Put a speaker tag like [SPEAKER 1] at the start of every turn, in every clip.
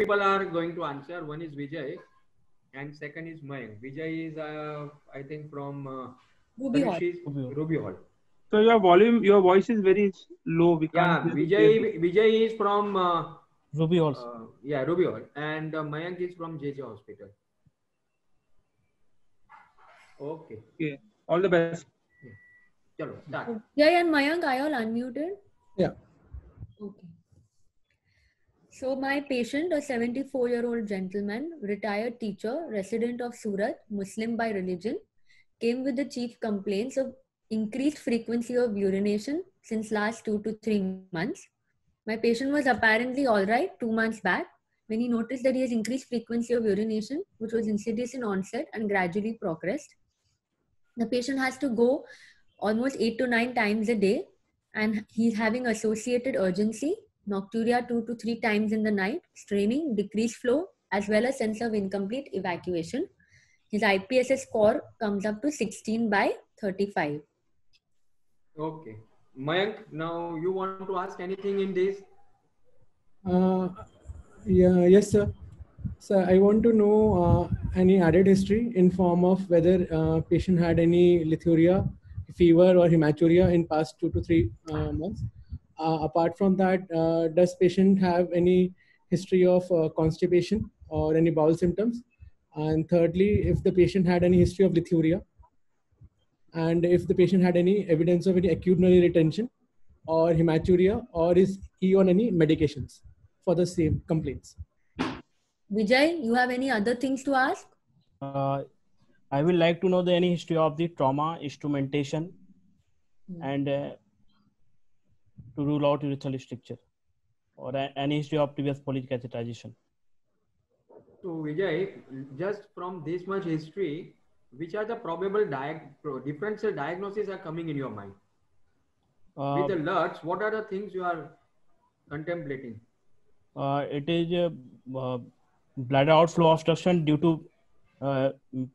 [SPEAKER 1] people are going to answer. One is Vijay, and second is Mayank. Vijay is, I think, from
[SPEAKER 2] Ruby Hall.
[SPEAKER 1] Ruby Hall.
[SPEAKER 3] So your volume, your voice is very low. We can't hear you clearly.
[SPEAKER 1] Vijay is from
[SPEAKER 4] Ruby Hall.
[SPEAKER 1] yeah, Ruby Hall, and Mayank is from JJ Hospital. Okay.
[SPEAKER 3] Okay. All the best.
[SPEAKER 1] Chalo, start.
[SPEAKER 2] Jay and Mayank, are you all unmuted?
[SPEAKER 5] Yeah.
[SPEAKER 2] Okay. So my patient, a 74-year-old gentleman, retired teacher, resident of Surat, Muslim by religion, came with the chief complaints of increased frequency of urination since last 2 to 3 months. My patient was apparently all right 2 months back when he noticed that he has increased frequency of urination, which was insidious in onset and gradually progressed. The patient has to go almost 8 to 9 times a day, and he's having associated urgency, nocturia 2 to 3 times in the night, straining, decreased flow, as well as sense of incomplete evacuation. His IPSS score comes up to 16 by 35.
[SPEAKER 1] Okay. Mayank, now you want to ask anything in this?
[SPEAKER 5] Yeah, yes, sir. So I want to know any added history in form of whether patient had any lithuria, fever or hematuria in past 2 to 3 months. Apart from that, does patient have any history of constipation or any bowel symptoms? And thirdly, if the patient had any history of lithuria, and if the patient had any evidence of any acute urinary retention or hematuria, or is he on any medications for the same complaints?
[SPEAKER 2] Vijay, you have any other things to ask?
[SPEAKER 4] I would like to know any history of the trauma, instrumentation, and to rule out urethral stricture, or any history of previous polycatheterization.
[SPEAKER 1] So Vijay, just from this much history, which are the probable differential diagnoses are coming in your mind? With the LUTs, what are the things you are contemplating?
[SPEAKER 4] It is bladder outflow obstruction due to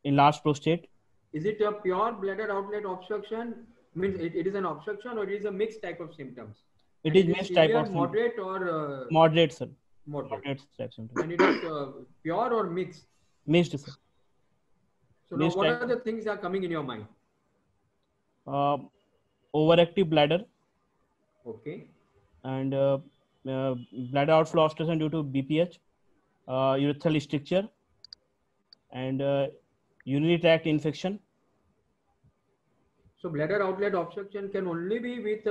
[SPEAKER 4] enlarged prostate.
[SPEAKER 1] Is it a pure bladder outlet obstruction? Means it is an obstruction, or it is a mixed type of symptoms?
[SPEAKER 4] It is mixed type of
[SPEAKER 1] moderate or
[SPEAKER 4] moderate, sir.
[SPEAKER 1] Moderate
[SPEAKER 4] type symptoms.
[SPEAKER 1] And it is pure or mixed?
[SPEAKER 4] Mixed, sir.
[SPEAKER 1] So now what are the things that are coming in your mind?
[SPEAKER 4] Overactive bladder.
[SPEAKER 1] Okay.
[SPEAKER 4] And bladder outflow obstruction due to BPH, urethral stricture, and urinary tract infection.
[SPEAKER 1] So bladder outlet obstruction can only be with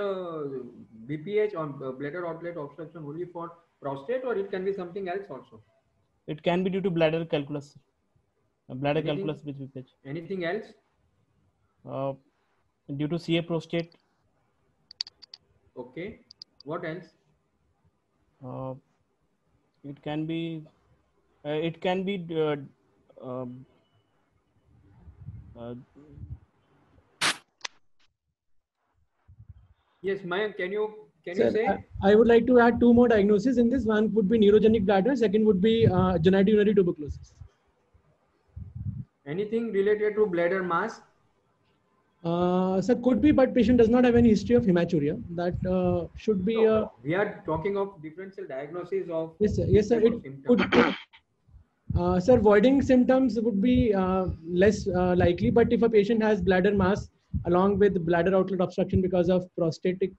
[SPEAKER 1] BPH, or bladder outlet obstruction only for prostate, or it can be something else also?
[SPEAKER 4] It can be due to bladder calculus. Bladder calculus with BPH.
[SPEAKER 1] Anything else?
[SPEAKER 4] Due to CA prostate.
[SPEAKER 1] Okay. What else?
[SPEAKER 4] It can be.
[SPEAKER 1] Yes, Mayank, can you
[SPEAKER 5] Sir,
[SPEAKER 1] say?
[SPEAKER 5] I would like to add 2 more diagnoses in this. One would be neurogenic bladder. Second would be genitourinary tuberculosis.
[SPEAKER 1] Anything related to bladder mass?
[SPEAKER 5] Sir, could be, but patient does not have any history of hematuria. That should be.
[SPEAKER 1] We are talking of differential diagnosis of.
[SPEAKER 5] Yes, sir. Yes, sir. It could. Sir, voiding symptoms would be less likely, but if a patient has bladder mass along with bladder outlet obstruction because of prostatic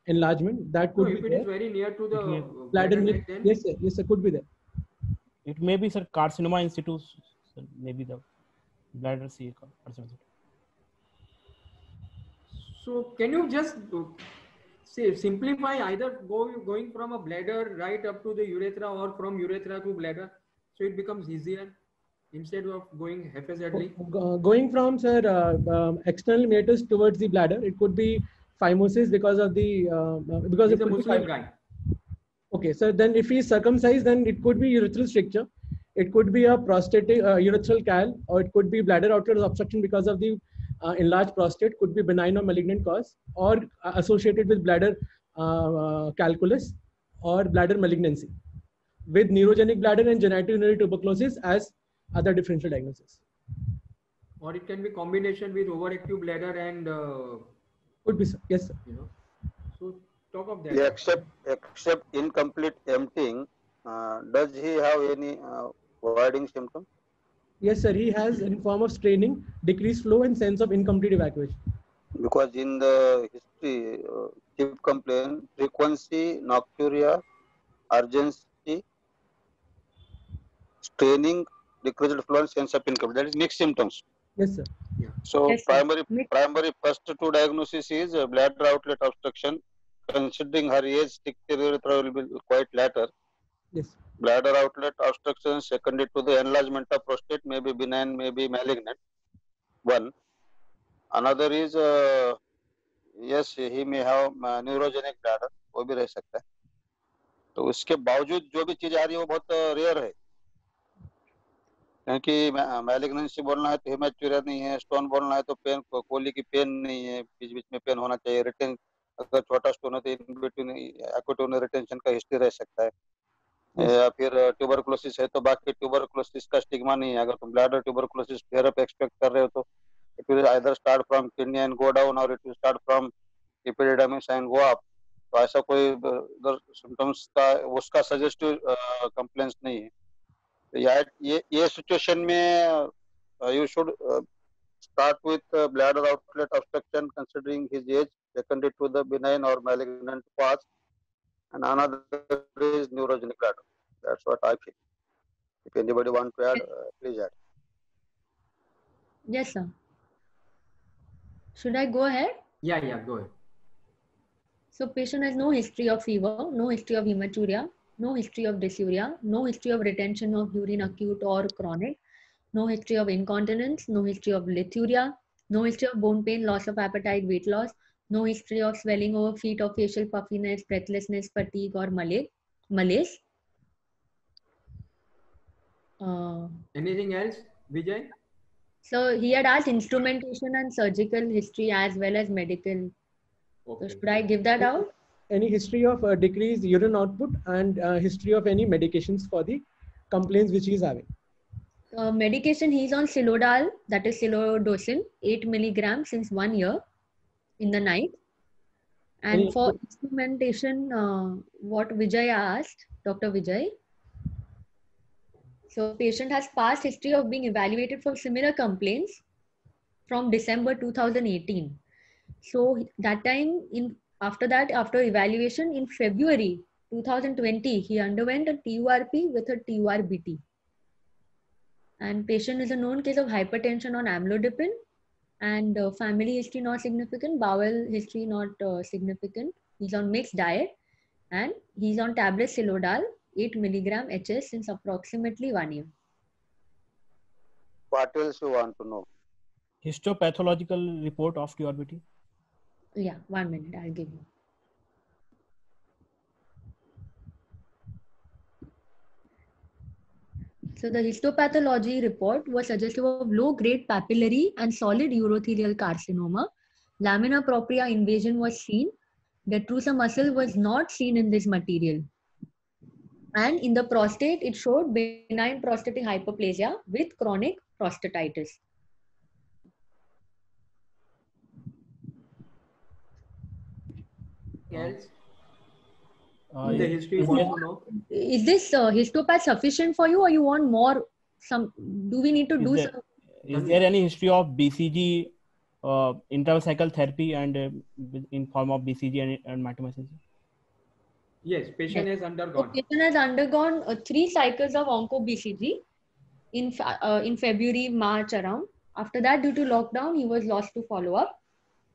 [SPEAKER 5] enlargement, that could be
[SPEAKER 1] if it is very near to the
[SPEAKER 5] bladder. Yes, sir. Yes, sir. Could be there.
[SPEAKER 4] It may be, sir, carcinoma in situ. Sir, maybe the bladder CA carcinoma.
[SPEAKER 1] So can you just simplify, either going from a bladder right up to the urethra, or from urethra to bladder, so it becomes easier instead of going haphazardly?
[SPEAKER 5] Going from, sir, external meatus towards the bladder, it could be phimosis because of the because
[SPEAKER 1] it's a Muslim guy.
[SPEAKER 5] Okay, so then if he is circumcised, then it could be urethral stricture, it could be a prostatic urethral cal, or it could be bladder outlet obstruction because of the enlarged prostate, could be benign or malignant cause, or associated with bladder calculus or bladder malignancy, with neurogenic bladder and genitourinary tuberculosis as other differential diagnosis.
[SPEAKER 1] Or it can be combination with overactive bladder and
[SPEAKER 5] could be, sir. Yes, sir.
[SPEAKER 1] So talk of that.
[SPEAKER 6] Yeah, except incomplete emptying, does he have any voiding symptom?
[SPEAKER 5] Yes, sir. He has in form of straining, decreased flow, and sense of incomplete evacuation.
[SPEAKER 6] Because in the history, chief complaint, frequency, nocturia, urgency, straining, decreased flow, and sense of incomplete. That is mixed symptoms.
[SPEAKER 5] Yes, sir.
[SPEAKER 1] Yeah.
[SPEAKER 6] So
[SPEAKER 2] Yes, sir.
[SPEAKER 6] primary first two diagnosis is bladder outlet obstruction. Considering her age, thick urethra will be quite later.
[SPEAKER 5] Yes.
[SPEAKER 6] Bladder outlet obstruction secondary to the enlargement of prostate, may be benign, may be malignant. One. Another is yes, he may have neurogenic bladder, वो भी रह सकता है. तो उसके बावजूद जो भी चीज आ रही है वो बहुत रेयर है, क्योंकि मैलिग्नेंसी बोलना है तो हेमेचुरिया नहीं है, स्टोन बोलना है तो पेन, कोली की पेन नहीं है, बीच बीच में पेन होना चाहिए, रिटेन अगर छोटा स्टोन है तो इन बिटवीन एक्यूट रिटेंशन का हिस्ट्री रह सकता है. या फिर ट्यूबरकुलोसिस है तो बाकी ट्यूबरकुलोसिस का स्टिग्मा नहीं है. अगर तुम bladder tuberculosis flare up expect कर रहे हो तो it will either start from kidney and go down और it will start from epididymis and go up. तो ऐसा कोई सिम्टम्स का उसका सजेस्टिव कंप्लेंट्स नहीं है. तो ये सिचुएशन में you should start with bladder outlet obstruction considering his age, secondary to the benign or malignant parts, and another is neurogenic bladder. That's what I feel. If anybody want to add, please add.
[SPEAKER 2] Yes, sir. Should I go ahead?
[SPEAKER 1] Yeah, go ahead.
[SPEAKER 2] So patient has no history of fever, no history of hematuria, no history of dysuria, no history of retention of urine acute or chronic, no history of incontinence, no history of lithuria, no history of bone pain, loss of appetite, weight loss, no history of swelling over feet or facial puffiness, breathlessness, fatigue or malaise.
[SPEAKER 1] Anything else, Vijay?
[SPEAKER 2] So he had asked instrumentation and surgical history as well as medical.
[SPEAKER 1] Okay.
[SPEAKER 2] So should I give that out?
[SPEAKER 5] Any history of decreased urine output and history of any medications for the complaints which he is having.
[SPEAKER 2] Medication, he's on Silodal, that is Silodosin, 8 milligrams since 1 year in the night. And for instrumentation, what Vijay asked, Dr. Vijay. So patient has past history of being evaluated for similar complaints from December 2018. So that time, after evaluation in February 2020, he underwent a TURP with a TURBT. And patient is a known case of hypertension on amlodipine, and family history not significant, bowel history not significant. He's on mixed diet, and he's on tablet Silodal 8 milligram HS since approximately 1 year.
[SPEAKER 6] What else you want to know?
[SPEAKER 4] Histopathological report of TURBT.
[SPEAKER 2] Yeah, 1 minute, I'll give you. So the histopathology report was suggestive of low-grade papillary and solid urothelial carcinoma. Lamina propria invasion was seen. Detrusor muscle was not seen in this material. And in the prostate, it showed benign prostatic hyperplasia with chronic prostatitis.
[SPEAKER 1] Else? The history
[SPEAKER 2] is this histopath sufficient for you, or you want more? Do we need to do some?
[SPEAKER 4] Is there any history of BCG, intracycle therapy, and in form of BCG and mitomycin?
[SPEAKER 1] Yes, patient has undergone.
[SPEAKER 2] So patient has undergone 3 cycles of onco BCG in February, March around. After that, due to lockdown, he was lost to follow up.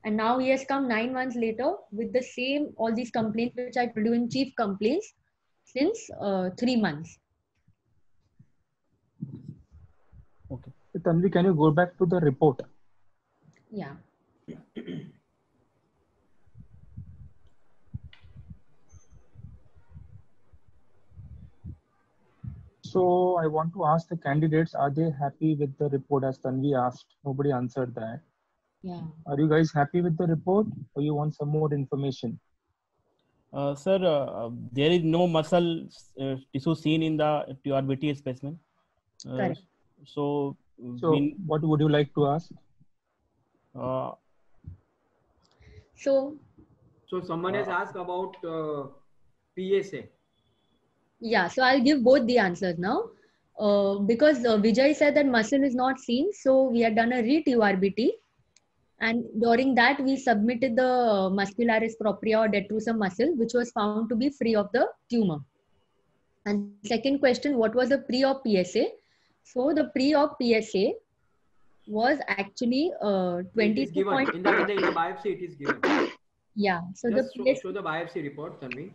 [SPEAKER 2] And now he has come 9 months later with the same, all these complaints which I told you in chief complaints since 3 months.
[SPEAKER 3] Okay. Tanvi, can you go back to the report?
[SPEAKER 2] Yeah.
[SPEAKER 3] So I want to ask the candidates, are they happy with the report as Tanvi asked? Nobody answered that.
[SPEAKER 2] Yeah.
[SPEAKER 3] Are you guys happy with the report, or you want some more information?
[SPEAKER 4] Sir, there is no muscle tissue seen in the TURBT specimen.
[SPEAKER 2] Correct.
[SPEAKER 3] So what would you like to ask?
[SPEAKER 1] So someone has asked about PSA.
[SPEAKER 2] Yeah, so I'll give both the answers now. Because Vijay said that muscle is not seen, so we had done a re-TURBT, and during that we submitted the muscularis propria or detrusor muscle, which was found to be free of the tumor. And second question, what was the pre-op PSA? So the pre-op PSA was actually
[SPEAKER 1] It is
[SPEAKER 2] 22
[SPEAKER 1] given
[SPEAKER 2] point.
[SPEAKER 1] in the biopsy. It is given.
[SPEAKER 2] Yeah. So
[SPEAKER 1] Just
[SPEAKER 2] the
[SPEAKER 1] show the biopsy report, Tanvi.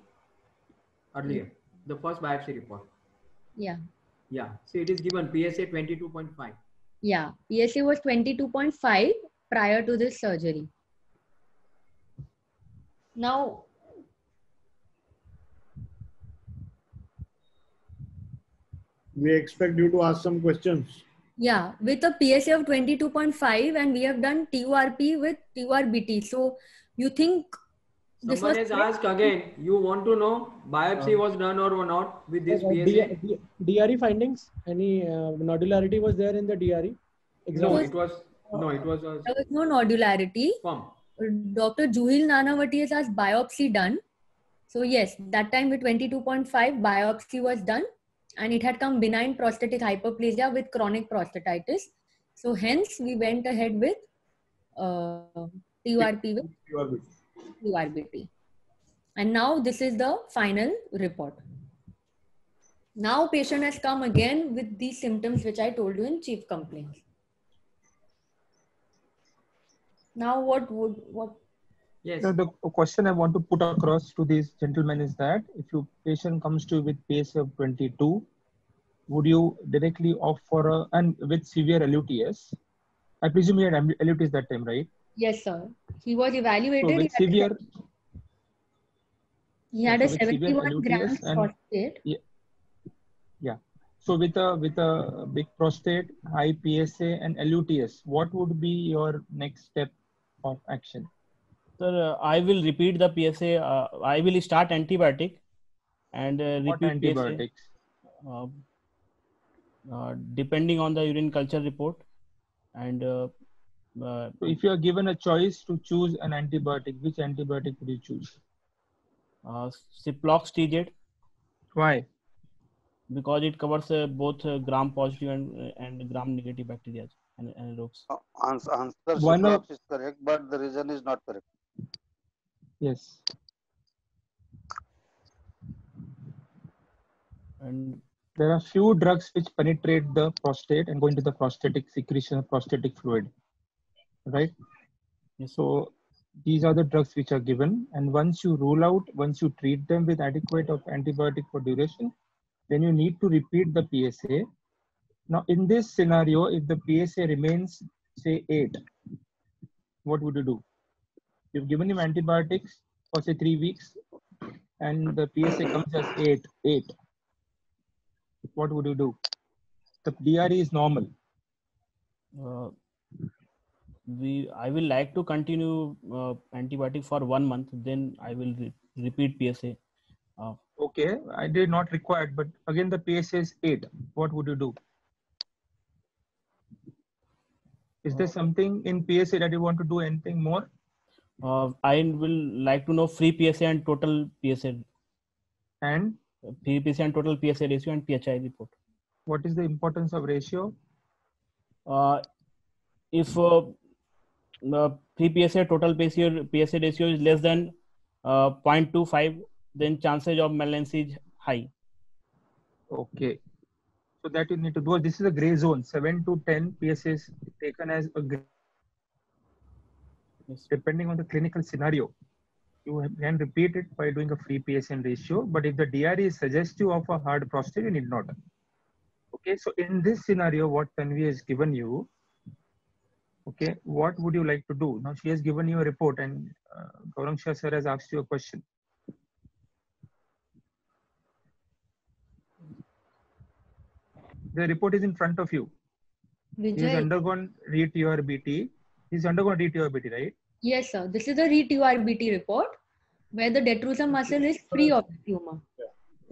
[SPEAKER 1] Earlier, the first biopsy report.
[SPEAKER 2] Yeah.
[SPEAKER 1] Yeah. See, it is given PSA 22.5.
[SPEAKER 2] Yeah. PSA was 22.5 prior to this surgery. Now,
[SPEAKER 7] We expect you to ask some questions.
[SPEAKER 2] yeah, with a PSA of 22.5, and we have done TURP with TURBT. So you think this
[SPEAKER 1] Someone
[SPEAKER 2] was
[SPEAKER 1] has asked again, you want to know biopsy was done or not with this PSA?
[SPEAKER 5] DRE findings? Any nodularity was there in the DRE?
[SPEAKER 1] No,
[SPEAKER 5] Exam?
[SPEAKER 1] it was a
[SPEAKER 2] there was no nodularity.
[SPEAKER 1] sperm.
[SPEAKER 2] Dr. Juhil Nanavati has asked biopsy done. So yes, that time with 22.5 biopsy was done, and it had come benign prostatic hyperplasia with chronic prostatitis. So hence we went ahead with TURP with TURBT. And now this is the final report. Now patient has come again with these symptoms which I told you in chief complaints. Now what?
[SPEAKER 1] Yes.
[SPEAKER 3] The question I want to put across to this gentleman is that if your patient comes to you with PSA of 22, would you directly opt for and with severe LUTS? I presume he had LUTS that time, right?
[SPEAKER 2] Yes, sir. He was evaluated.
[SPEAKER 3] So with severe,
[SPEAKER 2] he had a
[SPEAKER 3] so with severe
[SPEAKER 2] 71 grams
[SPEAKER 3] LUTS and
[SPEAKER 2] prostate.
[SPEAKER 3] yeah. So with a big prostate, high PSA and LUTS, what would be your next step of action?
[SPEAKER 4] Sir, I will repeat the PSA. I will start antibiotic and repeat
[SPEAKER 3] What antibiotics?
[SPEAKER 4] PSA. Depending on the urine culture report. And
[SPEAKER 3] so if you are given a choice to choose an antibiotic, which antibiotic would you choose?
[SPEAKER 4] Ciplox-TZ.
[SPEAKER 3] Why?
[SPEAKER 4] Because it covers both gram-positive and gram-negative bacteria and anaerobes.
[SPEAKER 6] Answer Ciplox is correct, but the reason is not correct.
[SPEAKER 3] Yes.
[SPEAKER 4] And
[SPEAKER 3] there are few drugs which penetrate the prostate and go into the prostatic secretion of prostatic fluid, right?
[SPEAKER 4] Yes.
[SPEAKER 3] So these are the drugs which are given, and once you treat them with adequate of antibiotic for duration, then you need to repeat the PSA. Now in this scenario, if the PSA remains say 8, what would you do? You've given him antibiotics for say 3 weeks and the PSA comes as 8. What would you do? The DRE is normal.
[SPEAKER 4] I will like to continue antibiotic for 1 month. Then I will repeat PSA.
[SPEAKER 3] Okay, I did not required, but again the PSA is 8. What would you do? Is there something in PSA that you want to do anything more?
[SPEAKER 4] I will like to know free PSA and total PSA.
[SPEAKER 3] And?
[SPEAKER 4] Free PSA and total PSA ratio and PHI report.
[SPEAKER 3] What is the importance of ratio?
[SPEAKER 4] If free PSA total PSA ratio is less than 0.25, then chances of malignancy is high.
[SPEAKER 3] Okay. So that you need to do. This is a gray zone. 7 to 10 PSA is taken as a gray. Yes. Depending on the clinical scenario, you can repeat it by doing a free PSA ratio. But if the DRE is suggestive of a hard prostate, you need not. Okay. So in this scenario, what Tanvi has given you, okay, what would you like to do? Now she has given you a report and Gaurang Shah sir has asked you a question. The report is in front of you. Vijay. He has undergone re-TURBT. He's undergone re-TURBT, right?
[SPEAKER 2] Yes, sir. This is a re-TURBT report where the detrusor muscle is free of the tumor.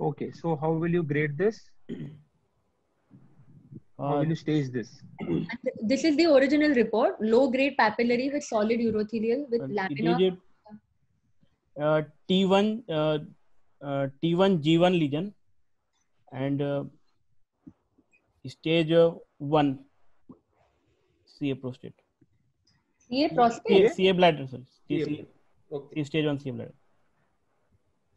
[SPEAKER 3] Okay. So how will you grade this? How will you stage this?
[SPEAKER 2] This is the original report. Low-grade papillary with solid urothelial with laminar.
[SPEAKER 4] T1 G1 lesion and stage 1 CA prostate.
[SPEAKER 2] CA prostate.
[SPEAKER 4] CA bladder, sorry.
[SPEAKER 1] CA. Okay.
[SPEAKER 4] Stage 1 CA bladder.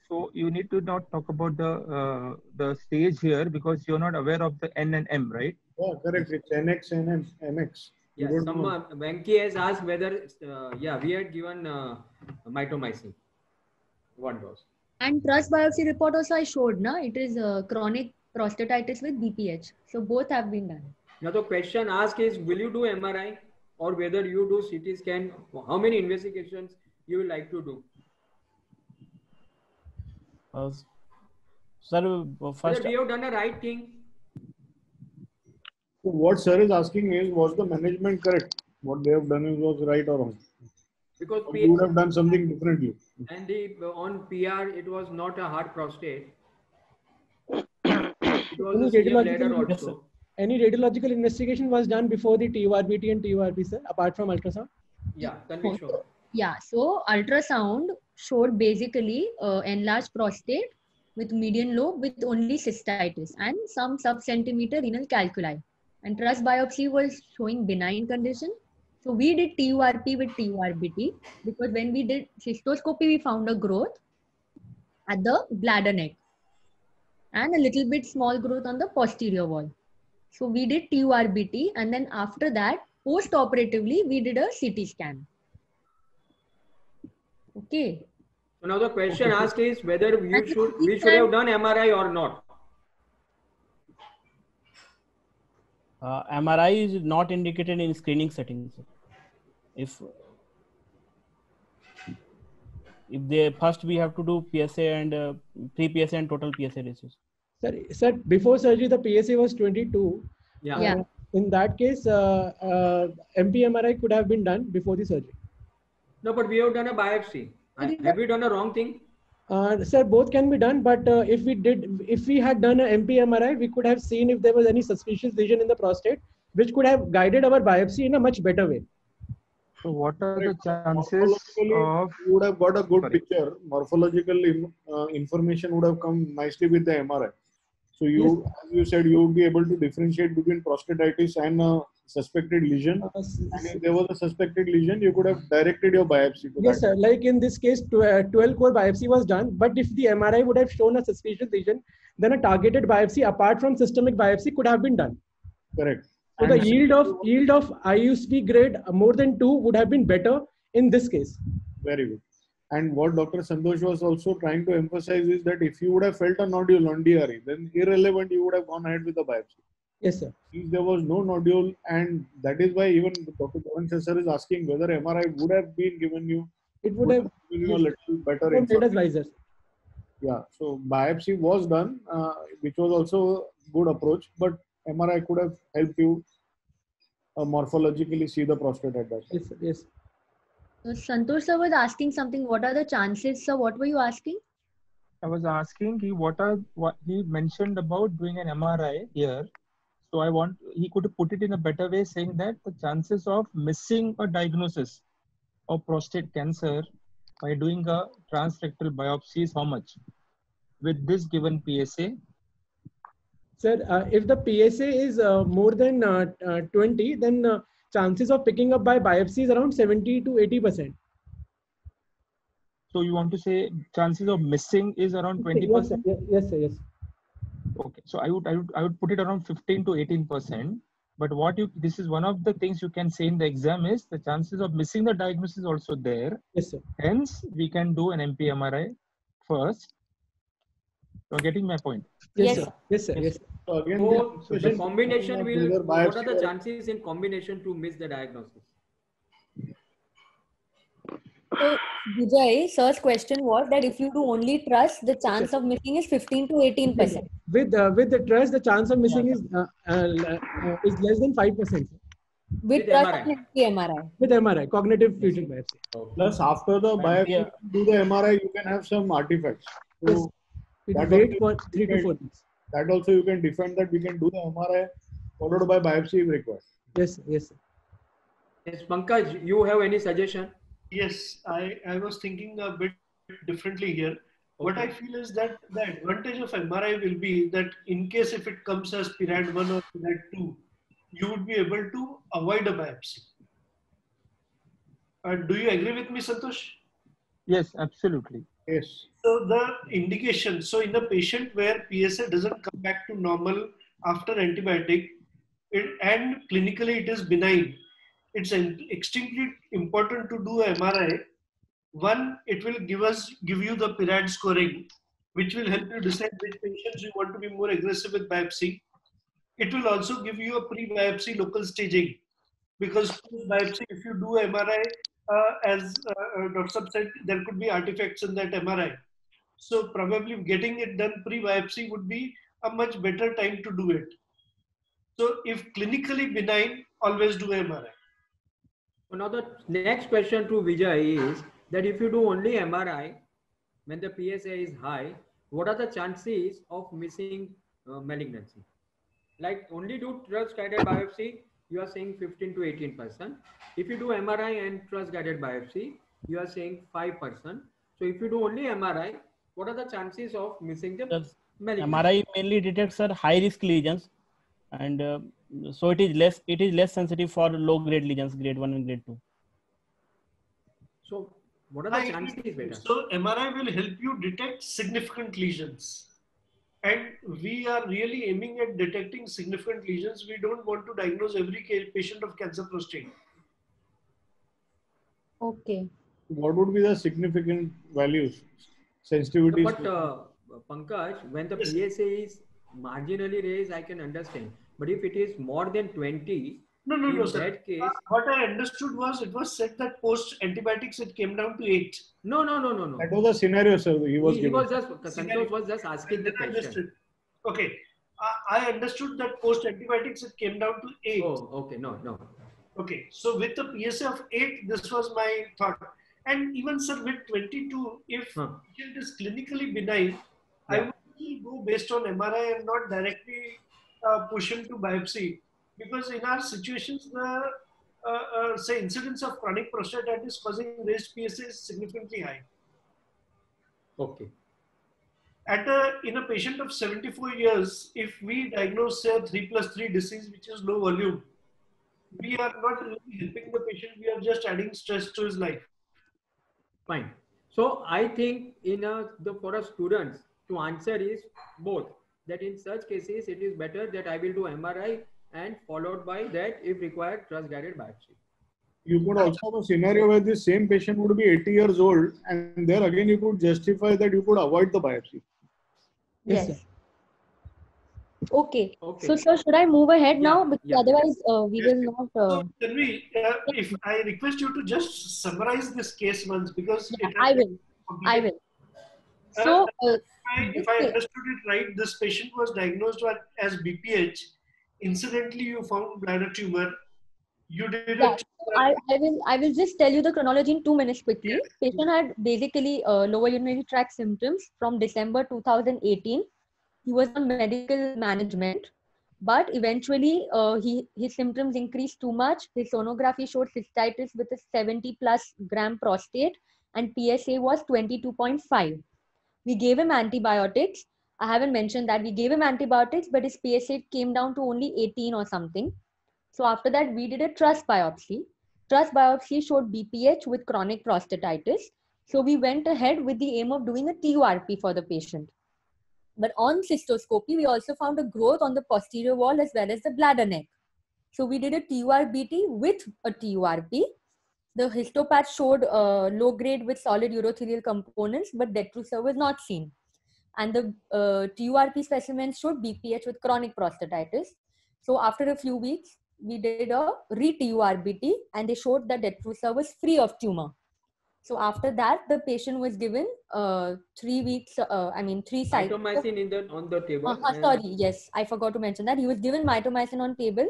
[SPEAKER 3] So you need to not talk about the stage here because you're not aware of the N and M, right?
[SPEAKER 7] Yeah, correct. It's NX and MX. You
[SPEAKER 1] Yeah,
[SPEAKER 7] don't
[SPEAKER 1] some
[SPEAKER 7] know.
[SPEAKER 1] Venki has asked whether we had given mitomycin 1 dose.
[SPEAKER 2] And trust biopsy report also I showed, na? It is chronic prostatitis with BPH. So both have been done.
[SPEAKER 1] Now the question asked is, will you do MRI or whether you do CT scan? How many investigations you will like to do?
[SPEAKER 4] Sir, first
[SPEAKER 1] Whether we have done the right thing.
[SPEAKER 7] So what sir is asking is, was the management correct? What they have done is was right or wrong?
[SPEAKER 1] Because
[SPEAKER 7] Or you would have done something differently.
[SPEAKER 1] and on PR it was not a hard prostate. It was
[SPEAKER 5] Any
[SPEAKER 1] a CA
[SPEAKER 5] radiological-
[SPEAKER 1] bladder
[SPEAKER 4] Yes,
[SPEAKER 1] also.
[SPEAKER 4] sir.
[SPEAKER 5] Any radiological investigation was done before the TURBT and TURP, sir, apart from ultrasound?
[SPEAKER 1] Yeah, Tanvi show.
[SPEAKER 2] Yeah, so ultrasound showed basically enlarged prostate with median lobe with only cystitis and some sub-centimeter renal calculi. And trust biopsy was showing benign condition. So we did TURP with TURBT because when we did cystoscopy, we found a growth at the bladder neck and a little bit small growth on the posterior wall. So we did TURBT and then after that, post-operatively, we did a CT scan. Okay.
[SPEAKER 1] So now the question asked is whether we should have done MRI or not.
[SPEAKER 4] MRI is not indicated in screening settings. If they first we have to do PSA and pre-PSA and total PSA ratios.
[SPEAKER 5] Sir, before surgery, the PSA was 22.
[SPEAKER 2] Yeah.
[SPEAKER 5] In that case, MP-MRI could have been done before the surgery.
[SPEAKER 1] No, but we have done a biopsy. Have we done a wrong thing?
[SPEAKER 5] Sir, both can be done, but if we had done an MP-MRI, we could have seen if there was any suspicious lesion in the prostate, which could have guided our biopsy in a much better way.
[SPEAKER 3] So what are the chances
[SPEAKER 7] Morphologically,
[SPEAKER 3] of?
[SPEAKER 7] you would have got a good
[SPEAKER 3] Sorry.
[SPEAKER 7] picture. Morphological information would have come nicely with the MRI. So you, as you said, you would be able to differentiate between prostatitis and a suspected lesion. And if there was a suspected lesion, you could have directed your biopsy to
[SPEAKER 5] Yes,
[SPEAKER 7] that.
[SPEAKER 5] sir. Like in this case, 12-core biopsy was done. But if the MRI would have shown a suspicious lesion, then a targeted biopsy apart from systemic biopsy could have been done.
[SPEAKER 7] Correct.
[SPEAKER 5] So the yield of IUSP grade more than 2 would have been better in this case.
[SPEAKER 7] Very good. And what Dr. Santosh was also trying to emphasize is that if you would have felt a nodule on DRE, then irrelevant, you would have gone ahead with the biopsy.
[SPEAKER 5] Yes, sir.
[SPEAKER 7] If there was no nodule, and that is why even Dr. Karan sir is asking whether MRI would have been given you,
[SPEAKER 5] It would have
[SPEAKER 7] given you a little better
[SPEAKER 5] made us
[SPEAKER 7] information.
[SPEAKER 5] wiser.
[SPEAKER 7] Yeah, so biopsy was done, which was also a good approach, but MRI could have helped you morphologically see the prostate at that time.
[SPEAKER 5] Yes, sir. Yes.
[SPEAKER 2] So Santosh sir was asking something. What are the chances, sir? What were you asking?
[SPEAKER 3] I was asking what he mentioned about doing an MRI here. So he could put it in a better way, saying that the chances of missing a diagnosis of prostate cancer by doing a transrectal biopsy is how much? With this given PSA?
[SPEAKER 5] Sir, if the PSA is more than 20, then chances of picking up by biopsy is around 70 to 80%.
[SPEAKER 3] So you want to say chances of missing is around 20%?
[SPEAKER 5] Yes, sir. Yes, sir. Yes.
[SPEAKER 3] Okay, so I would put it around 15 to 18%. But this is one of the things you can say in the exam is the chances of missing the diagnosis is also there.
[SPEAKER 5] Yes, sir.
[SPEAKER 3] Hence, we can do an MP-MRI first. You're getting my point?
[SPEAKER 2] Yes,
[SPEAKER 5] Sir. Yes, sir. Yes.
[SPEAKER 7] So again,
[SPEAKER 1] So the combination will, what are the
[SPEAKER 7] biopsy-
[SPEAKER 1] chances in combination to miss the diagnosis?
[SPEAKER 2] So Vijay, sir's question was that if you do only trust, the chance of missing is 15 to 18%.
[SPEAKER 5] With the trust, the chance of missing is less than 5%.
[SPEAKER 2] With
[SPEAKER 1] With
[SPEAKER 2] trust
[SPEAKER 1] MRI.
[SPEAKER 2] and MRI.
[SPEAKER 5] With MRI, cognitive fusion biopsy.
[SPEAKER 7] Plus, after the biopsy, do the MRI, you can have some artifacts.
[SPEAKER 5] Yes.
[SPEAKER 7] So
[SPEAKER 5] It
[SPEAKER 7] that
[SPEAKER 5] wait
[SPEAKER 7] also
[SPEAKER 5] for
[SPEAKER 7] you
[SPEAKER 5] 3 to
[SPEAKER 7] can-
[SPEAKER 5] 4 weeks.
[SPEAKER 7] that also you can defend that we can do the MRI followed by biopsy if required.
[SPEAKER 5] Yes, sir. Yes, sir.
[SPEAKER 1] Yes, Pankaj, you have any suggestion?
[SPEAKER 8] Yes, I was thinking a bit differently here. What I feel is that the advantage of MRI will be that in case if it comes as period 1 or period 2, you would be able to avoid a biopsy. Do you agree with me, Santosh?
[SPEAKER 3] Yes, absolutely.
[SPEAKER 7] Yes.
[SPEAKER 8] So the indication, so in a patient where PSA doesn't come back to normal after antibiotic, and clinically it is benign, it's extremely important to do a MRI. One, it will give you the PIRAD scoring, which will help you decide which patients you want to be more aggressive with biopsy. It will also give you a pre-biopsy local staging, because post-biopsy, if you do MRI, as Dr. Sab said, there could be artifacts in that MRI. So probably getting it done pre-biopsy would be a much better time to do it. So if clinically benign, always do MRI.
[SPEAKER 1] So now the next question to Vijay is that if you do only MRI, when the PSA is high, what are the chances of missing malignancy? Like only do trust-guided biopsy, you are saying 15 to 18%. If you do MRI and trust-guided biopsy, you are saying 5%. So if you do only MRI, what are the chances of missing the malignancy?
[SPEAKER 4] MRI mainly detects high-risk lesions, and so it is less sensitive for low-grade lesions, grade 1 and grade 2.
[SPEAKER 1] So what are the chances better?
[SPEAKER 8] So MRI will help you detect significant lesions. And we are really aiming at detecting significant lesions. We don't want to diagnose every patient of cancer prostate.
[SPEAKER 2] Okay.
[SPEAKER 7] What would be the significant values? Sensitivity.
[SPEAKER 1] But Pankaj, when the PSA is marginally raised, I can understand. But if it is more than 20,
[SPEAKER 8] No,
[SPEAKER 1] sir. That case,
[SPEAKER 8] what I understood was it was said that post antibiotics it came down to 8.
[SPEAKER 1] No.
[SPEAKER 7] That was a scenario, sir. He was
[SPEAKER 1] just Santosh was just asking the question.
[SPEAKER 8] Okay, I understood that post antibiotics it came down to 8.
[SPEAKER 1] Oh, okay, no.
[SPEAKER 8] Okay, so with the PSA of 8, this was my thought. And even sir, with 22, if patient is clinically benign, I would still go based on MRI and not directly push him to biopsy, because in our situations, the say incidence of chronic prostatitis causing raised PSA is significantly high.
[SPEAKER 1] Okay.
[SPEAKER 8] In a patient of 74 years, if we diagnose say 3+3 disease, which is low volume, we are not really helping the patient. We are just adding stress to his life.
[SPEAKER 1] Fine. So I think for a student to answer is both. That in such cases, it is better that I will do MRI and followed by that, if required, trust-guided biopsy.
[SPEAKER 7] You could also have a scenario where the same patient would be 80 years old, and there again you could justify that you could avoid the biopsy.
[SPEAKER 2] Yes. Okay. So, sir, should I move ahead now? Because otherwise, we will not.
[SPEAKER 8] So, can we, if I request you to just summarize this case once, because
[SPEAKER 2] I will. So,
[SPEAKER 8] if I understood it right, this patient was diagnosed as BPH. Incidentally, you found bladder tumor. You did it.
[SPEAKER 2] I will just tell you the chronology in 2 minutes quickly. Patient had basically lower urinary tract symptoms from December 2018. He was on medical management, but eventually his symptoms increased too much. His sonography showed cystitis with a 70+ gram prostate, and PSA was 22.5. We gave him antibiotics. I haven't mentioned that we gave him antibiotics, but his PSA came down to only 18 or something. So after that, we did a trust biopsy. Trust biopsy showed BPH with chronic prostatitis. So we went ahead with the aim of doing a TURP for the patient. But on cystoscopy, we also found a growth on the posterior wall as well as the bladder neck. So we did a TURBT with a TURP. The histopath showed low grade with solid urothelial components, but detrusor was not seen. And the TURP specimens showed BPH with chronic prostatitis. So after a few weeks, we did a re-TURBT and they showed that detrusor was free of tumor. So after that, the patient was given 3 weeks, 3 cycles.
[SPEAKER 1] Mitomycin on the table.
[SPEAKER 2] Sorry, yes, I forgot to mention that. He was given mitomycin on table,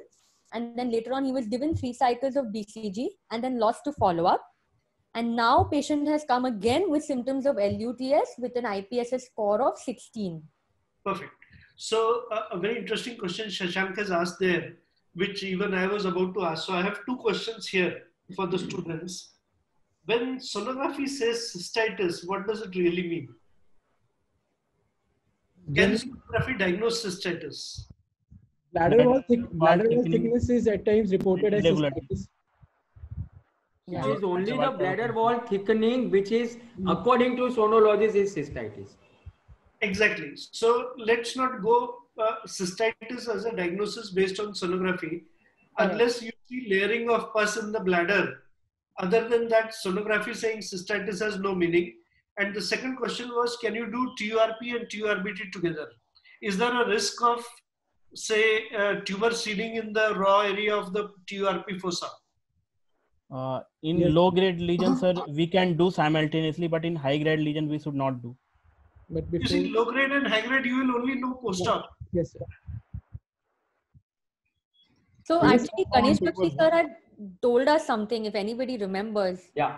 [SPEAKER 2] and then later on he was given 3 cycles of BCG and then lost to follow-up. And now patient has come again with symptoms of LUTS with an IPSS score of 16.
[SPEAKER 8] Perfect. So a very interesting question Shashank has asked there, which even I was about to ask. So I have 2 questions here for the students. When sonography says cystitis, what does it really mean? Can sonography diagnose cystitis?
[SPEAKER 5] Bladder wall thickness is at times reported as
[SPEAKER 4] Irregularity.
[SPEAKER 5] cystitis.
[SPEAKER 1] It is only the bladder wall thickening which is, according to sonologists, is cystitis.
[SPEAKER 8] Exactly. So let's not go cystitis as a diagnosis based on sonography unless you see layering of pus in the bladder. Other than that, sonography saying cystitis has no meaning. And the second question was, can you do TURP and TURBT together? Is there a risk of, say, tumor seeding in the raw area of the TURP fossa?
[SPEAKER 4] In low-grade lesions, sir, we can do simultaneously, but in high-grade lesion, we should not do.
[SPEAKER 5] But
[SPEAKER 8] You see, low-grade and high-grade, you will only know post-op.
[SPEAKER 5] Yes, sir.
[SPEAKER 2] So actually, Ganesh Bakshi sir had told us something, if anybody remembers.
[SPEAKER 1] Yeah,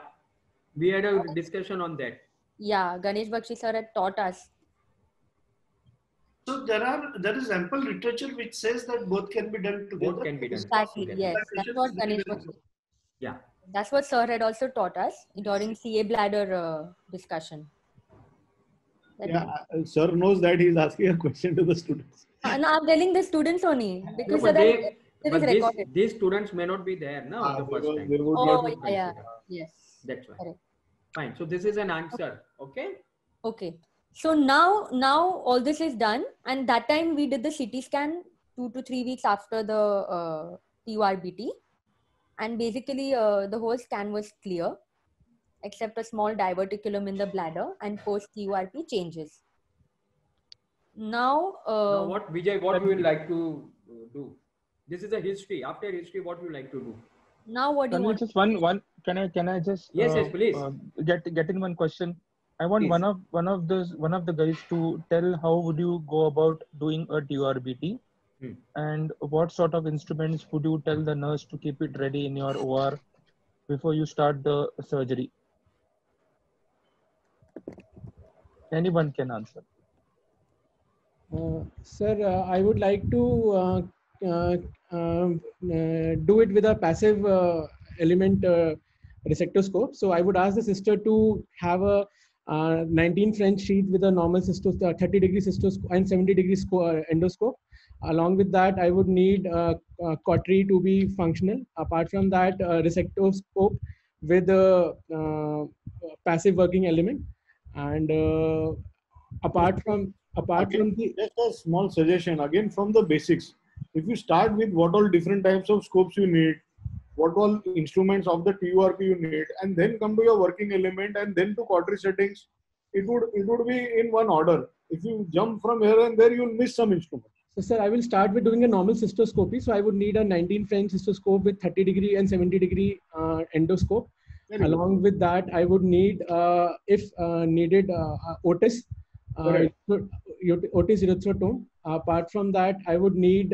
[SPEAKER 1] we had a discussion on that.
[SPEAKER 2] Yeah, Ganesh Bakshi sir had taught us.
[SPEAKER 8] So there is ample literature which says that both can be done together.
[SPEAKER 1] Both can be done.
[SPEAKER 2] Exactly, yes. That's what Ganesh Bakshi.
[SPEAKER 1] Yeah.
[SPEAKER 2] That's what sir had also taught us during CA bladder discussion.
[SPEAKER 7] Yeah, sir knows that he's asking a question to the students.
[SPEAKER 2] No, I'm telling the students only. Because
[SPEAKER 1] No, but
[SPEAKER 2] recorded.
[SPEAKER 1] these students may not be there now the first time.
[SPEAKER 2] Oh, yeah. Yes.
[SPEAKER 1] That's why.
[SPEAKER 2] Correct.
[SPEAKER 1] Fine. So this is an answer. Okay.
[SPEAKER 2] Okay. So now all this is done, and that time we did the CT scan 2 to 3 weeks after the TURBT, and basically the whole scan was clear, except a small diverticulum in the bladder and post TURP changes. Now
[SPEAKER 1] what Vijay, what you would like to do? This is a history. After history, what you like to do?
[SPEAKER 2] Now what do you want?
[SPEAKER 3] Just one? Can I just
[SPEAKER 1] yes, please
[SPEAKER 3] get in one question? I want one of the guys to tell how would you go about doing a TURBT, and what sort of instruments would you tell the nurse to keep it ready in your OR before you start the surgery? Anyone can answer.
[SPEAKER 5] Sir, I would like to do it with a passive element resectoscope. So I would ask the sister to have a 19 French sheath with a normal 30-degree cystoscope and 70-degree endoscope. Along with that, I would need cautery to be functional. Apart from that, resectoscope with a passive working element. And apart from the,
[SPEAKER 7] just a small suggestion again from the basics. If you start with what all different types of scopes you need, what all instruments of the TURP you need, and then come to your working element and then to cautery settings, it would be in one order. If you jump from here and there, you'll miss some instruments.
[SPEAKER 5] So sir, I will start with doing a normal cystoscopy. So I would need a 19 French cystoscope with 30-degree and 70-degry endoscope. Along with that, I would need, if needed, Otis, Otis erythrotome. Apart from that, I would need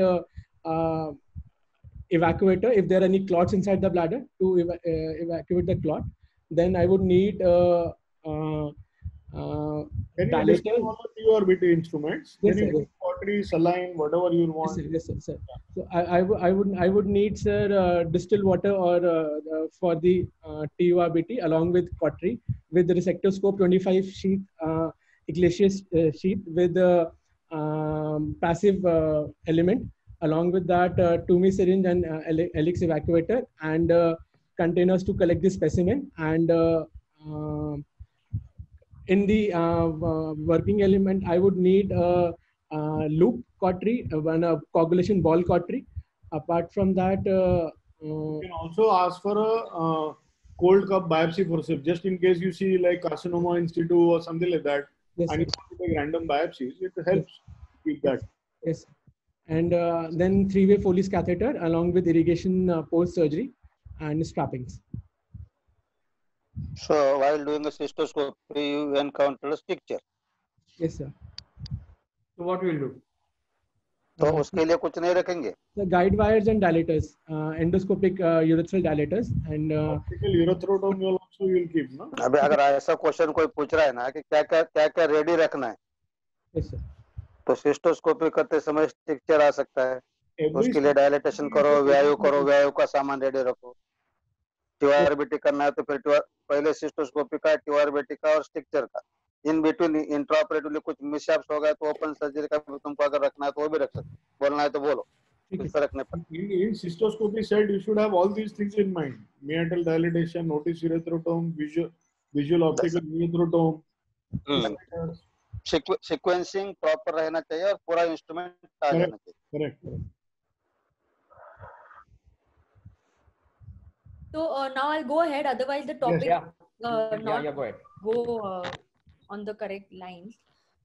[SPEAKER 5] evacuator if there are any clots inside the bladder to evacuate the clot. Then I would need
[SPEAKER 7] can you list all the TURBT instruments?
[SPEAKER 5] Yes,
[SPEAKER 7] can you cautery, saline, whatever you want?
[SPEAKER 5] Yes, sir. So I would need, sir, distilled water or for the TURBT along with cautery with the resectoscope 25 sheath Iglesias sheath with the passive element. Along with that, Toomey syringe and Helix evacuator and containers to collect the specimen. And in the working element, I would need a loop cautery, a coagulation ball cautery. Apart from that,
[SPEAKER 7] you can also ask for a cold cup biopsy forceps, just in case you see like carcinoma in situ or something like that,
[SPEAKER 5] yes,
[SPEAKER 7] and you want to take random biopsies. It helps with that.
[SPEAKER 5] Yes. And then 3-way Foley's catheter along with irrigation post-surgery and strappings.
[SPEAKER 6] So while doing a cystoscopy, you encounter a stricture.
[SPEAKER 5] Yes, sir.
[SPEAKER 1] So what will do?
[SPEAKER 6] तो उसके लिए कुछ नहीं रखेंगे.
[SPEAKER 5] The guide wires and dilators, endoscopic urethral dilators and
[SPEAKER 7] urethrodome also you will keep, no?
[SPEAKER 6] अबे अगर ऐसा question कोई पूछ रहा है ना कि क्या रेडी रखना है,
[SPEAKER 5] yes, sir.
[SPEAKER 6] तो सिस्टोस्कोपी करते समय स्ट्रक्चर आ सकता है. उसके लिए डायलेटेशन करो, व्यायु का सामान रेडी रखो. TURBT करना है तो फिर पहले सिस्टोस्कोपी का, TURBT का और स्ट्रक्चर का. इन बिटवीन इंट्राऑपरेटिवली कुछ मिसहैप्स हो गए तो ओपन सर्जरी का भी तुमको अगर रखना है तो वो भी रख सकते, बोलना है तो बोलो, कुछ फर्क नहीं पड़ता।
[SPEAKER 7] In cystoscopy said you should have all these things in mind: meatal dilatation, otis urethrotom, visual optical neuthrotome,
[SPEAKER 6] sequencing proper रहना चाहिए और पूरा इंस्ट्रूमेंट आ जाना चाहिए।
[SPEAKER 7] correct.
[SPEAKER 2] So now I'll go ahead. Otherwise, the topic not
[SPEAKER 1] go ahead.
[SPEAKER 2] go on the correct lines.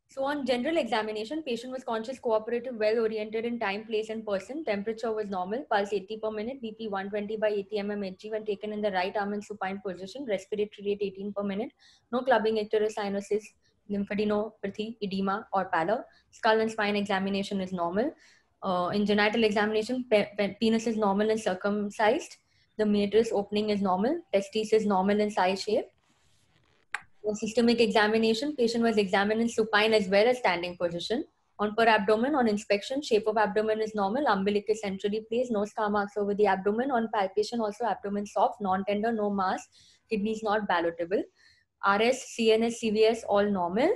[SPEAKER 2] So on general examination, patient was conscious, cooperative, well oriented in time, place, and person. Temperature was normal. Pulse 80 per minute. BP 120 by 80 mmHg when taken in the right arm in supine position. Respiratory rate 18 per minute. No clubbing, icterus, cyanosis, lymphadenopathy, edema, or pallor. Skull and spine examination is normal. In genital examination, penis is normal and circumcised. The meatus opening is normal. Testis is normal in size shape. On systemic examination, patient was examined in supine as well as standing position. On per abdomen, on inspection, shape of abdomen is normal. Umbilicus centrally placed, no scar marks over the abdomen. On palpation, also abdomen soft, non-tender, no mass. Kidneys not ballotable. RS, CNS, CVS all normal.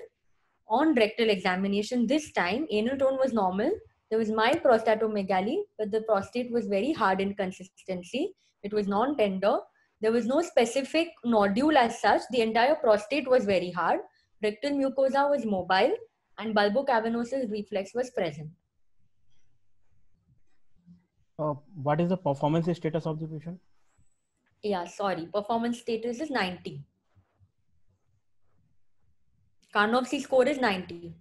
[SPEAKER 2] On rectal examination, this time anal tone was normal. There was mild prostatomegaly, but the prostate was very hard in consistency. It was non-tender. There was no specific nodule as such. The entire prostate was very hard. Rectal mucosa was mobile and bulbocavernosus reflex was present.
[SPEAKER 4] What is the performance status of the patient?
[SPEAKER 2] Yeah, sorry. Performance status is 90. Karnofsky score is 90.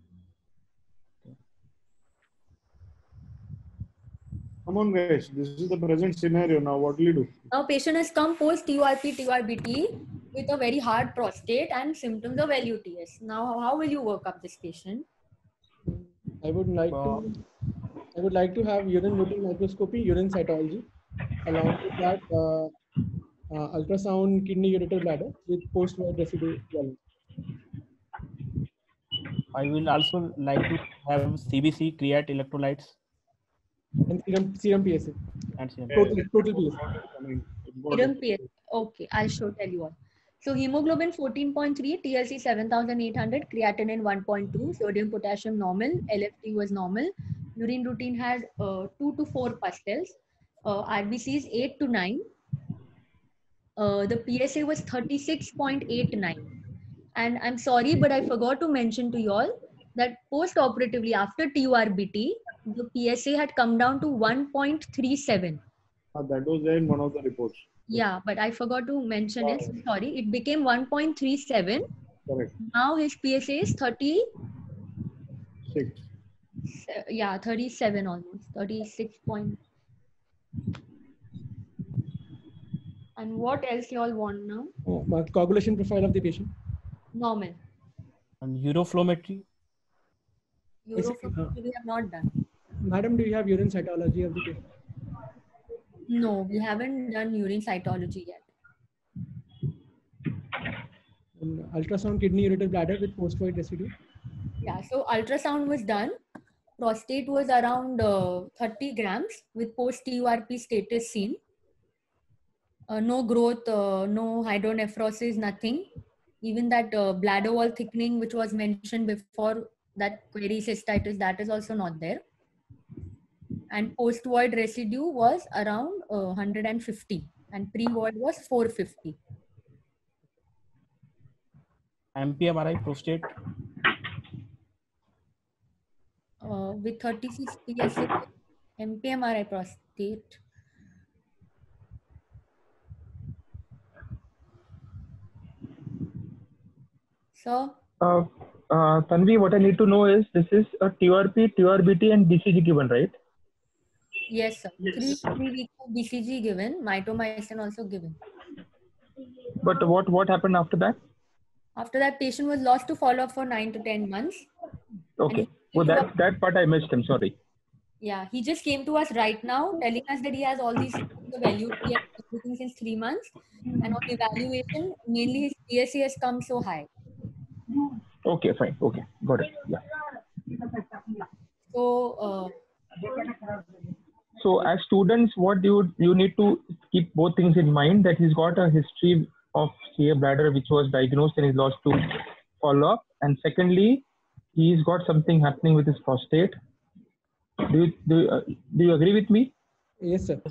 [SPEAKER 7] Come on, guys. This is the present scenario. Now, what will you do?
[SPEAKER 2] Now, patient has come post TURP, TURBT with a very hard prostate and symptoms of LUTS. Now, how will you work up this patient?
[SPEAKER 5] I would like to have urine routine microscopy, urine cytology, along with that ultrasound kidney ureter bladder with post-void residue volume.
[SPEAKER 4] I will also like to have CBC, create electrolytes.
[SPEAKER 5] And serum PSA.
[SPEAKER 4] And serum.
[SPEAKER 5] Total PSA.
[SPEAKER 2] Serum PSA. Okay, I'll tell you all. So hemoglobin 14.3, TLC 7,800, creatinine 1.2, sodium potassium normal, LFT was normal. Urine routine had 2 to 4 pastels, RBCs 8 to 9. The PSA was 36.89. And I'm sorry, but I forgot to mention to you all that post-operatively after TURBT, the PSA had come down to 1.37.
[SPEAKER 7] That was there in one of the reports.
[SPEAKER 2] Yeah, but I forgot to mention it. Sorry, it became 1.37.
[SPEAKER 7] Correct.
[SPEAKER 2] Now his PSA is 36. Yeah, 37 almost. 36 point. And what else you all want now?
[SPEAKER 5] Coagulation profile of the patient.
[SPEAKER 2] Normal.
[SPEAKER 4] And uroflowmetry?
[SPEAKER 2] Uroflowmetry we have not done.
[SPEAKER 5] Madam, do you have urine cytology of the patient?
[SPEAKER 2] No, we haven't done urine cytology yet.
[SPEAKER 5] And ultrasound kidney ureter bladder with post-void residue?
[SPEAKER 2] Yeah, so ultrasound was done. Prostate was around 30 grams with post-TURP status seen. No growth, no hydronephrosis, nothing. Even that bladder wall thickening, which was mentioned before, that query cystitis, that is also not there. And post-void residue was around 150 and pre-void was 450.
[SPEAKER 4] MP-MRI prostate?
[SPEAKER 2] With 36 PSA, MP-MRI prostate. So,
[SPEAKER 3] Tanvi, what I need to know is this is a TURP, TURBT, and BCG given, right?
[SPEAKER 2] Yes, sir. Yes. 3 weeks of BCG given, mitomycin also given.
[SPEAKER 3] But what happened after that?
[SPEAKER 2] After that, patient was lost to follow-up for 9 to 10 months.
[SPEAKER 3] Okay. Well, that part I missed. I'm sorry.
[SPEAKER 2] Yeah, he just came to us right now telling us that he has all these symptoms of LUT and everything since 3 months. And on evaluation, mainly his PSA has come so high.
[SPEAKER 3] Okay, fine. Okay, got it. Yeah. So as students, what you need to keep both things in mind, that he's got a history of CA bladder which was diagnosed and is lost to follow up, and secondly, he's got something happening with his prostate. Do you agree with me?
[SPEAKER 5] Yes, sir.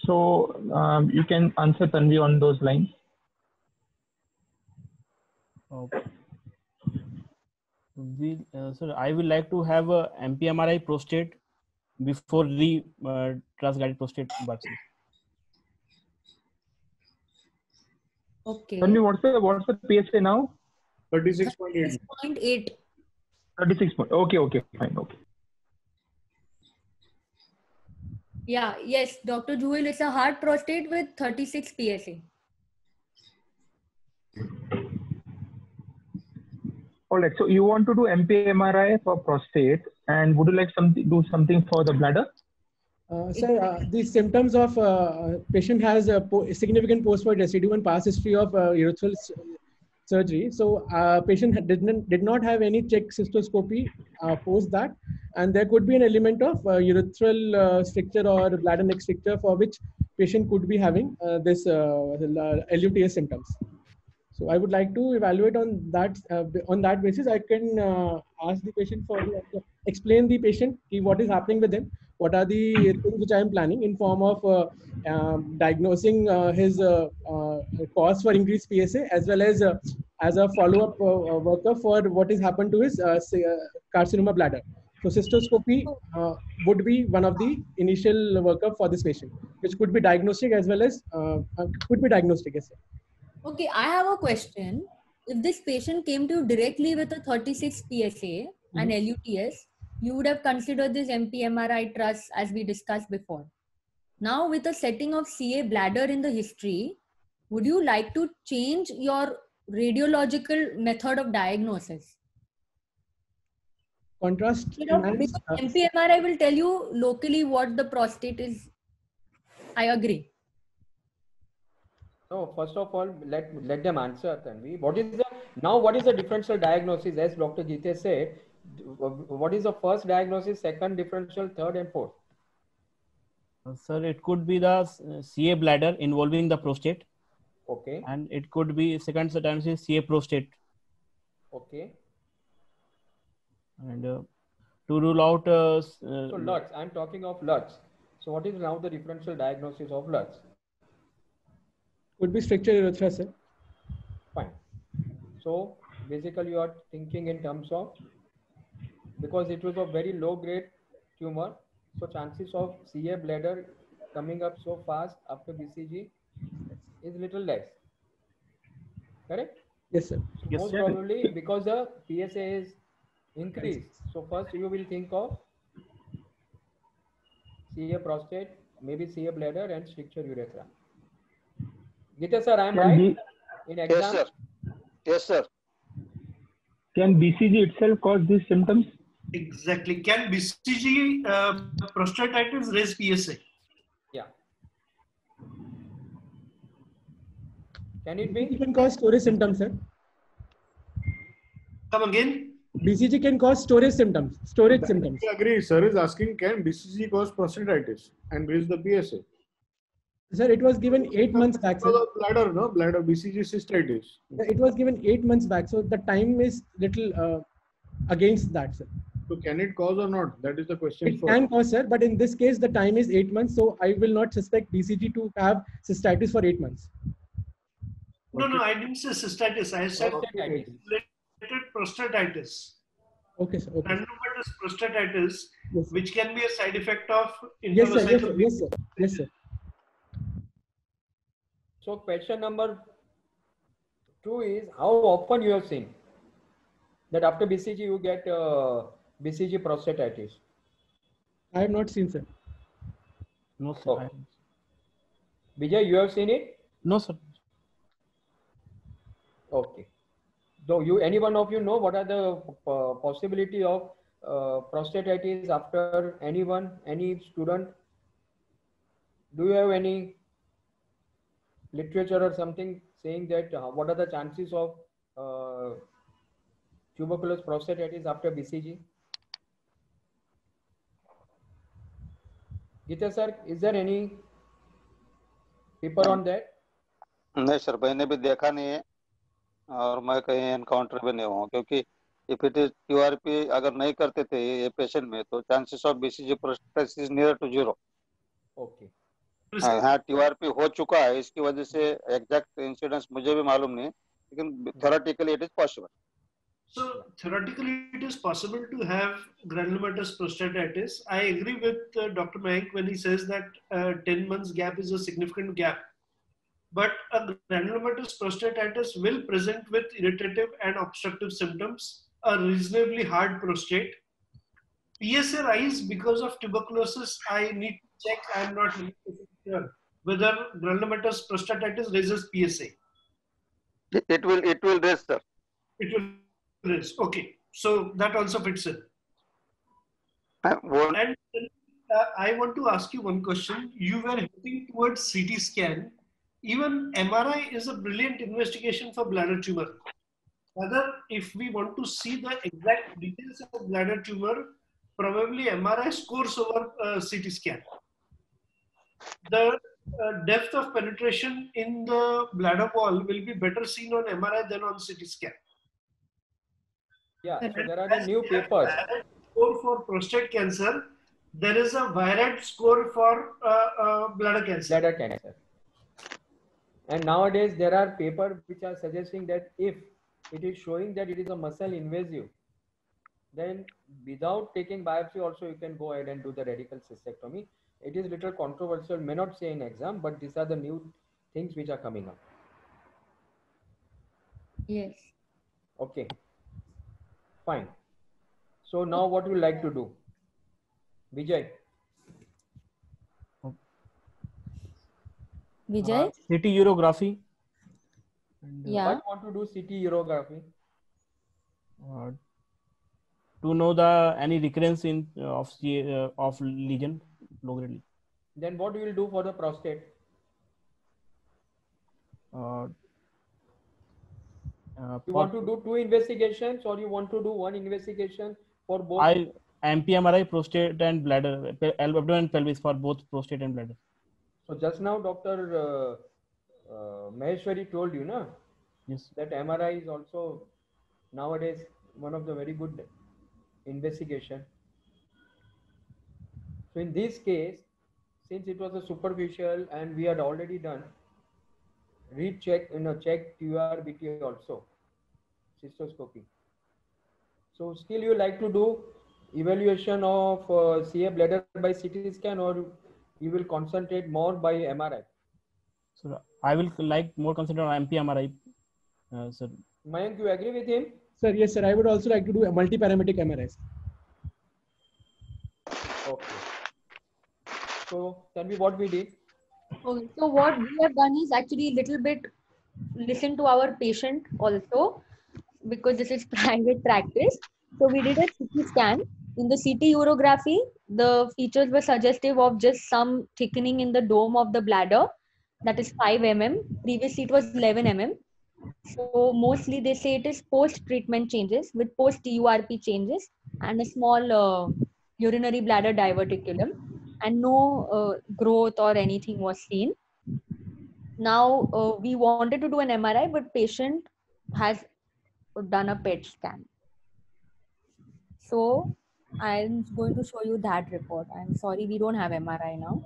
[SPEAKER 3] So you can answer Tanvi on those lines.
[SPEAKER 4] Sir, I would like to have a MP-MRI prostate before the TRUS-guided prostate biopsy.
[SPEAKER 2] Okay.
[SPEAKER 3] Tanvi, what's the PSA now?
[SPEAKER 7] 36.8.
[SPEAKER 2] 6.8.
[SPEAKER 3] 36. Okay, fine. Okay.
[SPEAKER 2] Yeah, yes, Dr. Jewel, it's a hard prostate with 36 PSA.
[SPEAKER 3] All right. So you want to do MP-MRI for prostate, and would you like do something for the bladder?
[SPEAKER 5] Sir, the symptoms of patient has a significant post-void residue and past history of urethral surgery. So patient did not have any check cystoscopy post that, and there could be an element of urethral stricture or bladder neck stricture for which patient could be having this LUTS symptoms. So I would like to evaluate on that basis. I can ask the patient explain the patient what is happening with him, what are the things which I am planning in form of diagnosing his cause for increased PSA, as well as a follow-up workup for what has happened to his carcinoma bladder. So cystoscopy would be one of the initial workup for this patient, which could be diagnostic as well as yes, sir.
[SPEAKER 2] Okay, I have a question. If this patient came to you directly with a 36 PSA and LUTS, you would have considered this MP-MRI TRUS as we discussed before. Now, with a setting of CA bladder in the history, would you like to change your radiological method of diagnosis?
[SPEAKER 5] Contrast.
[SPEAKER 2] Because MP-MRI will tell you locally what the prostate is. I agree.
[SPEAKER 1] No, first of all, let them answer, Tanvi. What is the differential diagnosis? As Dr. Jitesh said, what is the first diagnosis, second differential, third and fourth?
[SPEAKER 4] Sir, it could be the CA bladder involving the prostate.
[SPEAKER 1] Okay.
[SPEAKER 4] And it could be second diagnosis CA prostate.
[SPEAKER 1] Okay.
[SPEAKER 4] And to rule out.
[SPEAKER 1] So LUTS, I'm talking of LUTS. So what is now the differential diagnosis of LUTS?
[SPEAKER 5] Could be stricture urethra, sir.
[SPEAKER 1] Fine. So basically you are thinking in terms of, because it was a very low grade tumor, so chances of CA bladder coming up so fast after BCG is little less. Correct?
[SPEAKER 5] Yes, sir.
[SPEAKER 1] So
[SPEAKER 4] Yes,
[SPEAKER 1] most
[SPEAKER 4] sir.
[SPEAKER 1] probably because the PSA is increased. So first you will think of CA prostate, maybe CA bladder and stricture urethra. Gita sir, I am right? In exam?
[SPEAKER 6] Yes, sir. Yes, sir.
[SPEAKER 3] Can BCG itself cause these symptoms?
[SPEAKER 8] Exactly. Can BCG prostatitis raise PSA?
[SPEAKER 1] Yeah. Can it be?
[SPEAKER 5] It can cause storage symptoms, sir.
[SPEAKER 8] Come again?
[SPEAKER 5] BCG can cause storage symptoms.
[SPEAKER 7] I agree. Sir is asking, can BCG cause prostatitis and raise the PSA?
[SPEAKER 5] Sir, it was given 8 months back, sir.
[SPEAKER 7] Bladder, no? Bladder BCG cystitis.
[SPEAKER 5] It was given 8 months back, so the time is little against that, sir.
[SPEAKER 7] So can it cause or not? That is the question.
[SPEAKER 5] It can cause, sir, but in this case, the time is 8 months, so I will not suspect BCG to have cystitis for 8 months.
[SPEAKER 8] No, I didn't say cystitis. I said prostatitis.
[SPEAKER 5] Okay, sir. Okay.
[SPEAKER 8] Adenomatous prostatitis,
[SPEAKER 5] Yes,
[SPEAKER 8] which can be a side effect of
[SPEAKER 5] yes, sir.
[SPEAKER 8] intravesical.
[SPEAKER 5] Yes, sir. Yes, sir.
[SPEAKER 1] So question number 2 is, how often you have seen that after BCG you get BCG prostatitis?
[SPEAKER 5] I have not seen, sir.
[SPEAKER 4] No, sir.
[SPEAKER 1] Oh. Vijay, you have seen it?
[SPEAKER 4] No, sir.
[SPEAKER 1] Okay. So any one of you know what are the possibility of prostatitis after any student? Do you have any literature or something saying that what are the chances of tuberculous prostatitis after BCG? Gita sir, is there any paper on that?
[SPEAKER 6] नहीं sir, मैंने भी देखा नहीं है. और मैं कहीं encounter भी नहीं हुआ, क्योंकि इफ इट इज QRP अगर नहीं करते थे ये पेशेंट में, तो chances of BCG prostate is near to 0।
[SPEAKER 1] Okay,
[SPEAKER 6] हाँ, TRP हो चुका है, इसकी वजह से एग्जैक्ट इंसिडेंस मुझे भी मालूम नहीं, लेकिन theoretically it is possible.
[SPEAKER 8] So theoretically, it is possible to have granulomatous prostatitis. I agree with Dr. Mayank when he says that 10 months gap is a significant gap. But a granulomatous prostatitis will present with irritative and obstructive symptoms, a reasonably hard prostate. PSA rise because of tuberculosis, I need to check. I am not sure whether granulomatous prostatitis raises PSA.
[SPEAKER 6] It will raise, sir.
[SPEAKER 8] It will raise. Okay, so that also fits in.
[SPEAKER 6] One,
[SPEAKER 8] And I want to ask you one question. You were heading towards CT scan. Even MRI is a brilliant investigation for bladder tumor. Rather, if we want to see the exact details of bladder tumor, probably MRI scores over CT scan. The depth of penetration in the bladder wall will be better seen on MRI than on CT scan.
[SPEAKER 1] yeah. So there are the new papers.
[SPEAKER 8] Score for prostate cancer. There is a Virad score for bladder cancer.
[SPEAKER 1] Bladder cancer. And nowadays there are papers which are suggesting that if it is showing that it is a muscle invasive, then without taking biopsy also you can go ahead and do the radical cystectomy. It is little controversial, may not say in exam, but these are the new things which are coming up.
[SPEAKER 2] Yes.
[SPEAKER 1] Okay, fine. So now what you like to do, Vijay?
[SPEAKER 2] Vijay?
[SPEAKER 4] CT urography.
[SPEAKER 2] Yeah.
[SPEAKER 1] Why you want to do CT urography?
[SPEAKER 4] To know any recurrence in of lesion low-grade.
[SPEAKER 1] Then what you will do for the prostate? You want to do 2 investigations, or you want to do 1 investigation for both?
[SPEAKER 4] MP-MRI, prostate and bladder, abdomen and pelvis for both prostate and bladder.
[SPEAKER 1] So just now Dr. Maheshwari told you, na?
[SPEAKER 4] Yes.
[SPEAKER 1] That MRI is also nowadays one of the very good investigation. So in this case, since it was a superficial and we had already done check TURBT also, cystoscopy. So still you like to do evaluation of CA bladder by CT scan, or you will concentrate more by MRI?
[SPEAKER 4] So I will like more concentrate on MP-MRI, sir.
[SPEAKER 1] Mayank, you agree with him?
[SPEAKER 5] Sir, yes, sir. I would also like to do a multi-parametric MRIs.
[SPEAKER 1] Okay. So tell me what we did.
[SPEAKER 2] Okay, so what we have done is actually a little bit listen to our patient also, because this is private practice. So we did a CT scan. In the CT urography, the features were suggestive of just some thickening in the dome of the bladder, that is 5 mm. Previously it was 11 mm. So mostly they say it is post-treatment changes with post-TURP changes and a small urinary bladder diverticulum, and no growth or anything was seen. Now we wanted to do an MRI, but patient has done a PET scan. So I'm going to show you that report. I'm sorry, we don't have MRI now.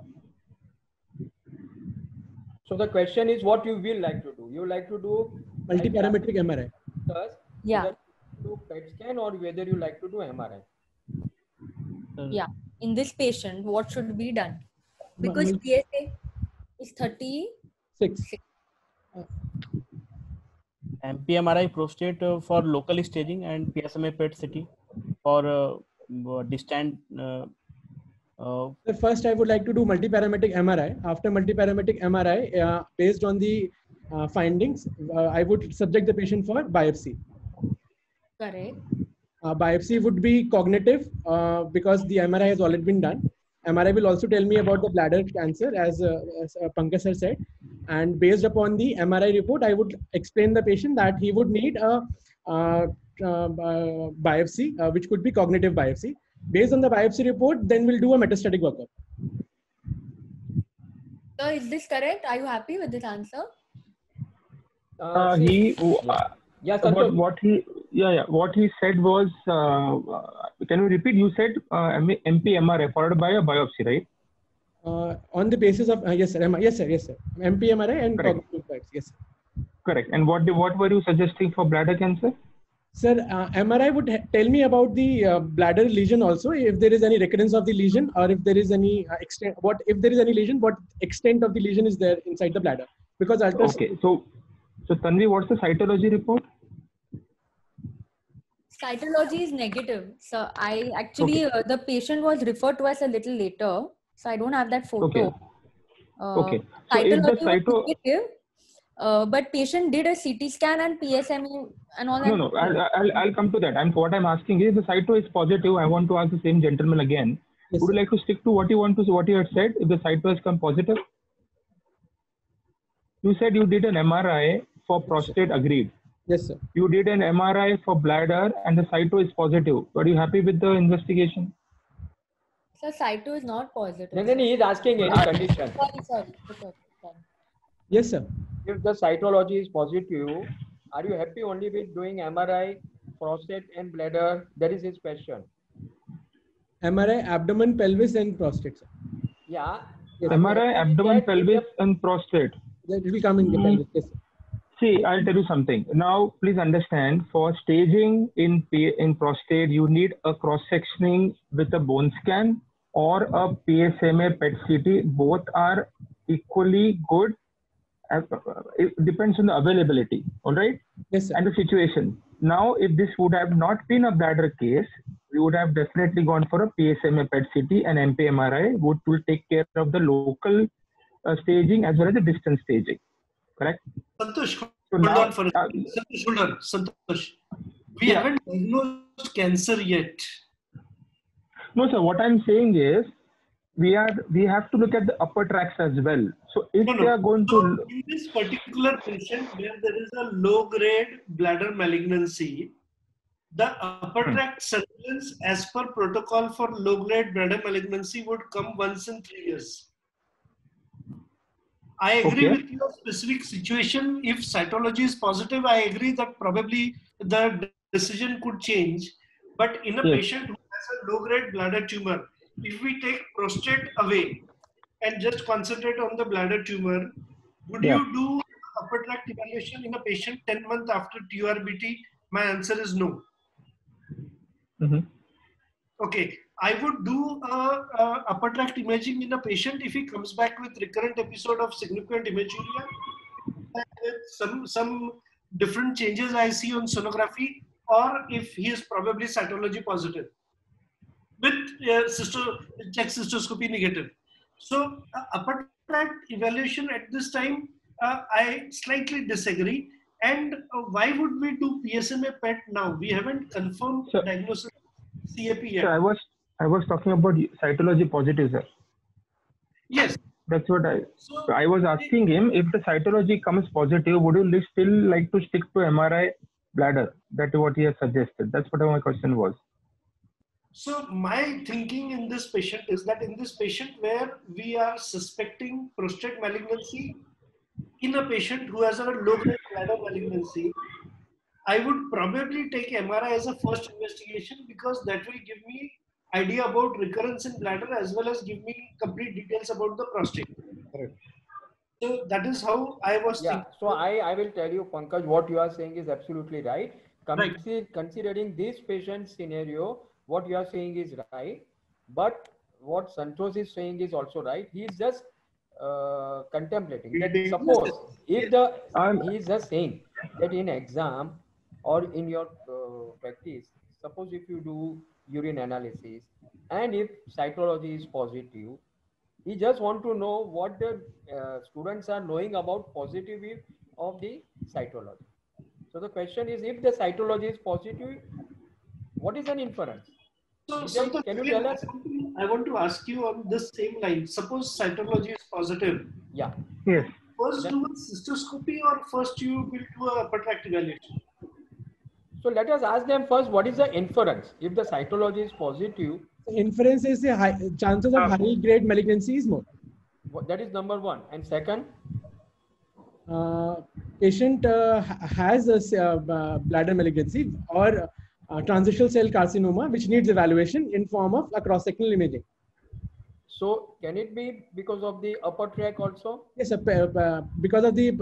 [SPEAKER 1] So the question is what you will like to do. You like to do
[SPEAKER 5] Multi-parametric MRI.
[SPEAKER 2] Yeah.
[SPEAKER 1] Whether do PET scan or whether you like to do MRI.
[SPEAKER 2] Yeah. In this patient, what should be done? Because PSA is 36.
[SPEAKER 4] MP-MRI prostate for local staging and PSMA PET CT for distant.
[SPEAKER 5] First, I would like to do multi-parametric MRI. After multi-parametric MRI, based on the findings, I would subject the patient for biopsy.
[SPEAKER 2] Correct.
[SPEAKER 5] Biopsy would be cognitive because the MRI has already been done. MRI will also tell me about the bladder cancer, as Pankaj sir said. And based upon the MRI report, I would explain the patient that he would need a biopsy, which could be cognitive biopsy. Based on the biopsy report, then we'll do a metastatic workup.
[SPEAKER 2] So is this correct? Are you happy with this answer?
[SPEAKER 1] Yeah,
[SPEAKER 3] So
[SPEAKER 1] Santosh.
[SPEAKER 3] what he said was, can you repeat? You said MP-MRI followed by a biopsy, right?
[SPEAKER 5] On the basis of yes sir, yes sir, MP-MRI and
[SPEAKER 3] Correct.
[SPEAKER 5] cognitive biopsy, yes sir.
[SPEAKER 3] Correct. And what were you suggesting for bladder cancer?
[SPEAKER 5] Sir, MRI would tell me about the bladder lesion also, if there is any recurrence of the lesion, or if there is any extent, if there is any lesion, what extent of the lesion is there inside the bladder. Because ultrasound.
[SPEAKER 3] Okay, so Tanvi, what's the cytology report?
[SPEAKER 2] Cytology is negative. So I actually, the patient was referred to us a little later. So I don't have that photo.
[SPEAKER 3] Okay. So if the
[SPEAKER 2] Cytology was negative, but patient did a CT scan and PSMA and all that.
[SPEAKER 3] No, I'll come to that. What I'm asking is, the cyto is positive. I want to ask the same gentleman again. Yes, would you like to stick to what you had said? If the cyto has come positive, you said you did an MRI for prostate, agreed.
[SPEAKER 5] Yes, sir.
[SPEAKER 3] You did an MRI for bladder and the cyto is positive. Are you happy with the investigation?
[SPEAKER 2] So cyto is not positive.
[SPEAKER 1] No, he is asking any condition.
[SPEAKER 2] Sorry.
[SPEAKER 5] Yes, sir.
[SPEAKER 1] If the cytology is positive, are you happy only with doing MRI, prostate and bladder? That is his question.
[SPEAKER 5] MRI, abdomen, pelvis and prostate, sir.
[SPEAKER 1] Yeah.
[SPEAKER 3] Yes. MRI, abdomen, pelvis and prostate.
[SPEAKER 5] That will come in the pelvis, yes, sir.
[SPEAKER 3] See, I'll tell you something. Now, please understand, for staging in prostate, you need a cross-sectioning with a bone scan or a PSMA PET CT. Both are equally good. It depends on the availability, all right?
[SPEAKER 5] Yes, sir.
[SPEAKER 3] And the situation. Now, if this would have not been a bladder case, we would have definitely gone for a PSMA PET CT and MP-MRI, which will take care of the local staging as well as the distance staging. Correct?
[SPEAKER 8] Santosh, hold on for a second. Santosh. We haven't diagnosed cancer yet.
[SPEAKER 3] No, sir. What I'm saying is, we have to look at the upper tracts as well. So if they are going to
[SPEAKER 8] in this particular patient where there is a low-grade bladder malignancy, the upper tract surveillance as per protocol for low-grade bladder malignancy would come once in 3 years. I agree with your specific situation. If cytology is positive, I agree that probably the decision could change. But in a patient who has a low-grade bladder tumor, if we take prostate away and just concentrate on the bladder tumor, would you do upper tract evaluation in a patient 10 months after TURBT? My answer is no. Okay, I would do upper tract imaging in a patient if he comes back with recurrent episode of significant hematuria, with some different changes I see on sonography, or if he is probably cytology positive with check cystoscopy negative. So upper tract evaluation at this time, I slightly disagree. And why would we do PSMA PET now? We haven't confirmed diagnosis CAP yet.
[SPEAKER 3] Sir, I was talking about cytology positive, sir.
[SPEAKER 8] Yes.
[SPEAKER 3] That's what I was asking him. If the cytology comes positive, would you still like to stick to MRI bladder? That's what he has suggested. That's what my question was.
[SPEAKER 8] So my thinking in this patient is that in this patient where we are suspecting prostate malignancy in a patient who has a low-grade bladder malignancy, I would probably take MRI as a first investigation, because that will give me idea about recurrence in bladder as well as give me complete details about the prostate.
[SPEAKER 7] Correct.
[SPEAKER 8] So that is how I was thinking.
[SPEAKER 1] So I will tell you, Pankaj, what you are saying is absolutely right. Considering this patient scenario, what you are saying is right. But what Santosh is saying is also right. He is just contemplating that suppose if he is just saying that in exam or in your practice, suppose if you do urine analysis and if cytology is positive, he just want to know what the students are knowing about positivity of the cytology. So the question is, if the cytology is positive, what is an inference?
[SPEAKER 8] So
[SPEAKER 1] can you tell us?
[SPEAKER 8] I want to ask you on this same line. Suppose cytology is positive.
[SPEAKER 1] Yeah.
[SPEAKER 3] Yes.
[SPEAKER 8] First do a cystoscopy or first you will do a upper tract evaluation?
[SPEAKER 1] So let us ask them first, what is the inference? If the cytology is positive.
[SPEAKER 5] Inference is the chances of high grade malignancy is more.
[SPEAKER 1] That is number one. And second?
[SPEAKER 5] patient has a bladder malignancy or transitional cell carcinoma, which needs evaluation in form of a cross-sectional imaging.
[SPEAKER 1] So can it be because of the upper tract also?
[SPEAKER 5] Yes, because of the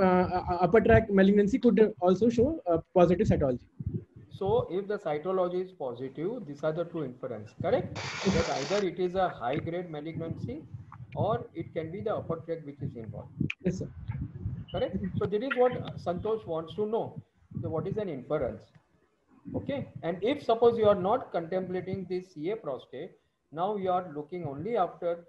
[SPEAKER 5] upper tract malignancy could also show positive cytology.
[SPEAKER 1] So if the cytology is positive, these are the two inference, correct? That either it is a high grade malignancy or it can be the upper tract which is involved.
[SPEAKER 5] Yes, sir.
[SPEAKER 1] Correct? So this is what Santosh wants to know. So what is an inference? Okay. And if suppose you are not contemplating this CA prostate, now you are looking only after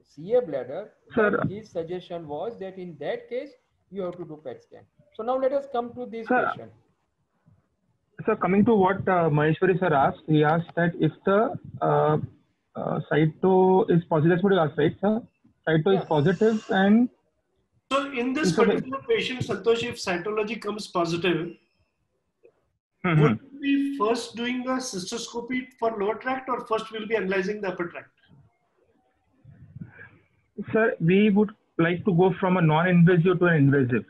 [SPEAKER 1] CA bladder,
[SPEAKER 3] Sir.
[SPEAKER 1] his suggestion was that in that case, you have to do PET scan. So now let us come to this
[SPEAKER 3] Sir.
[SPEAKER 1] patient.
[SPEAKER 3] So coming to what Maheshwari sir asked, he asked that if the cyto is positive, that's what you asked, right, sir? Cyto is positive and...
[SPEAKER 8] So in this particular patient, Santosh, if cytology comes positive, would we be first doing a cystoscopy for lower tract or first we'll be analyzing the upper tract?
[SPEAKER 3] Sir, we would like to go from a non-invasive to an invasive.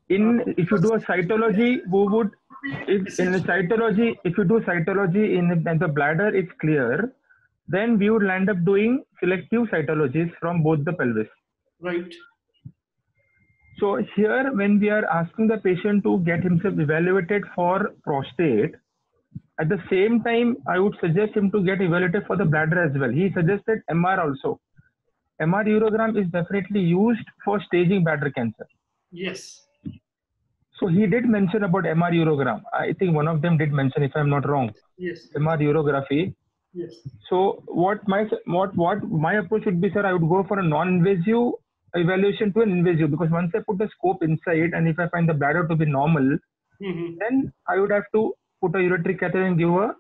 [SPEAKER 3] If you do a cytology, we would, if you do cytology in the bladder, it's clear, then we would land up doing selective cytologies from both the pelvis.
[SPEAKER 8] Right.
[SPEAKER 3] So here, when we are asking the patient to get himself evaluated for prostate, at the same time, I would suggest him to get evaluated for the bladder as well. He suggested MR also. MR urogram is definitely used for staging bladder cancer.
[SPEAKER 8] Yes.
[SPEAKER 3] So he did mention about MR urogram. I think one of them did mention, if I'm not wrong.
[SPEAKER 8] Yes.
[SPEAKER 3] MR urography.
[SPEAKER 8] Yes.
[SPEAKER 3] So what my approach would be, sir, I would go for a non-invasive evaluation to an invasive, because once I put the scope inside and if I find the bladder to be normal, then I would have to put a ureteric catheter and give a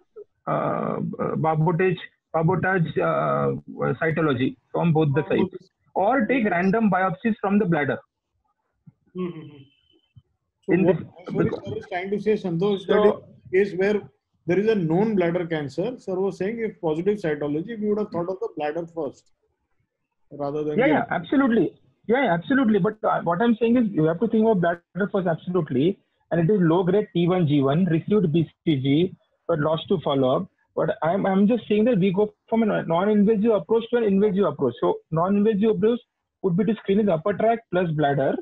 [SPEAKER 3] Barbotage cytology from both the sides, or take random biopsies from the bladder.
[SPEAKER 7] So what sir is trying to say, Santosh, that in case where there is a known bladder cancer, sir was saying if positive cytology, we would have thought of the bladder first rather than...
[SPEAKER 3] Yeah, absolutely. Yeah, absolutely. But what I'm saying is you have to think of bladder first, absolutely. And it is low grade T1, G1, received BCG, but lost to follow-up. But I'm just saying that we go from a non-invasive approach to an invasive approach. So non-invasive approach would be to screen the upper tract plus bladder.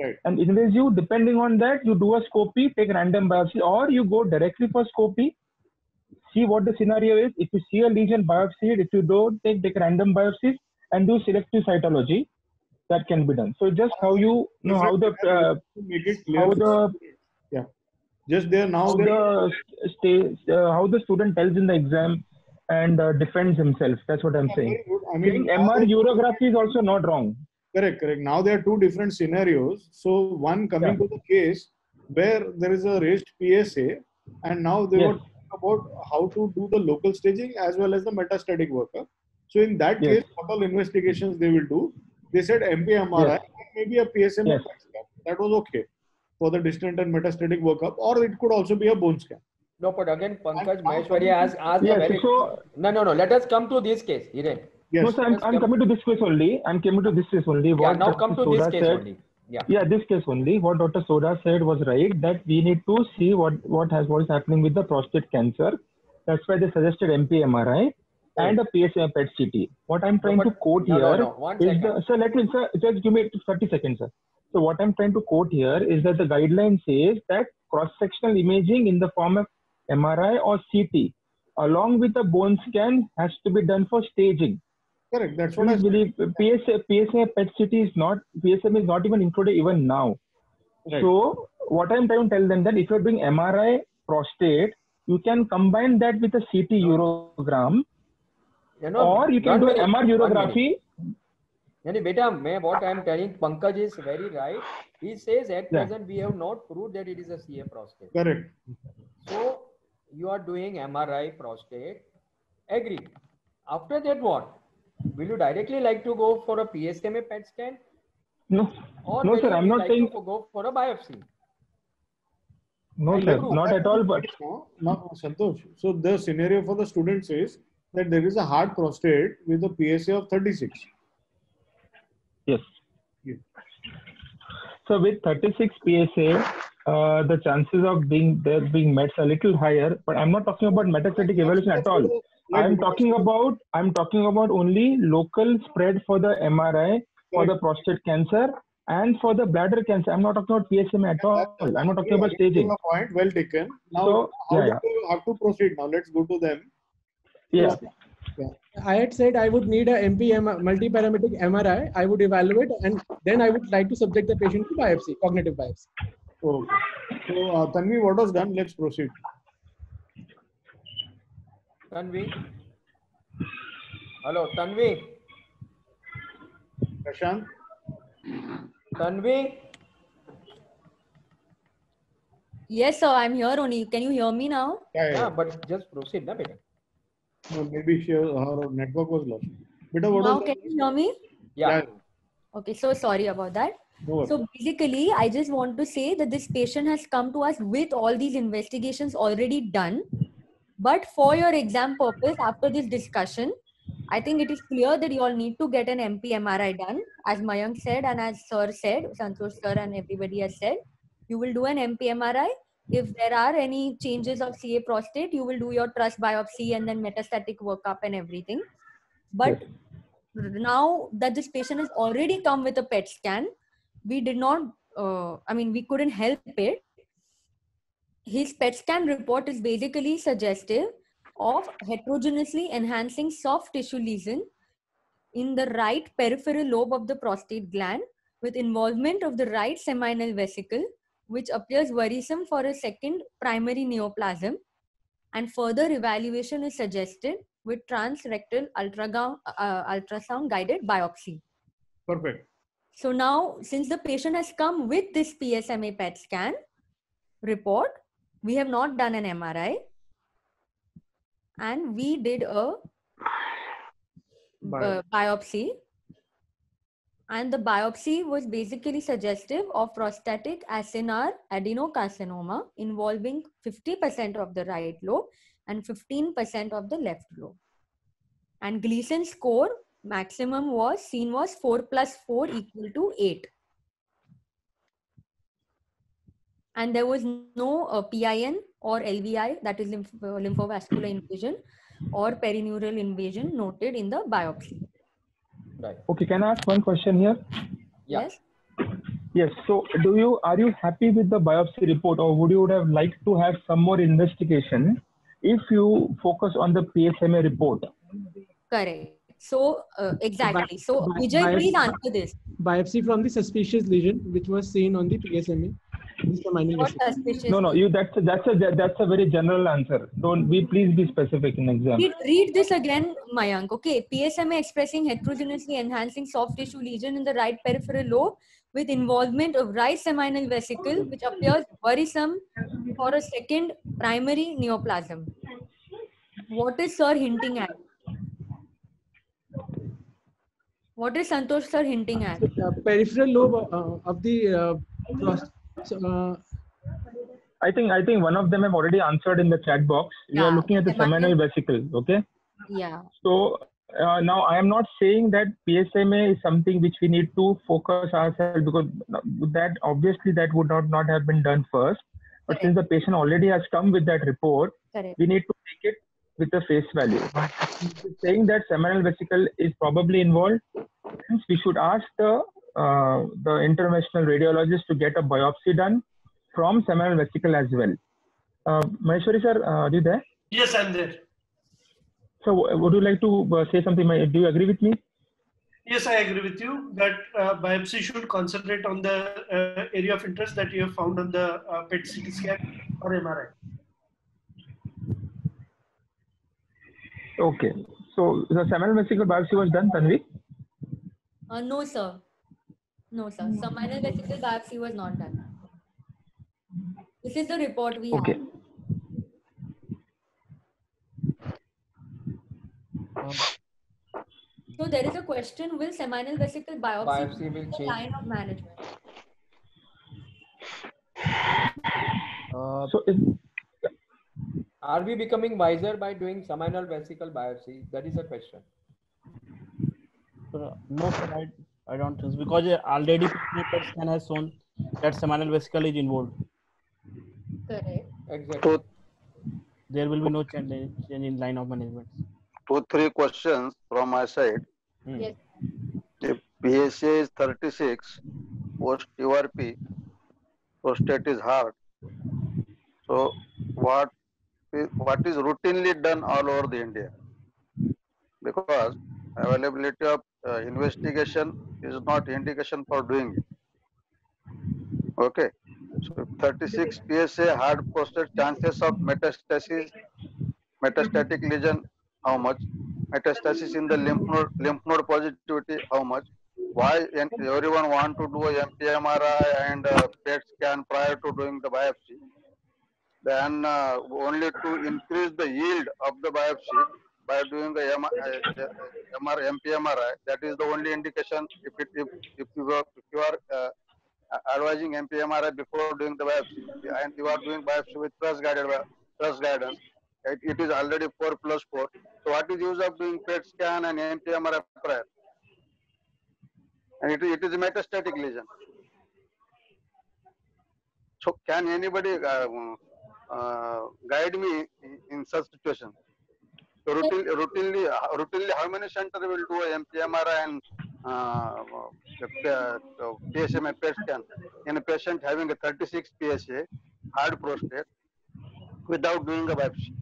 [SPEAKER 7] Right.
[SPEAKER 3] And invasive, depending on that, you do a scopy, take random biopsy, or you go directly for scopy, see what the scenario is. If you see a lesion, biopsy it. If you don't, take random biopsies and do selective cytology. That can be done. So just how you know how the
[SPEAKER 7] make it clear just there now
[SPEAKER 3] how the student tells in the exam and defends himself. That's what I'm saying.
[SPEAKER 7] I mean,
[SPEAKER 3] MR urography is also not wrong.
[SPEAKER 7] Correct. Now there are two different scenarios. So one coming to the case where there is a raised PSA, and now they were talking about how to do the local staging as well as the metastatic workup. So in that case, what all investigations they will do? They said MP-MRI and maybe a PSMA scan. That was okay for the distant and metastatic workup, or it could also be a bone scan.
[SPEAKER 1] No, but again, Pankaj Maheshwari asked a very... No. Let us come to this case, Hiren.
[SPEAKER 7] Yes.
[SPEAKER 3] No, sir, I'm coming to this case only. What
[SPEAKER 1] now come to this case only.
[SPEAKER 3] This case only. What Dr. Soda said was right, that we need to see what is happening with the prostate cancer. That's why they suggested MP-MRI and a PSA PET CT. What I'm trying to quote here is just give me 30 seconds, sir. So what I'm trying to quote here is that the guideline says that cross-sectional imaging in the form of MRI or CT along with the bone scan has to be done for staging.
[SPEAKER 7] Correct. That's what I
[SPEAKER 3] believe. PSA PET CT is not, PSM is not even included even now. Right. So what I'm trying to tell them that if you're doing MRI prostate, you can combine that with a CT urogram, or you can do MR urography.
[SPEAKER 1] What I'm telling Pankaj is very right. He says at present we have not proved that it is a CA prostate.
[SPEAKER 7] Correct.
[SPEAKER 1] So you are doing MRI prostate. Agree. After that, what? Will you directly like to go for a PSMA PET scan?
[SPEAKER 3] No.
[SPEAKER 1] Or
[SPEAKER 3] no, sir. I'm not saying
[SPEAKER 1] to go for a biopsy.
[SPEAKER 3] No, sir. Not at all. But
[SPEAKER 7] no, Santosh. So the scenario for the students is that there is a hard prostate with a PSA of 36.
[SPEAKER 3] Yes. So with 36 PSA, the chances of being met are a little higher. But I'm not talking about metastatic evaluation at all. I'm talking about only local spread for the MRI for the prostate cancer and for the bladder cancer. I'm not talking about PSMA at all. I'm not talking about staging.
[SPEAKER 7] Point well taken. Now,
[SPEAKER 3] So,
[SPEAKER 7] how do you have to proceed? Now, let's go to them.
[SPEAKER 3] Yeah.
[SPEAKER 5] Yeah. I had said I would need a multi-parametric MRI. I would evaluate, and then I would like to subject the patient to biopsy, cognitive biopsy.
[SPEAKER 7] Okay. So, Tanvi, what was done? Let's proceed.
[SPEAKER 1] Tanvi. Hello, Tanvi.
[SPEAKER 7] Prashant.
[SPEAKER 1] Tanvi.
[SPEAKER 2] Yes, sir. I'm here only. Can you hear me now?
[SPEAKER 1] Yeah, but just proceed, na beta.
[SPEAKER 7] No, maybe her network was lost. Beta, what
[SPEAKER 2] Now
[SPEAKER 7] was
[SPEAKER 2] can you hear me?
[SPEAKER 1] Yeah.
[SPEAKER 2] Okay, so sorry about that.
[SPEAKER 7] No.
[SPEAKER 2] So basically, I just want to say that this patient has come to us with all these investigations already done. But for your exam purpose, after this discussion, I think it is clear that you all need to get an MP MRI done. As Mayank said and as Sir said, Santosh Sir and everybody has said, you will do an MP MRI. If there are any changes of CA prostate, you will do your trust biopsy and then metastatic workup and everything. But now that this patient has already come with a PET scan, we did not, we couldn't help it. His PET scan report is basically suggestive of heterogeneously enhancing soft tissue lesion in the right peripheral lobe of the prostate gland with involvement of the right seminal vesicle, which appears worrisome for a second primary neoplasm, and further evaluation is suggested with transrectal ultrasound guided biopsy.
[SPEAKER 7] Perfect.
[SPEAKER 2] So now, since the patient has come with this PSMA PET scan report, we have not done an MRI, and we did a biopsy. And the biopsy was basically suggestive of prostatic acinar adenocarcinoma involving 50% of the right lobe and 15% of the left lobe. And Gleason score maximum was seen was 4 plus 4 equal to 8. And there was no PIN or LVI, that is lymphovascular invasion or perineural invasion noted in the biopsy.
[SPEAKER 1] Right.
[SPEAKER 3] Okay, can I ask one question here?
[SPEAKER 1] Yeah.
[SPEAKER 2] Yes.
[SPEAKER 3] Yes. So, are you happy with the biopsy report, or would you have liked to have some more investigation if you focus on the PSMA report?
[SPEAKER 2] Correct. So exactly. So Vijay, please answer this.
[SPEAKER 5] Biopsy from the suspicious lesion which was seen on the PSMA.
[SPEAKER 2] What suspicious?
[SPEAKER 3] No. That's a very general answer. Don't please be specific in exam.
[SPEAKER 2] Read this again, Mayank. Okay, PSMA expressing heterogeneously enhancing soft tissue lesion in the right peripheral lobe with involvement of right seminal vesicle, which appears worrisome for a second primary neoplasm. What is Sir hinting at? What is Santosh Sir hinting at?
[SPEAKER 5] Peripheral lobe of the
[SPEAKER 3] I think one of them have already answered in the chat box. You are looking at the seminal vesicle, okay?
[SPEAKER 2] Yeah.
[SPEAKER 3] So now I am not saying that PSMA is something which we need to focus ourselves, because that obviously that would not have been done first. But
[SPEAKER 2] Correct.
[SPEAKER 3] since the patient already has come with that report,
[SPEAKER 2] Correct.
[SPEAKER 3] we need to take it with the face value. Saying that seminal vesicle is probably involved, hence we should ask the interventional radiologist to get a biopsy done from seminal vesicle as well. Maheshwari sir, are you there?
[SPEAKER 8] Yes, I'm there.
[SPEAKER 3] So would you like to say something? Do you agree with me?
[SPEAKER 8] Yes, I agree with you that biopsy should concentrate on the area of interest that you have found on the PET CT scan or MRI.
[SPEAKER 3] Okay. So the seminal vesicle biopsy was done, Tanvi?
[SPEAKER 2] No, sir. No, sir. Seminal vesicle biopsy was not done. This is the report we have. So there is a question: will seminal vesicle biopsy
[SPEAKER 1] will
[SPEAKER 2] the
[SPEAKER 1] change
[SPEAKER 2] line of management?
[SPEAKER 1] Are we becoming wiser by doing seminal vesicle biopsy? That is a question.
[SPEAKER 4] No, sir, I don't think so, because already PET scan has shown that seminal vesicle is involved.
[SPEAKER 2] Correct.
[SPEAKER 1] Exactly.
[SPEAKER 4] There will be no change in line of management.
[SPEAKER 6] 2-3 questions from my side.
[SPEAKER 2] Yes.
[SPEAKER 6] If PSA is 36, post URP, prostate is hard. So what is routinely done all over the India? Because availability of investigation is not indication for doing it. Okay. So 36 PSA hard prostate, chances of metastasis, metastatic lesion, how much? Metastasis in the lymph node positivity, how much? Why everyone want to do a MPMRI and PET scan prior to doing the biopsy? Then only to increase the yield of the biopsy by doing the MPMRI. That is the only indication. If you are advising MPMRI before doing the biopsy, and you are doing biopsy with trust guidance, it is already 4+4. So what is use of doing PET scan and MPMRI prior? And it is a metastatic lesion. So can anybody guide me in such situation? So routinely, how many centers will do a MPMRI and PSA PET scan in a patient having a 36 PSA, hard prostate, without doing a biopsy?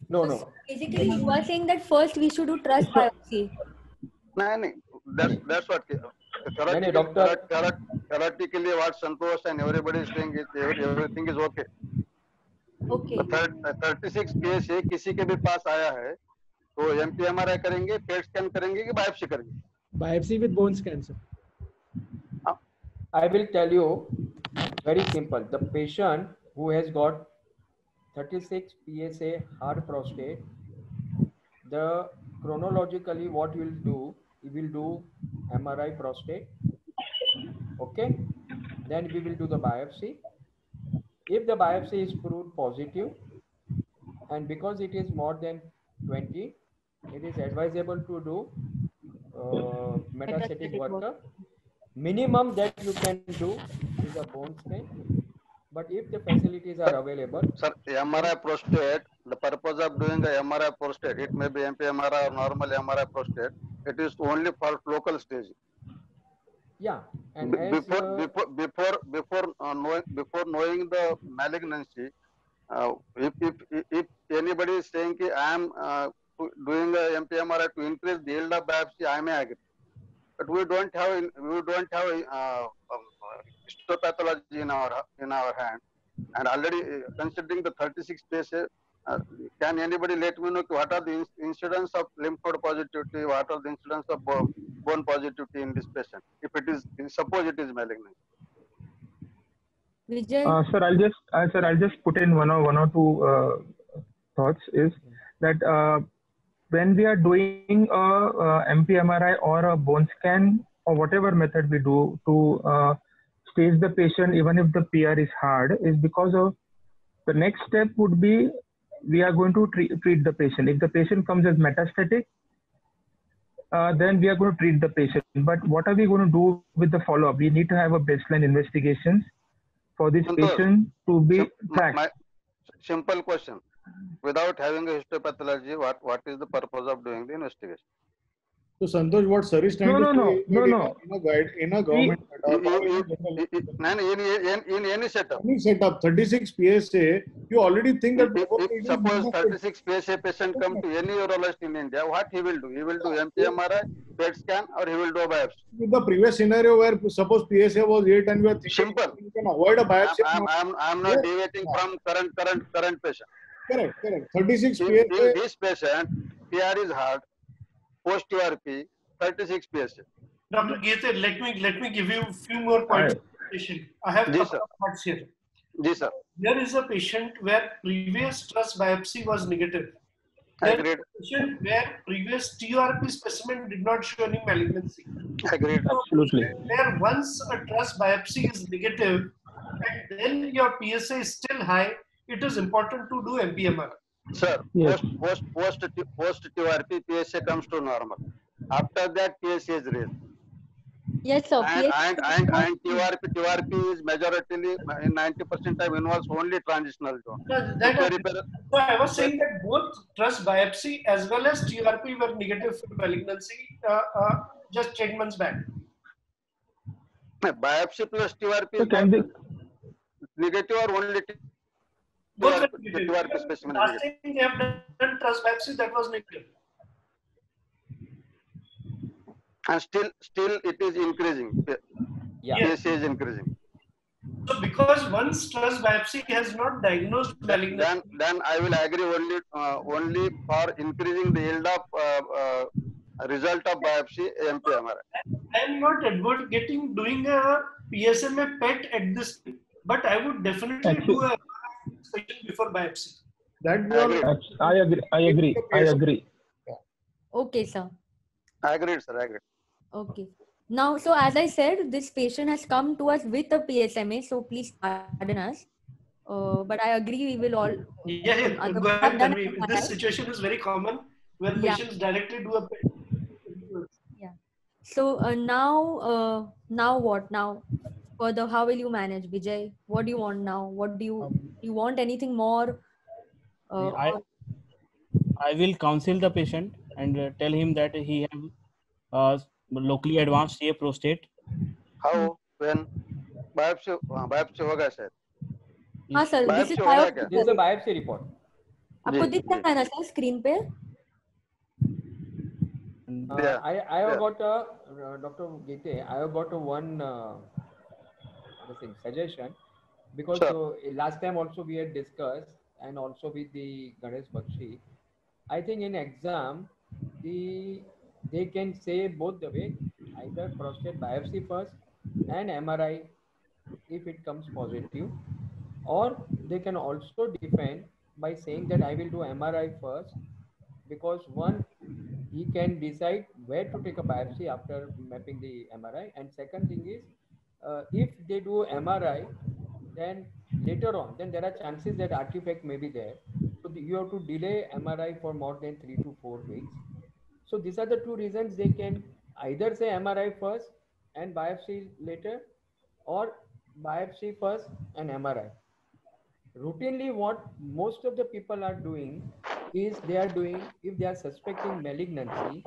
[SPEAKER 1] No,
[SPEAKER 2] So
[SPEAKER 1] no.
[SPEAKER 2] basically, you are saying that first we should do trust biopsy.
[SPEAKER 6] No, that's what. Theoretically, what Santosh and everybody is saying is everything is okay.
[SPEAKER 2] Okay.
[SPEAKER 6] 36 PSA किसी के भी पास आया है तो MPMRI करेंगे, PET scan करेंगे कि biopsy करेंगे?
[SPEAKER 5] Biopsy with bone scan, sir.
[SPEAKER 1] I will tell you very simple. The patient who has got 36 PSA hard prostate, the chronologically what you will do, you will do MRI prostate. Okay. Then we will do the biopsy. If the biopsy is proved positive, and because it is more than 20, it is advisable to do metastatic workup. Minimum that you can do is a bone scan. But if the facilities are available,
[SPEAKER 6] sir, MRI prostate, the purpose of doing a MRI prostate, it may be MPMRI or normal MRI prostate, it is only for local staging.
[SPEAKER 1] Yeah, and
[SPEAKER 6] before knowing the malignancy, if anybody is saying that I am doing a MPMRI to increase the yield of biopsy, I may agree. But we don't have histopathology in our hand, and already considering the 36 PSA, can anybody let me know what are the incidence of lymph node positivity, what are the incidence of bone positivity in this patient, if it is, suppose it is malignant?
[SPEAKER 2] Vijay?
[SPEAKER 3] Sir, I'll just put in one or two thoughts. Is that when we are doing a MPMRI or a bone scan or whatever method we do to stage the patient, even if the PR is hard, is because of the next step would be we are going to treat the patient. If the patient comes as metastatic, then we are going to treat the patient. But what are we going to do with the follow-up? We need to have a baseline investigations for this patient to be tracked.
[SPEAKER 6] My simple question. Without having a histopathology, what is the purpose of doing the investigation?
[SPEAKER 7] So Santosh, what sir is trying to say in a government
[SPEAKER 6] in any setup.
[SPEAKER 7] Any setup, 36 PSA, you already think that
[SPEAKER 6] if suppose 36 PSA patient come to any urologist in India, what he will do? He will do MPMRI, PET scan, or he will do a biopsy.
[SPEAKER 7] With the previous scenario where suppose PSA was 8 and we are thinking
[SPEAKER 6] simple,
[SPEAKER 7] you can avoid a biopsy.
[SPEAKER 6] I'm not deviating from current patient.
[SPEAKER 7] Correct. 36 PSA.
[SPEAKER 6] In this patient, PR is hard. Post URP, 36 PSA.
[SPEAKER 8] Dr. Gete, let me give you a few more points. I have a couple of thoughts here.
[SPEAKER 6] Yes, sir.
[SPEAKER 8] There is a patient where previous trust biopsy was negative. There is a patient where previous TURP specimen did not show any malignancy.
[SPEAKER 6] Agreed.
[SPEAKER 3] Absolutely.
[SPEAKER 8] Where once a trust biopsy is negative and then your PSA is still high, it is important to do MPMRI.
[SPEAKER 6] Sir,
[SPEAKER 3] yes.
[SPEAKER 6] post TURP PSA comes to normal. After that, PSA is raised.
[SPEAKER 2] Yes, sir.
[SPEAKER 6] And TRP is majority in 90% time involves only transitional zone.
[SPEAKER 8] So I was saying that both TRUST biopsy as well as TRP were negative for malignancy just 10 months back.
[SPEAKER 6] Biopsy plus TRP
[SPEAKER 3] So
[SPEAKER 6] is
[SPEAKER 3] can they,
[SPEAKER 6] negative or only
[SPEAKER 8] Both were
[SPEAKER 6] TRP
[SPEAKER 8] negative.
[SPEAKER 6] specimen
[SPEAKER 8] Last
[SPEAKER 6] negative?
[SPEAKER 8] time they have done TRUST biopsy, that was negative.
[SPEAKER 6] And still it is increasing.
[SPEAKER 1] Yeah.
[SPEAKER 6] PSA is increasing.
[SPEAKER 8] So because once TRUST biopsy has not diagnosed malignancy,
[SPEAKER 6] Then I will agree only for increasing the yield of result of biopsy MP-MRI.
[SPEAKER 8] I am not advocating doing a PSMA PET at this time, but I would definitely do a patient before biopsy.
[SPEAKER 7] That we are.
[SPEAKER 3] I agree.
[SPEAKER 2] Okay, sir.
[SPEAKER 6] I agreed, sir. I agreed.
[SPEAKER 2] Okay. Now, so as I said, this patient has come to us with a PSMA, so please pardon us. But I agree, we will all.
[SPEAKER 8] Yeah. Go ahead, Tanvi. This situation is very common where patients directly do a PET.
[SPEAKER 2] Yeah. So now what? Now, further, how will you manage, Vijay? What do you want now? What do you want? Anything more?
[SPEAKER 4] I will counsel the patient and tell him that he have locally advanced CA prostate.
[SPEAKER 6] How? When? biopsy होगा शायद.
[SPEAKER 2] हाँ sir,
[SPEAKER 6] this is
[SPEAKER 1] a biopsy report.
[SPEAKER 2] आपको दिख रहा है ना sir screen पे?
[SPEAKER 1] I have got Dr. Gite, I have got one suggestion, because last time also we had discussed, and also with the Ganesh Bakshi, I think in exam they can say both the way, either prostate biopsy first and MRI if it comes positive, or they can also defend by saying that I will do MRI first, because one, he can decide where to take a biopsy after mapping the MRI, and second thing is if they do MRI, then later on, then there are chances that artifact may be there, so you have to delay MRI for more than 3 to 4 weeks. So these are the two reasons they can either say MRI first and biopsy later, or biopsy first and MRI. Routinely, what most of the people are doing is they are doing, if they are suspecting malignancy,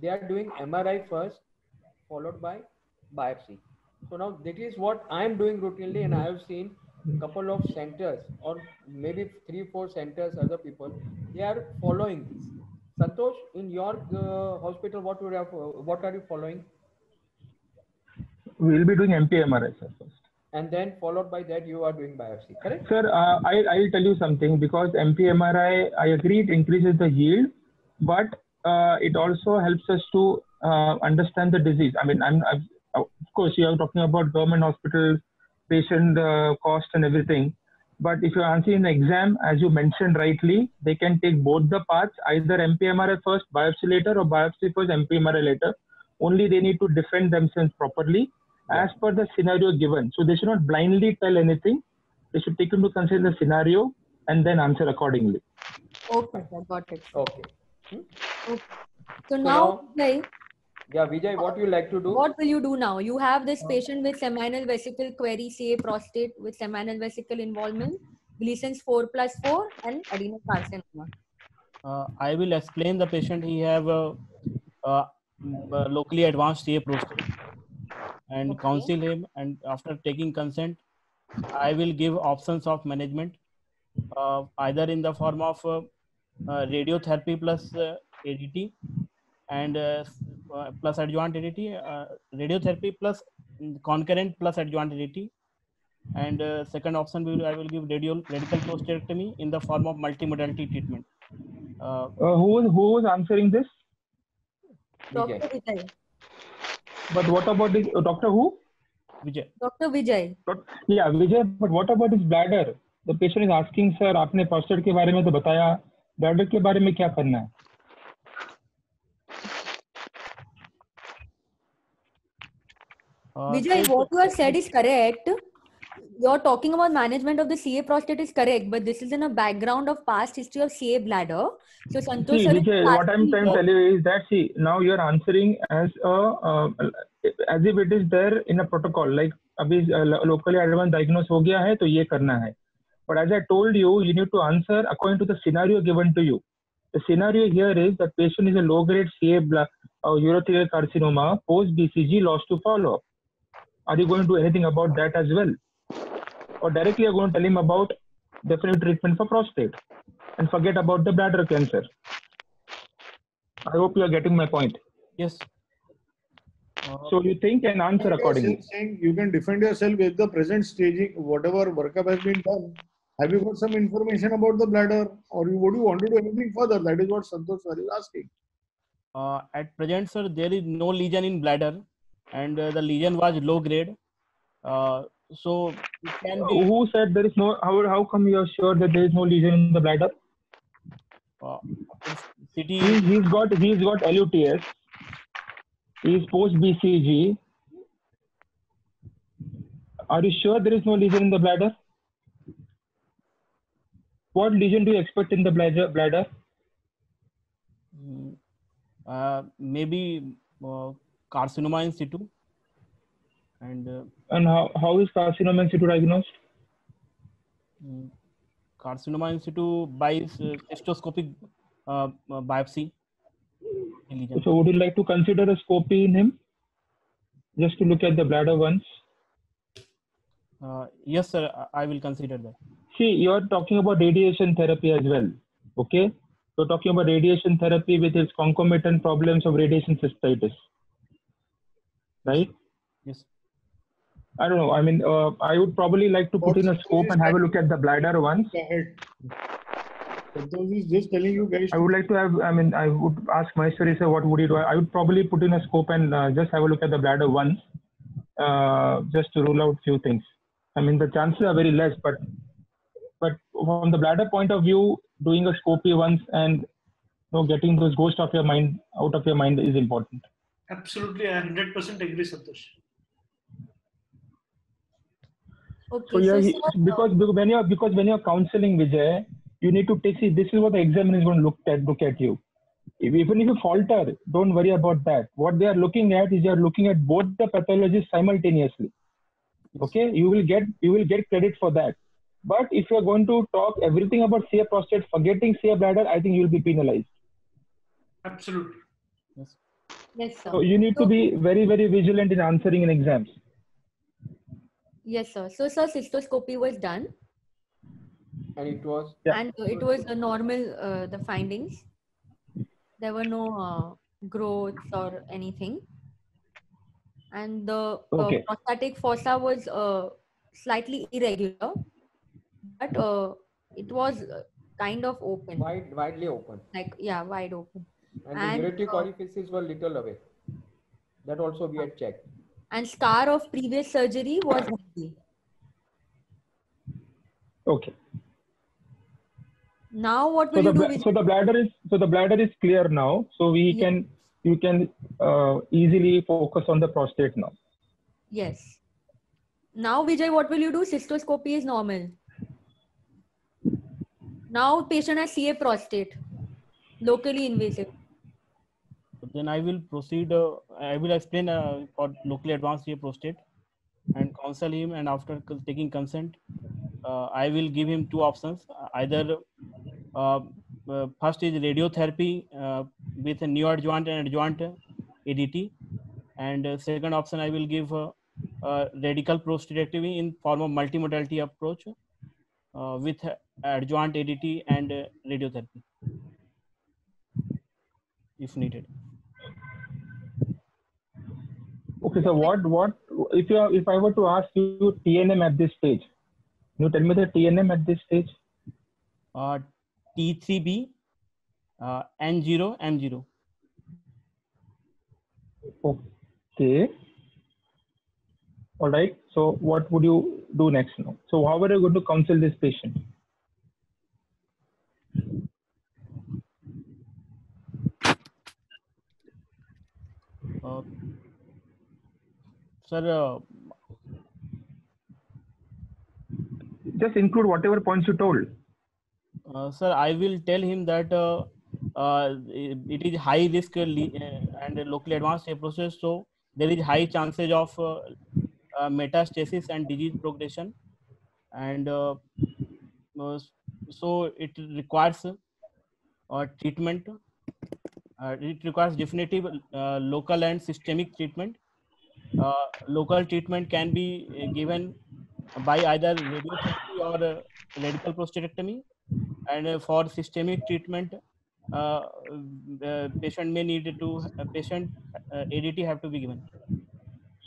[SPEAKER 1] they are doing MRI first, followed by biopsy. So now that is what I am doing routinely, and I have seen a couple of centers, or maybe 3-4 centers, other people, they are following this. Santosh, in your hospital, what are you following?
[SPEAKER 3] We will be doing MP-MRI, sir, first.
[SPEAKER 1] And then followed by that, you are doing biopsy, correct?
[SPEAKER 3] Sir, I'll tell you something, because MP-MRI, I agree, it increases the yield, but it also helps us to understand the disease. I mean, of course, you are talking about government hospitals, patient cost and everything. But if you're answering the exam, as you mentioned rightly, they can take both the paths, either MP-MRI first, biopsy later, or biopsy first, MP-MRI later. Only they need to defend themselves properly as per the scenario given. So they should not blindly tell anything. They should take into consideration the scenario and then answer accordingly.
[SPEAKER 2] Okay, sir, got it.
[SPEAKER 1] Okay.
[SPEAKER 2] Okay. So now, Vijay,
[SPEAKER 1] yeah, Vijay, what you like to do?
[SPEAKER 2] What will you do now? You have this patient with seminal vesicle query, CA prostate with seminal vesicle involvement, Gleason's 4+4, and adenocarcinoma.
[SPEAKER 4] I will explain the patient. He have locally advanced CA prostate, and counsel him, and after taking consent, I will give options of management, either in the form of radiotherapy plus ADT, and plus adjuvant ADT, radiotherapy plus concurrent plus adjuvant ADT, and second option I will give radical prostatectomy in the form of multimodality treatment.
[SPEAKER 3] Who was answering this?
[SPEAKER 2] Dr. Vijay.
[SPEAKER 3] But what about this doctor who?
[SPEAKER 4] Vijay.
[SPEAKER 2] Dr. Vijay.
[SPEAKER 3] Yeah, Vijay. But what about his bladder? The patient is asking, sir, आपने prostate के बारे में तो बताया, bladder के बारे में क्या करना है?
[SPEAKER 2] Vijay, what you have said is correct. You're talking about management of the CA prostate is correct, but this is in a background of past history of CA bladder. So Santosh,
[SPEAKER 3] see, Vijay, what I'm trying to tell you is that, see, now you're answering as a as if it is there in a protocol, like अभी locally advanced diagnose हो गया है तो ये करना है. But as I told you, you need to answer according to the scenario given to you. The scenario here is that patient is a low-grade CA urothelial carcinoma, post-BCG, lost to follow-up. Are you going to do anything about that as well? Or directly you're going to tell him about definite treatment for prostate and forget about the bladder cancer? I hope you are getting my point.
[SPEAKER 4] Yes.
[SPEAKER 3] So you think and answer accordingly.
[SPEAKER 7] Saying you can defend yourself with the present staging, whatever workup has been done. Have you got some information about the bladder, or would you want to do anything further? That is what Santosh sir is asking.
[SPEAKER 4] At present, sir, there is no lesion in bladder, and the lesion was low grade. So it can be.
[SPEAKER 3] Who said there is no? How come you are sure that there is no lesion in the bladder? He's got LUTS. He's post BCG. Are you sure there is no lesion in the bladder? What lesion do you expect in the bladder?
[SPEAKER 4] Maybe carcinoma in situ. And
[SPEAKER 3] how is carcinoma in situ diagnosed?
[SPEAKER 4] Carcinoma in situ by cystoscopic biopsy.
[SPEAKER 3] So would you like to consider a scopy in him? Just to look at the bladder once?
[SPEAKER 4] Yes, sir, I will consider that.
[SPEAKER 3] See, you are talking about radiation therapy as well. Okay? So talking about radiation therapy with its concomitant problems of radiation cystitis. Right?
[SPEAKER 4] Yes.
[SPEAKER 3] I don't know. I mean, I would probably like to put in a scope and have a look at the bladder once.
[SPEAKER 7] He's just telling you guys.
[SPEAKER 3] I would like to have, I would ask Maheshwari sir, what would he do? I would probably put in a scope and just have a look at the bladder once, just to rule out few things. I mean, the chances are very less, but from the bladder point of view, doing a scopy once and getting those ghosts of your mind out of your mind is important.
[SPEAKER 8] Absolutely, I 100% agree, Santosh.
[SPEAKER 2] Okay,
[SPEAKER 3] so yeah, because when you're counseling Vijay, you need to see this is what the examiner is going to look at you. Even if you falter, don't worry about that. What they are looking at is they are looking at both the pathologies simultaneously. Okay, you will get credit for that. But if you are going to talk everything about CA prostate, forgetting CA bladder, I think you will be penalized.
[SPEAKER 8] Absolutely.
[SPEAKER 4] Yes.
[SPEAKER 2] Yes, sir.
[SPEAKER 3] So you need to be very, very vigilant in answering in exams.
[SPEAKER 2] Yes, sir. So, sir, cystoscopy was done.
[SPEAKER 1] And it was?
[SPEAKER 2] Yeah. And it was normal, the findings. There were no growths or anything. And the prostatic fossa was slightly irregular, but it was kind of open.
[SPEAKER 1] Widely open.
[SPEAKER 2] Like, yeah, wide open.
[SPEAKER 1] And the ureteric orifices were little away. That also we had checked.
[SPEAKER 2] And scar of previous surgery was healthy.
[SPEAKER 3] Okay.
[SPEAKER 2] Now what will you do?
[SPEAKER 3] So the bladder is clear now. So you can easily focus on the prostate now.
[SPEAKER 2] Yes. Now Vijay, what will you do? Cystoscopy is normal. Now patient has CA prostate, locally invasive.
[SPEAKER 4] Then I will proceed. I will explain for locally advanced CA prostate and counsel him. And after taking consent, I will give him two options. Either first is radiotherapy with a neoadjuvant and adjuvant ADT, and second option I will give radical prostatectomy in form of multimodality approach with adjuvant ADT and radiotherapy if needed.
[SPEAKER 3] Okay, so what if I were to ask you TNM at this stage? Can you tell me the TNM at this stage?
[SPEAKER 4] T3B, N0, M0.
[SPEAKER 3] Okay. All right. So what would you do next now? So how are you going to counsel this patient?
[SPEAKER 4] Sir,
[SPEAKER 3] just include whatever points you told.
[SPEAKER 4] Sir, I will tell him that it is high risk and locally advanced process, so there is high chances of metastasis and disease progression, and so it requires treatment. It requires definitive local and systemic treatment. Local treatment can be given by either radiotherapy or radical prostatectomy, and for systemic treatment, patient may need to patient ADT have to be given.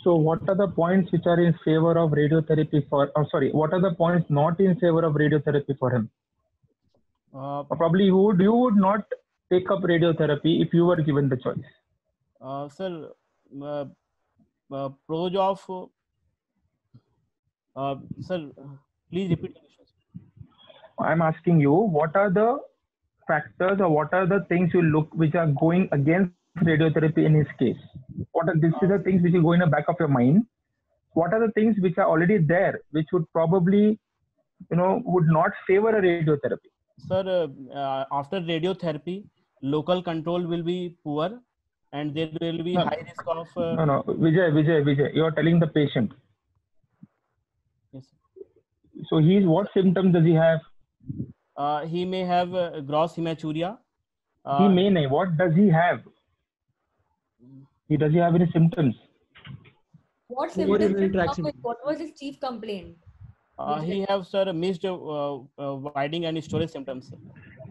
[SPEAKER 3] So what are the points which are in favor of radiotherapy for, what are the points not in favor of radiotherapy for him? Probably you would not take up radiotherapy if you were given the choice.
[SPEAKER 4] Sir, pros of, sir, please repeat the question.
[SPEAKER 3] I'm asking you, what are the factors or what are the things you look which are going against radiotherapy in his case? What are these are the things which will go in the back of your mind? What are the things which are already there which would probably, would not favor a radiotherapy?
[SPEAKER 4] Sir, after radiotherapy, local control will be poor, and there will be high risk of.
[SPEAKER 3] No, Vijay, you are telling the patient.
[SPEAKER 4] Yes.
[SPEAKER 3] So what symptoms does he have?
[SPEAKER 4] He may have gross hematuria.
[SPEAKER 3] He may not. What does he have? Does he have any symptoms?
[SPEAKER 2] What symptoms? What was his chief complaint?
[SPEAKER 4] He have, sir, missed widening and storage symptoms.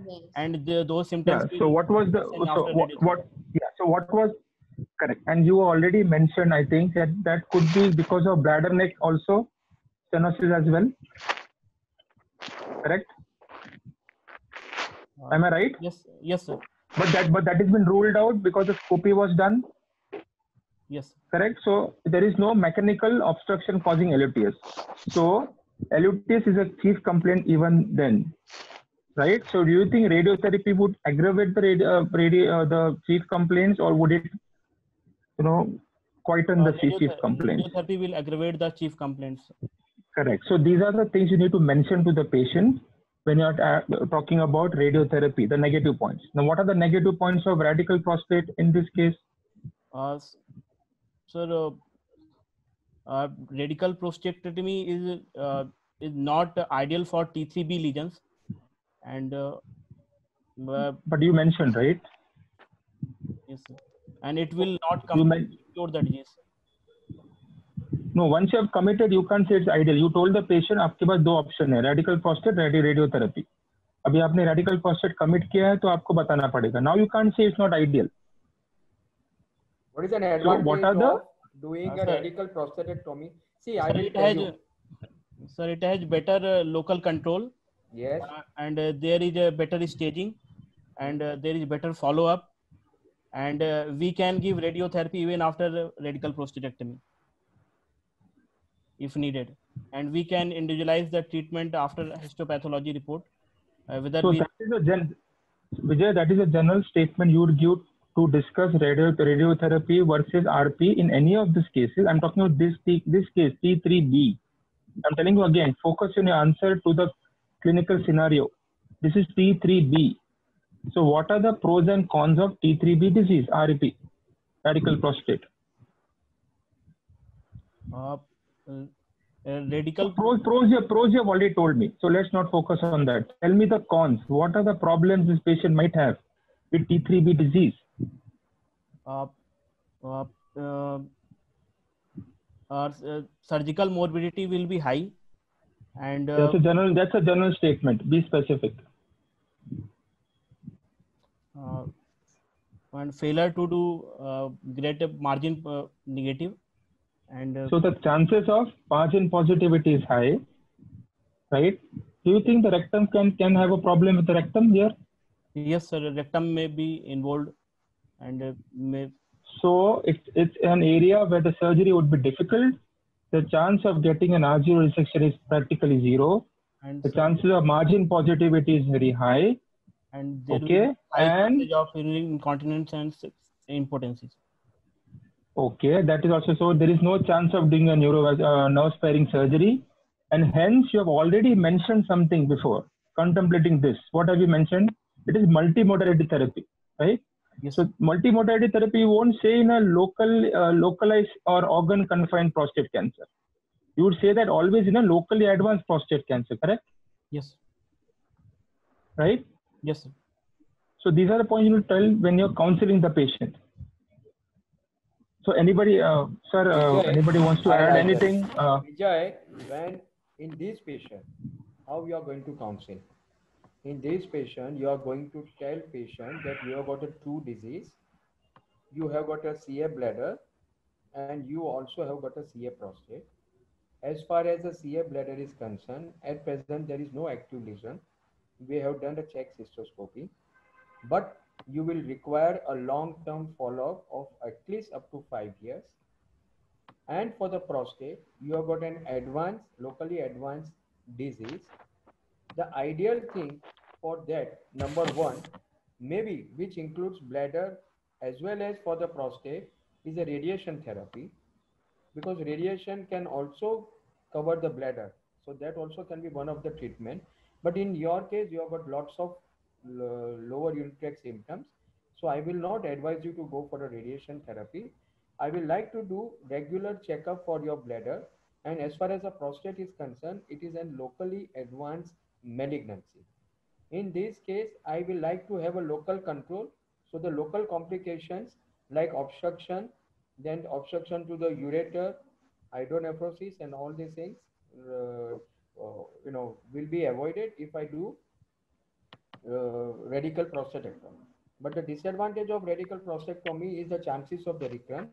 [SPEAKER 2] Yes.
[SPEAKER 4] And those symptoms.
[SPEAKER 3] Yeah. So what was the So what was correct? And you already mentioned, I think, that could be because of bladder neck also, stenosis as well. Correct? Am I right?
[SPEAKER 4] Yes, sir.
[SPEAKER 3] But that has been ruled out because the scopy was done.
[SPEAKER 4] Yes.
[SPEAKER 3] Correct. So there is no mechanical obstruction causing LUTS. So LUTS is a chief complaint even then, right? So do you think radiotherapy would aggravate the chief complaints, or would it, quieten the chief complaints?
[SPEAKER 4] Radiotherapy will aggravate the chief complaints.
[SPEAKER 3] Correct. So these are the things you need to mention to the patient when you are talking about radiotherapy, the negative points. Now, what are the negative points of radical prostate in this case?
[SPEAKER 4] Sir, radical prostatectomy is not ideal for T3B lesions, and
[SPEAKER 3] but you mentioned, right?
[SPEAKER 4] Yes, sir. And it will not cure the disease.
[SPEAKER 3] No, once you have committed, you can't say it's ideal. You told the patient, आपके पास दो option है, radical prostate, radiotherapy. अभी आपने radical prostate commit किया है, तो आपको बताना पड़ेगा. Now you can't say it's not ideal.
[SPEAKER 1] What is an advantage of doing a radical prostatectomy? See, I will tell you.
[SPEAKER 4] Sir, it has better local control.
[SPEAKER 1] Yes.
[SPEAKER 4] And there is a better staging, and there is better follow-up, and we can give radiotherapy even after radical prostatectomy, if needed, and we can individualize the treatment after histopathology report.
[SPEAKER 3] That is a general statement you would give to discuss radiotherapy versus RP in any of these cases. I'm talking about this case, T3B. I'm telling you again, focus on your answer to the clinical scenario. This is T3B. So what are the pros and cons of T3B disease, RP, radical prostate?
[SPEAKER 4] Radical
[SPEAKER 3] pros you have already told me. So let's not focus on that. Tell me the cons. What are the problems this patient might have with T3B disease?
[SPEAKER 4] Surgical morbidity will be high, and
[SPEAKER 3] that's a general statement. Be specific.
[SPEAKER 4] And failure to do greater margin negative, and
[SPEAKER 3] so the chances of margin positivity is high, right? Do you think the rectum can have a problem with the rectum here?
[SPEAKER 4] Yes, sir. Rectum may be involved, and may.
[SPEAKER 3] So it's an area where the surgery would be difficult. The chance of getting an arterial resection is practically zero. And the chances of margin positivity is very high.
[SPEAKER 4] And there will be high percentage of urinary incontinence and impotency.
[SPEAKER 3] Okay, that is also so. There is no chance of doing a nerve sparing surgery, and hence you have already mentioned something before contemplating this. What have you mentioned? It is multimodality therapy, right?
[SPEAKER 4] Yes.
[SPEAKER 3] So multimodality therapy, you won't say in a localized or organ confined prostate cancer. You would say that always in a locally advanced prostate cancer, correct?
[SPEAKER 4] Yes.
[SPEAKER 3] Right?
[SPEAKER 4] Yes, sir.
[SPEAKER 3] So these are the points you will tell when you're counseling the patient. So anybody, sir,
[SPEAKER 1] Vijay,
[SPEAKER 3] anybody wants to add anything?
[SPEAKER 1] Vijay, when in this patient, how you are going to counsel? In this patient, you are going to tell patient that you have got a two disease, you have got a CA bladder, and you also have got a CA prostate. As far as the CA bladder is concerned, at present there is no active lesion. We have done a check cystoscopy, but you will require a long-term follow-up of at least up to 5 years. And for the prostate, you have got an advanced, locally advanced disease. The ideal thing for that, number one, maybe which includes bladder as well as for the prostate, is a radiation therapy, because radiation can also cover the bladder. So that also can be one of the treatment. But in your case, you have got lots of lower urinary tract symptoms. So I will not advise you to go for a radiation therapy. I will like to do regular checkup for your bladder. And as far as the prostate is concerned, it is a locally advanced malignancy. In this case, I will like to have a local control. So the local complications like obstruction, then obstruction to the ureter, hydronephrosis, and all these things, will be avoided if I do radical prostatectomy. But the disadvantage of radical prostatectomy is the chances of the recurrence,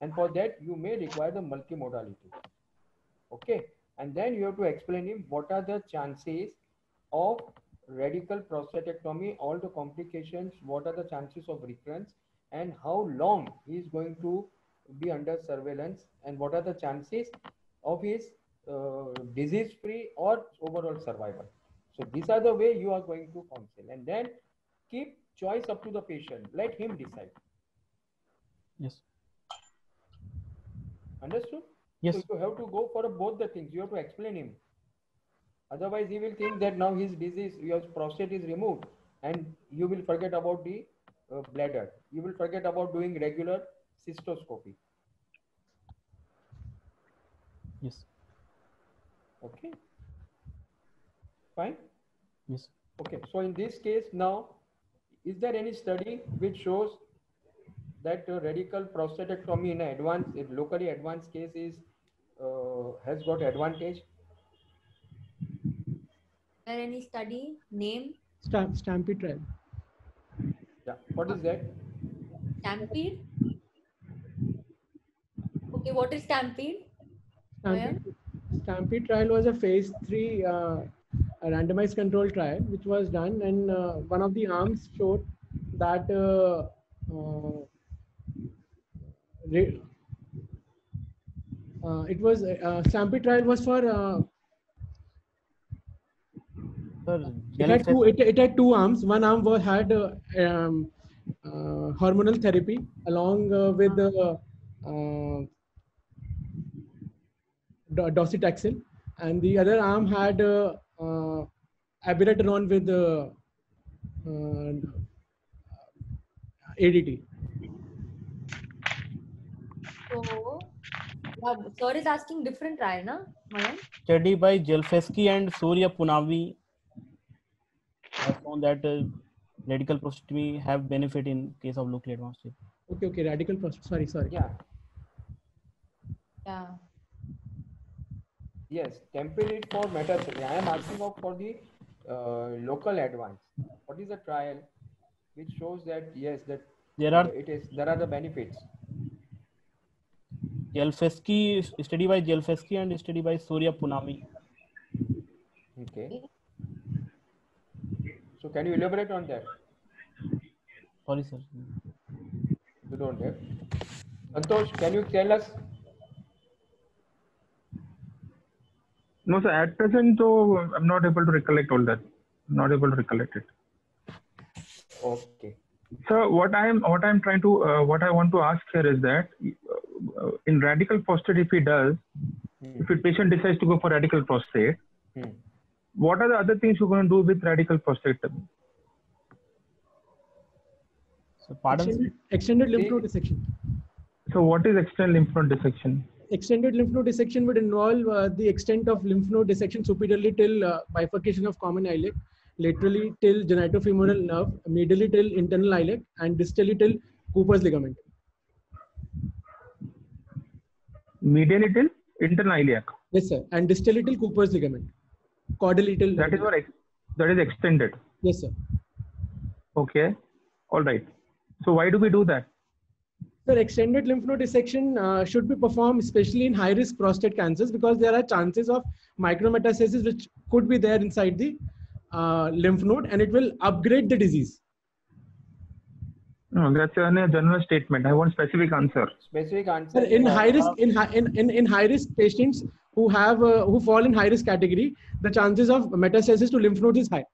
[SPEAKER 1] and for that you may require the multimodality. Okay, and then you have to explain him what are the chances of radical prostatectomy, all the complications, what are the chances of recurrence, and how long he is going to be under surveillance, and what are the chances of his disease-free or overall survival. So these are the way you are going to counsel, and then keep choice up to the patient. Let him decide.
[SPEAKER 4] Yes.
[SPEAKER 1] Understood?
[SPEAKER 4] Yes.
[SPEAKER 1] So you have to go for both the things. You have to explain him. Otherwise, he will think that now his disease, your prostate is removed, and you will forget about the bladder. You will forget about doing regular cystoscopy.
[SPEAKER 4] Yes.
[SPEAKER 1] Okay. Fine.
[SPEAKER 4] Yes.
[SPEAKER 1] Okay. So in this case now, is there any study which shows that radical prostatectomy in a locally advanced case is has got advantage?
[SPEAKER 2] Is there any study name?
[SPEAKER 5] Stampede trial.
[SPEAKER 1] Yeah. What is that?
[SPEAKER 2] Stampede? Okay, what is Stampede?
[SPEAKER 5] Stampede trial was a phase 3 a randomized control trial which was done, and one of the arms showed that it was Stampede trial was for it had two arms. One arm had hormonal therapy along with docetaxel, and the other arm had abiraterone with ADT.
[SPEAKER 2] So, sir is asking different trial, na, Mayank?
[SPEAKER 4] Study by Jelfesky and Surya Punavi has shown that radical prostatectomy have benefit in case of locally advanced.
[SPEAKER 5] Okay, radical prostate. Sorry.
[SPEAKER 1] Yeah.
[SPEAKER 2] Yeah.
[SPEAKER 1] Yes, template for metastasis. I am asking for the local advance. What is the trial which shows that yes, that there are the benefits?
[SPEAKER 4] Jelfesky, study by Jelfesky and study by Surya Punami.
[SPEAKER 1] Okay. So can you elaborate on that?
[SPEAKER 4] Sorry, sir.
[SPEAKER 1] You don't have. Santosh, can you tell us?
[SPEAKER 3] No, sir. At present, though, I'm not able to recollect all that. Not able to recollect it.
[SPEAKER 1] Okay.
[SPEAKER 3] So what I want to ask here is that in radical prostate, if a patient decides to go for radical prostate, what are the other things you're going to do with radical prostatectomy?
[SPEAKER 4] So pardon?
[SPEAKER 5] Extended lymph node dissection.
[SPEAKER 3] So what is external lymph node dissection?
[SPEAKER 5] Extended lymph node dissection would involve the extent of lymph node dissection superiorly till bifurcation of common iliac, laterally till genitofemoral nerve, medially till internal iliac, and distally till Cooper's ligament.
[SPEAKER 3] Medially till internal iliac.
[SPEAKER 5] Yes, sir. And distally till Cooper's ligament. Caudally till.
[SPEAKER 3] That is what that is extended.
[SPEAKER 5] Yes, sir.
[SPEAKER 3] Okay. All right. So why do we do that?
[SPEAKER 5] Sir, extended lymph node dissection should be performed especially in high-risk prostate cancers because there are chances of micrometastasis which could be there inside the lymph node and it will upgrade the disease.
[SPEAKER 3] No, that's a general statement. I want specific answer.
[SPEAKER 1] Specific answer.
[SPEAKER 5] Sir, in high risk, in high risk patients who have who fall in high risk category, the chances of metastasis to lymph nodes is high.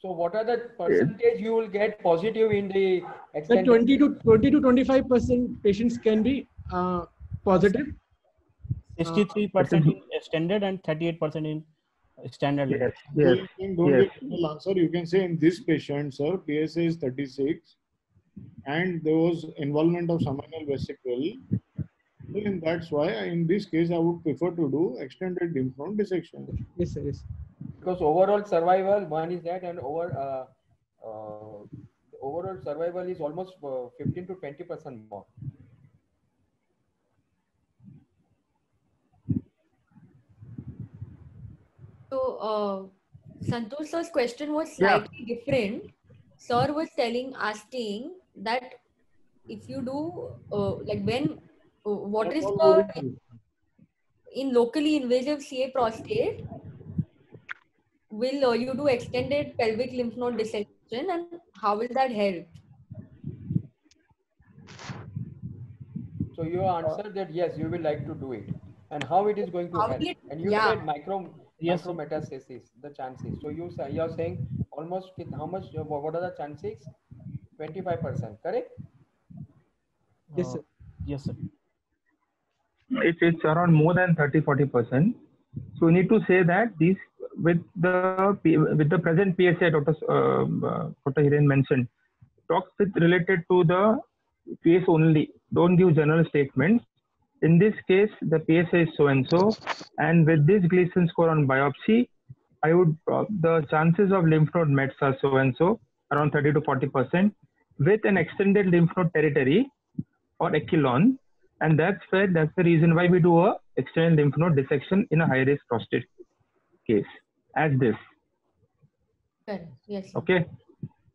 [SPEAKER 1] So what are the percentage you will get positive in the
[SPEAKER 5] The
[SPEAKER 1] extended?
[SPEAKER 5] 20 to 25% patients can be positive.
[SPEAKER 4] 63% in extended and 38% in extended.
[SPEAKER 3] Yes.
[SPEAKER 7] So
[SPEAKER 3] Yes.
[SPEAKER 7] you don't
[SPEAKER 3] Yes.
[SPEAKER 7] get full answer. You can say in this patient, sir, PSA is 36 and there was involvement of seminal vesicle. Then that's why in this case I would prefer to do extended lymph node dissection.
[SPEAKER 5] Yes, sir. Yes.
[SPEAKER 1] Because overall survival, one is that, and overall survival is almost 15 to 20% more.
[SPEAKER 2] So, Santosh sir's question was slightly different. Sir was asking that if you do, like when, what is the, in locally invasive CA prostate, will you do extended pelvic lymph node dissection and how will that help?
[SPEAKER 1] So you answered that yes, you will like to do it, and how it is going to
[SPEAKER 2] How
[SPEAKER 1] help.
[SPEAKER 2] will it-
[SPEAKER 1] And you
[SPEAKER 2] yeah.
[SPEAKER 1] said micrometastasis, the chances. So you are saying almost how much? What are the chances? 25%, correct?
[SPEAKER 5] Yes, sir.
[SPEAKER 4] Yes, sir.
[SPEAKER 3] It's around more than 30-40%. So we need to say that these with the present PSA Dr. Hiren mentioned, talks with related to the case only. Don't give general statements. In this case, the PSA is so and so, and with this Gleason score on biopsy, I would the chances of lymph node mets are so and so, around 30 to 40%, with an extended lymph node territory or echelon, and that's the reason why we do a extended lymph node dissection in a high risk prostate case as this.
[SPEAKER 2] Correct. Yes. Sir.
[SPEAKER 3] Okay,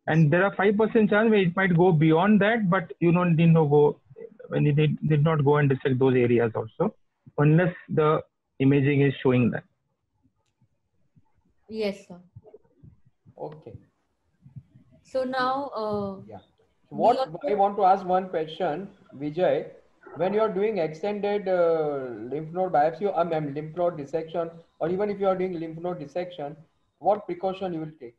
[SPEAKER 3] and there are 5% chance where it might go beyond that, but you don't need to go when you did not go and dissect those areas also, unless the imaging is showing that.
[SPEAKER 2] Yes, sir.
[SPEAKER 1] Okay.
[SPEAKER 2] So now,
[SPEAKER 1] Yeah. So what I want to ask one question, Vijay. When you are doing extended lymph node biopsy, lymph node dissection, or even if you are doing lymph node dissection, what precaution you will take?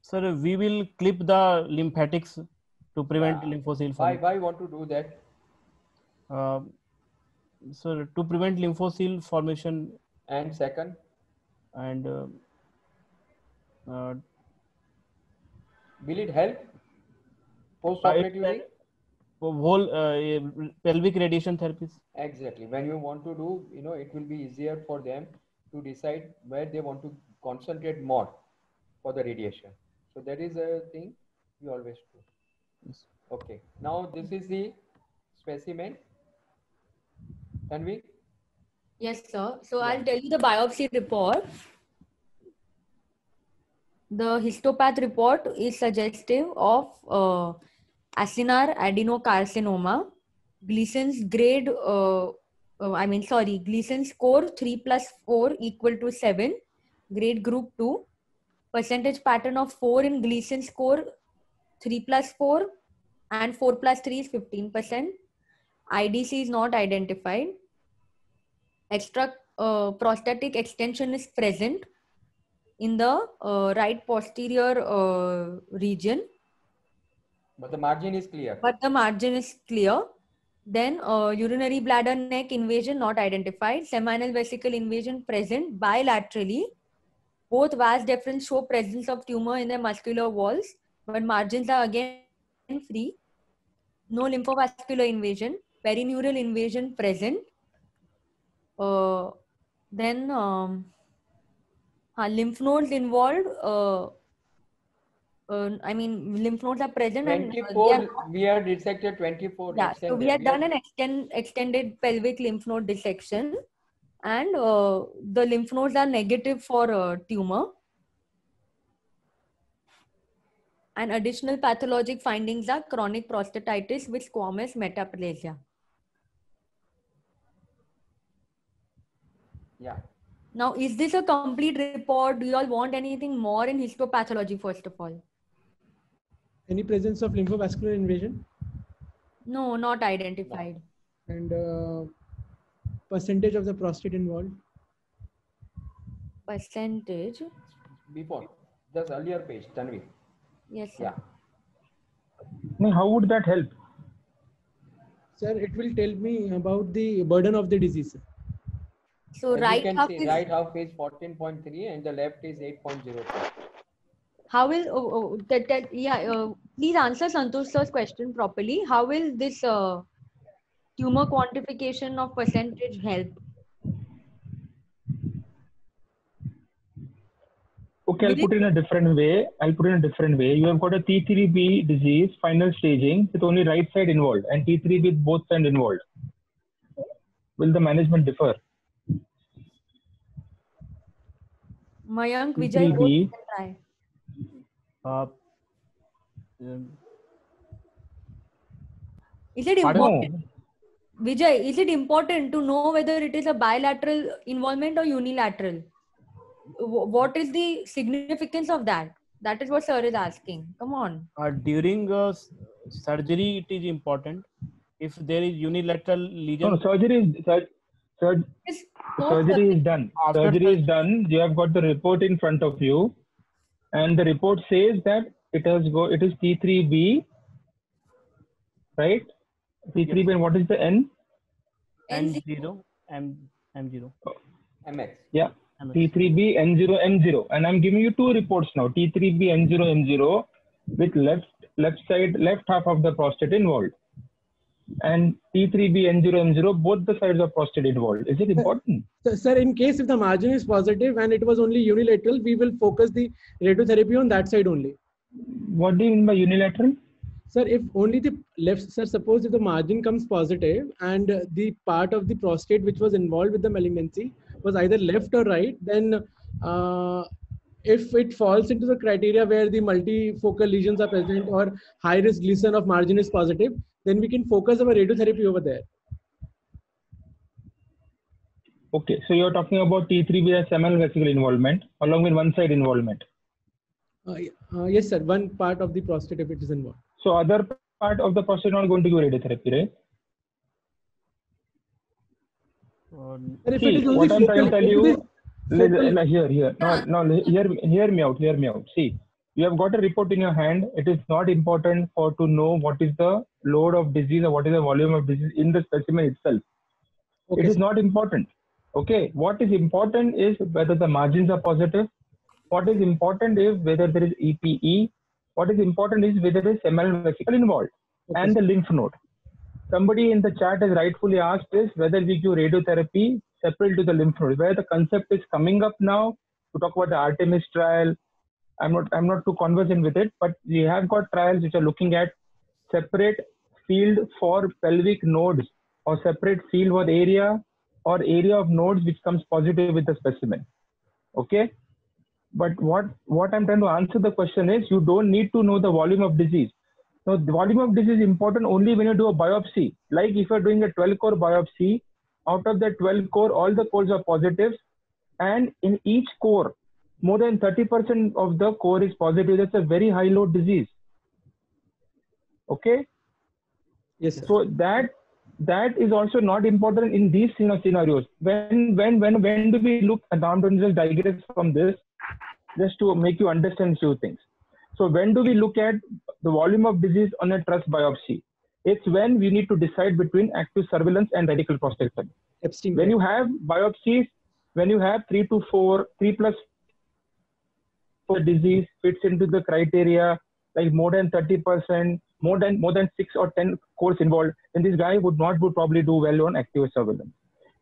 [SPEAKER 4] Sir, we will clip the lymphatics to prevent lymphocyte
[SPEAKER 1] Why
[SPEAKER 4] formation.
[SPEAKER 1] want to do that?
[SPEAKER 4] Sir, to prevent lymphocyte formation,
[SPEAKER 1] And second,
[SPEAKER 4] and
[SPEAKER 1] will it help post-operatively?
[SPEAKER 4] whole pelvic radiation therapies.
[SPEAKER 1] Exactly. When you want to do, it will be easier for them to decide where they want to concentrate more for the radiation. So that is a thing we always do.
[SPEAKER 4] Yes.
[SPEAKER 1] Okay. Now this is the specimen. Can we?
[SPEAKER 2] yes, sir. So I'll tell you the biopsy report. The histopath report is suggestive of acinar adenocarcinoma, Gleason's grade, Gleason's score 3+4 equal to 7, grade group 2, percentage pattern of 4 in Gleason's score 3+4 and 4+3 is 15%. IDC is not identified. Extra prostatic extension is present in the right posterior region.
[SPEAKER 1] But the margin is clear.
[SPEAKER 2] But the margin is clear. Then urinary bladder neck invasion not identified. Seminal vesicle invasion present bilaterally. Both vas deferens show presence of tumor in their muscular walls. but margins are again free. No lymphovascular invasion, perineural invasion present. Then lymph nodes involved. I mean, lymph nodes are present and
[SPEAKER 1] 24, we had dissected 24.
[SPEAKER 2] Yeah, so we had done an extended pelvic lymph node dissection, and the lymph nodes are negative for tumor. And additional pathologic findings are chronic prostatitis with squamous metaplasia.
[SPEAKER 1] Yeah.
[SPEAKER 2] Now, is this a complete report? Do you all want anything more in histopathology, first of all?
[SPEAKER 5] Any presence of lymphovascular invasion?
[SPEAKER 2] No, not identified.
[SPEAKER 5] And percentage of the prostate involved?
[SPEAKER 2] Percentage?
[SPEAKER 1] Before, just earlier page, Tanvi.
[SPEAKER 2] Yes, sir.
[SPEAKER 1] Yeah.
[SPEAKER 3] How would that help?
[SPEAKER 5] Sir, it will tell me about the burden of the disease.
[SPEAKER 2] So
[SPEAKER 1] as
[SPEAKER 2] right
[SPEAKER 1] you can
[SPEAKER 2] half
[SPEAKER 1] see,
[SPEAKER 2] is
[SPEAKER 1] right half is 14.3 and the left is 8.02.
[SPEAKER 2] how will please answer Santosh sir's question properly. How will this tumor quantification of percentage help?
[SPEAKER 3] Okay, I'll put it in a different way. You have got a T3B disease, final staging, with only right side involved, and T3B with both sides involved. Will the management differ?
[SPEAKER 2] Mayank, Vijay, both
[SPEAKER 3] T3B.
[SPEAKER 2] can try. Is it important? Vijay, is it important to know whether it is a bilateral involvement or unilateral? What is the significance of that? That is what sir is asking. Come on.
[SPEAKER 4] During surgery, it is important. If there is unilateral lesion.
[SPEAKER 3] No, surgery is done. Surgery is done. You have got the report in front of you, and the report says that it is T3B, right? T3B, and what is the N?
[SPEAKER 4] M0, M0.
[SPEAKER 1] MX.
[SPEAKER 3] Yeah. T3B, N0, M0. And I'm giving you two reports now. T3B, N0, M0 with left half of the prostate involved. And T3B, N0, M0, both the sides of prostate involved. Is it important?
[SPEAKER 5] Sir, in case if the margin is positive and it was only unilateral, we will focus the radiotherapy on that side only.
[SPEAKER 3] What do you mean by unilateral?
[SPEAKER 5] Sir, if only the left, sir, suppose if the margin comes positive and the part of the prostate which was involved with the malignancy was either left or right, then if it falls into the criteria where the multifocal lesions are present or high risk lesion of margin is positive, then we can focus our radiotherapy over there.
[SPEAKER 3] Okay, so you're talking about T3B as seminal vesicle involvement along with one side involvement.
[SPEAKER 5] Yes, sir. One part of the prostate if it is involved.
[SPEAKER 3] So other part of the prostate not going to give radiotherapy, right? See, what I'm trying to tell you, hear me out. See, you have got a report in your hand. It is not important to know what is the load of disease or what is the volume of disease in the specimen itself. Okay, it is not important. Okay, what is important is whether the margins are positive. What is important is whether there is EPE. What is important is whether there is seminal vesicle involved and the lymph node. Somebody in the chat has rightfully asked this whether we give radiotherapy separate to the lymph node. Where the concept is coming up now to talk about the Artemis trial. I'm not too conversant with it, but we have got trials which are looking at separate field for pelvic nodes or separate field for area or area of nodes which comes positive with the specimen. Okay. But what I'm trying to answer the question is you don't need to know the volume of disease. Now, the volume of disease is important only when you do a biopsy. Like if you're doing a 12-core biopsy, out of that 12 core, all the cores are positives. And in each core, more than 30% of the core is positive. That's a very high load disease. Okay?
[SPEAKER 5] Yes, sir.
[SPEAKER 3] So that is also not important in these scenarios. When do we look, and I'm going to just digress from this, just to make you understand few things. So when do we look at the volume of disease on a TRUS biopsy? It's when we need to decide between active surveillance and radical prostatectomy. When you have biopsies, when you have 3 plus 4 disease fits into the criteria like more than 30%, more than 6 or 10 cores involved, then this guy would probably do well on active surveillance.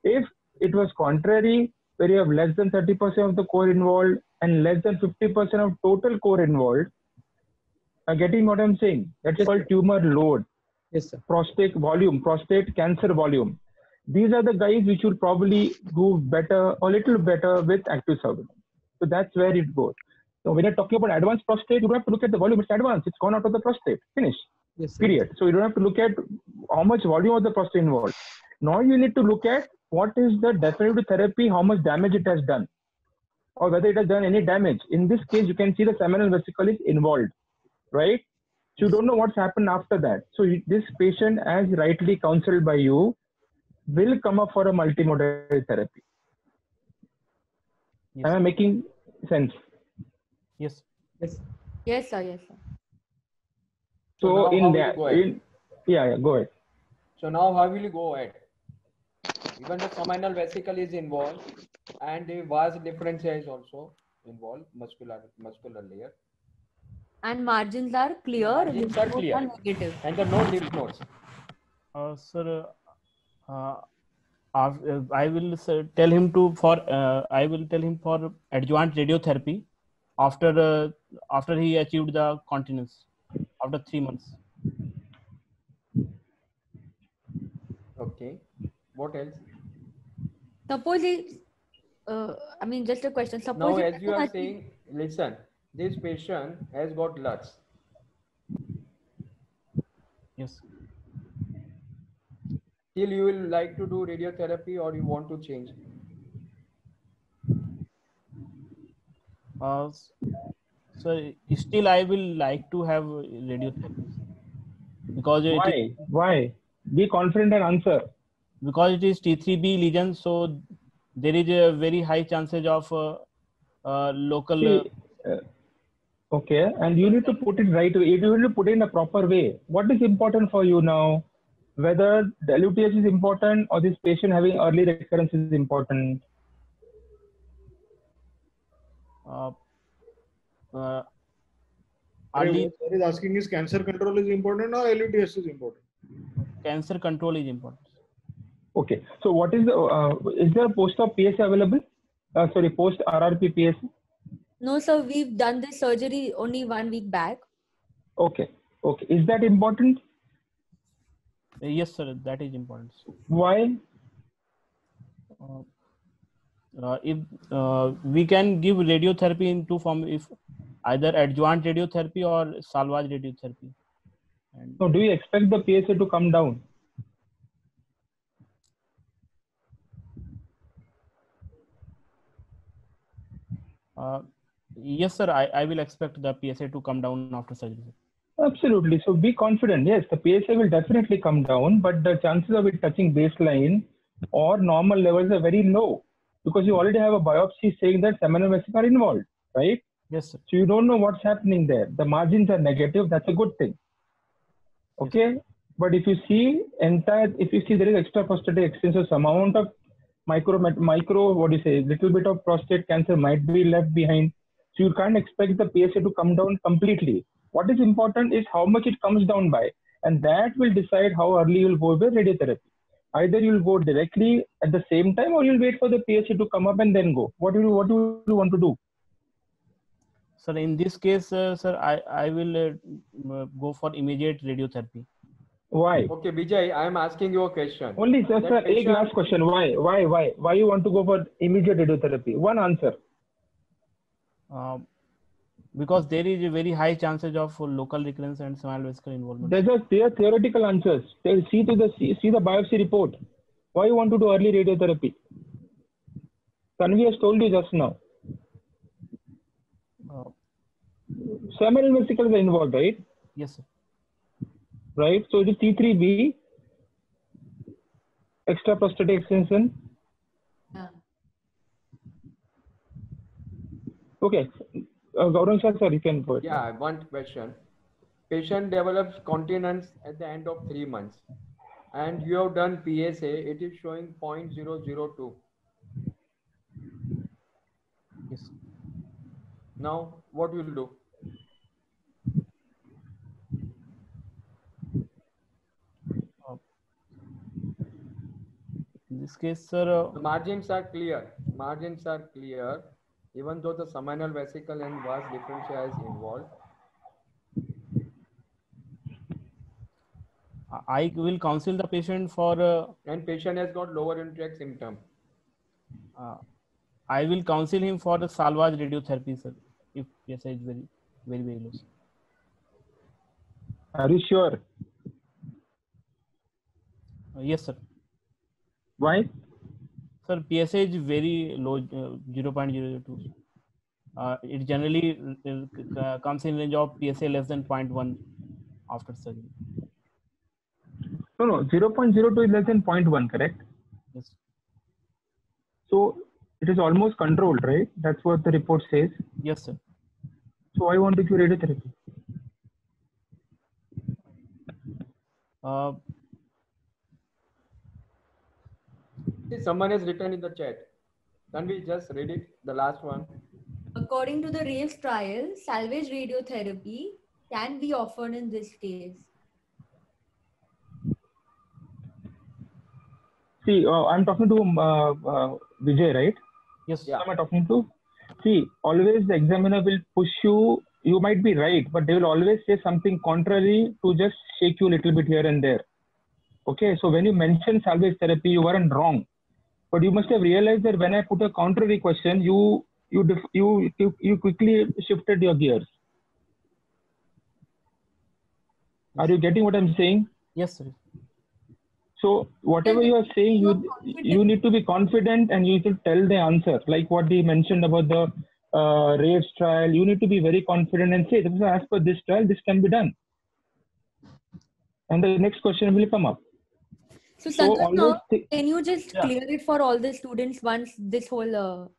[SPEAKER 3] If it was contrary, where you have less than 30% of the core involved and less than 50% of total core involved, getting what I'm saying? That's
[SPEAKER 5] Yes,
[SPEAKER 3] called
[SPEAKER 5] sir.
[SPEAKER 3] tumor load,
[SPEAKER 5] Yes, sir.
[SPEAKER 3] prostate volume, prostate cancer volume. These are the guys which will probably do better or little better with active surveillance. So that's where it goes. So when you're talking about advanced prostate, you don't have to look at the volume. It's advanced. It's gone out of the prostate. Finish.
[SPEAKER 5] Yes, sir.
[SPEAKER 3] Period. So you don't have to look at how much volume of the prostate involved. Now you need to look at what is the definitive therapy, how much damage it has done, or whether it has done any damage. In this case, you can see the seminal vesicle is involved, right? So you don't know what's happened after that. So this patient, as rightly counseled by you, will come up for a multimodal therapy.
[SPEAKER 4] Yes.
[SPEAKER 3] Am I making sense?
[SPEAKER 4] Yes.
[SPEAKER 5] Yes.
[SPEAKER 2] Yes, sir. Yes, sir.
[SPEAKER 1] So
[SPEAKER 3] So
[SPEAKER 1] now
[SPEAKER 3] in
[SPEAKER 1] how will
[SPEAKER 3] that,
[SPEAKER 1] you go ahead?
[SPEAKER 3] yeah, go ahead.
[SPEAKER 1] So now how will you go ahead? Even the seminal vesicle is involved, and the vas differentia is also involved, muscular layer.
[SPEAKER 2] And margins are clear.
[SPEAKER 1] Margins are
[SPEAKER 2] lymph nodes
[SPEAKER 1] clear.
[SPEAKER 2] negative.
[SPEAKER 1] And the no lymph nodes.
[SPEAKER 4] Sir, I will tell him I will tell him for adjuvant radiotherapy after he achieved the continence after 3 months.
[SPEAKER 1] Okay. What else?
[SPEAKER 2] Suppose he, I mean, just a question. Suppose
[SPEAKER 1] Now,
[SPEAKER 2] he
[SPEAKER 1] as you are
[SPEAKER 2] doesn't
[SPEAKER 1] saying, listen, this patient has got LUTs.
[SPEAKER 4] Yes.
[SPEAKER 1] Still, you will like to do radiotherapy, or you want to change?
[SPEAKER 4] So still I will like to have radiotherapy because
[SPEAKER 3] Why? Be confident and answer.
[SPEAKER 4] Because it is T3B lesion, so there is a very high chances of local.
[SPEAKER 3] See, okay, and you need to put it right way. You need to put it in a proper way. What is important for you now? Whether the LUTS is important or this patient having early recurrence is important.
[SPEAKER 4] Early
[SPEAKER 7] What sir is asking is cancer control is important or LUTS is important?
[SPEAKER 4] cancer control is important.
[SPEAKER 3] Okay, so what is there a post-op PSA available? Sorry, post-RRP PSA?
[SPEAKER 2] No, sir. We've done this surgery only 1 week back.
[SPEAKER 3] Okay. Is that important?
[SPEAKER 4] Yes, sir, that is important.
[SPEAKER 3] Why?
[SPEAKER 4] If we can give radiotherapy in two forms, if either adjuvant radiotherapy or salvage radiotherapy. And
[SPEAKER 3] So do you expect the PSA to come down?
[SPEAKER 4] yes, sir, I will expect the PSA to come down after surgery.
[SPEAKER 3] Absolutely. So be confident. Yes, the PSA will definitely come down, but the chances of it touching baseline or normal levels are very low because you already have a biopsy saying that seminal vesicle are involved, right?
[SPEAKER 4] Yes, sir.
[SPEAKER 3] So you don't know what's happening there. The margins are negative. That's a good thing. Okay. Yes. But if you see there is extra prostatic extension, some amount of little bit of prostate cancer might be left behind. So you can't expect the PSA to come down completely. What is important is how much it comes down by, and that will decide how early you'll go with radiotherapy. Either you'll go directly at the same time, or you'll wait for the PSA to come up and then go. What do you want to do?
[SPEAKER 4] Sir, in this case, sir, I will go for immediate radiotherapy.
[SPEAKER 3] Why?
[SPEAKER 1] Okay, Vijay, I am asking you a question.
[SPEAKER 3] Only, sir, patient... last question. Why you want to go for immediate radiotherapy? One answer.
[SPEAKER 4] Because there is a very high chances of local recurrence and seminal vesicle involvement.
[SPEAKER 3] There are theoretical answers. See the biopsy report. Why you want to do early radiotherapy? Tanvi has told you just now. Seminal vesicles are involved, right?
[SPEAKER 4] Yes, sir.
[SPEAKER 3] Right. So it is T3B, extra prostatic extension.
[SPEAKER 2] Yeah.
[SPEAKER 3] Okay. Gaurav sir, you can go ahead.
[SPEAKER 1] Yeah, one question. Patient develops continence at the end of 3 months, and you have done PSA. It is showing 0.002.
[SPEAKER 4] Yes.
[SPEAKER 1] Now, what will you do?
[SPEAKER 4] this case, sir,
[SPEAKER 1] the margins are clear. Margins are clear, even though the seminal vesicle and vas differentia is involved.
[SPEAKER 4] I will counsel the patient for.
[SPEAKER 1] And patient has got lower urinary symptom.
[SPEAKER 4] I will counsel him for the salvage radiotherapy, sir. If PSA is very, very, very low.
[SPEAKER 3] Are you sure?
[SPEAKER 4] Yes, sir.
[SPEAKER 3] Why?
[SPEAKER 4] Sir, PSA is very low, 0.02. It generally comes in range of PSA less than 0.1 after surgery.
[SPEAKER 3] No, 0.02 is less than 0.1, correct?
[SPEAKER 4] Yes.
[SPEAKER 3] So it is almost controlled, right? That's what the report says.
[SPEAKER 4] Yes, sir.
[SPEAKER 3] So I want to do radiotherapy.
[SPEAKER 1] See, someone has written in the chat. Can we just read it? The last one.
[SPEAKER 2] According to the RAVES trial, salvage radiotherapy can be offered in this case.
[SPEAKER 3] See, I'm talking to Vijay, right?
[SPEAKER 4] Yes.
[SPEAKER 1] Yeah.
[SPEAKER 3] Who am I talking to? See, always the examiner will push you. You might be right, but they will always say something contrary to just shake you a little bit here and there. Okay, so when you mentioned salvage therapy, you weren't wrong. But you must have realized that when I put a contrary question, you quickly shifted your gears. Are you getting what I'm saying?
[SPEAKER 4] Yes, sir.
[SPEAKER 3] So whatever you are saying, you need to be confident and you should tell the answer. Like what he mentioned about the RAVES trial, you need to be very confident and say, as per this trial, this can be done. And the next question will come up.
[SPEAKER 2] So Santosh, can you just clear it for all the students once this whole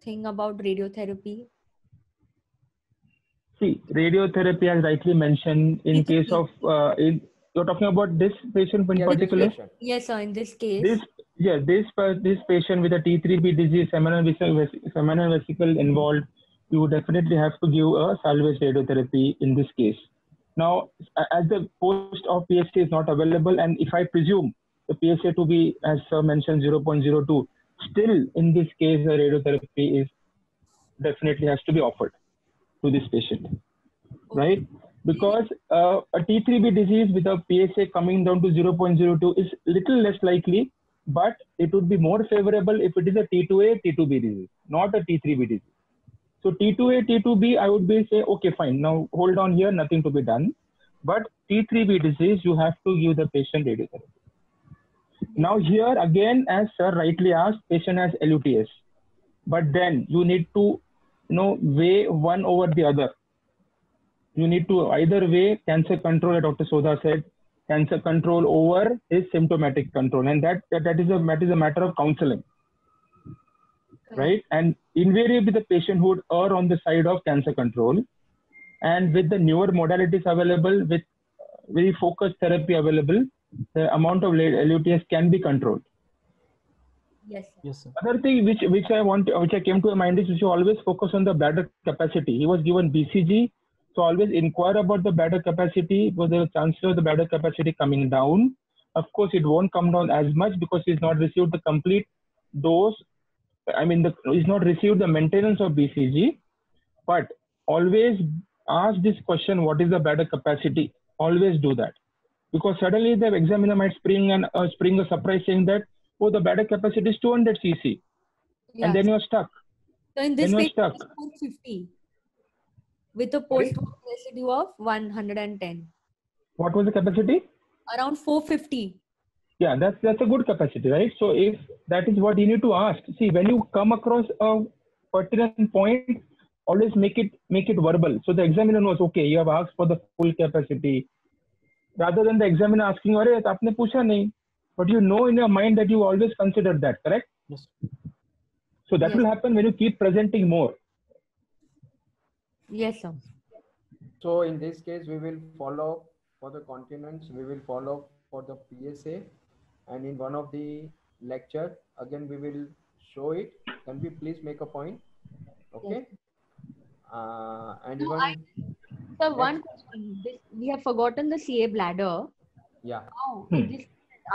[SPEAKER 2] thing about radiotherapy?
[SPEAKER 3] See, radiotherapy, as rightly mentioned, in case of, you're talking about this patient in particular?
[SPEAKER 2] Yes, sir, in this case.
[SPEAKER 3] This patient with a T3B disease, seminal vesicle involved, you would definitely have to give a salvage radiotherapy in this case. Now, as the post of PSA is not available, and if I presume the PSA to be, as sir mentioned, 0.02, still in this case, the radiotherapy is definitely has to be offered to this patient, right? Because a T3B disease with a PSA coming down to 0.02 is little less likely, but it would be more favorable if it is a T2A, T2B disease, not a T3B disease. So T2A, T2B, I would be say, okay, fine, now hold on here, nothing to be done. But T3B disease, you have to give the patient radiotherapy. Now here again, as sir rightly asked, patient has LUTS. But then you need to weigh one over the other. You need to either weigh cancer control, as Dr. Sodha said, cancer control over is symptomatic control. And that is a matter of counseling. Right? And invariably the patient would err on the side of cancer control. And with the newer modalities available, with very focused therapy available, the amount of LUTS can be controlled.
[SPEAKER 2] Yes.
[SPEAKER 4] Yes, sir.
[SPEAKER 3] Other thing which I came to my mind is you should always focus on the bladder capacity. He was given BCG, so always inquire about the bladder capacity, because there is a chance of the bladder capacity coming down. Of course, it won't come down as much because he's not received the complete dose. I mean, he's not received the maintenance of BCG, but always ask this question: what is the bladder capacity? Always do that, because suddenly the examiner might spring a surprise saying that, oh, the bladder capacity is 200 cc, and then you're stuck.
[SPEAKER 2] So in this case, 450 with a post-hoc residue of 110.
[SPEAKER 3] What was the capacity?
[SPEAKER 2] Around 450.
[SPEAKER 3] Yeah, that's a good capacity, right? So if that is what you need to ask. See, when you come across a pertinent point, always make it verbal, so the examiner knows, okay, you have asked for the full capacity, rather than the examiner asking, "Arey, aapne pucha nahi," but you know in your mind that you always considered that, correct?
[SPEAKER 4] Yes.
[SPEAKER 3] So that will happen when you keep presenting more.
[SPEAKER 2] Yes, sir.
[SPEAKER 1] So in this case, we will follow for the continents, we will follow for the PSA, and in one of the lecture, again, we will show it. Can we please make a point? Okay.
[SPEAKER 2] Yes.
[SPEAKER 1] And
[SPEAKER 2] no,
[SPEAKER 1] even...
[SPEAKER 2] Sir, one question. We have forgotten the CA bladder.
[SPEAKER 1] Yeah.
[SPEAKER 2] Now, in this,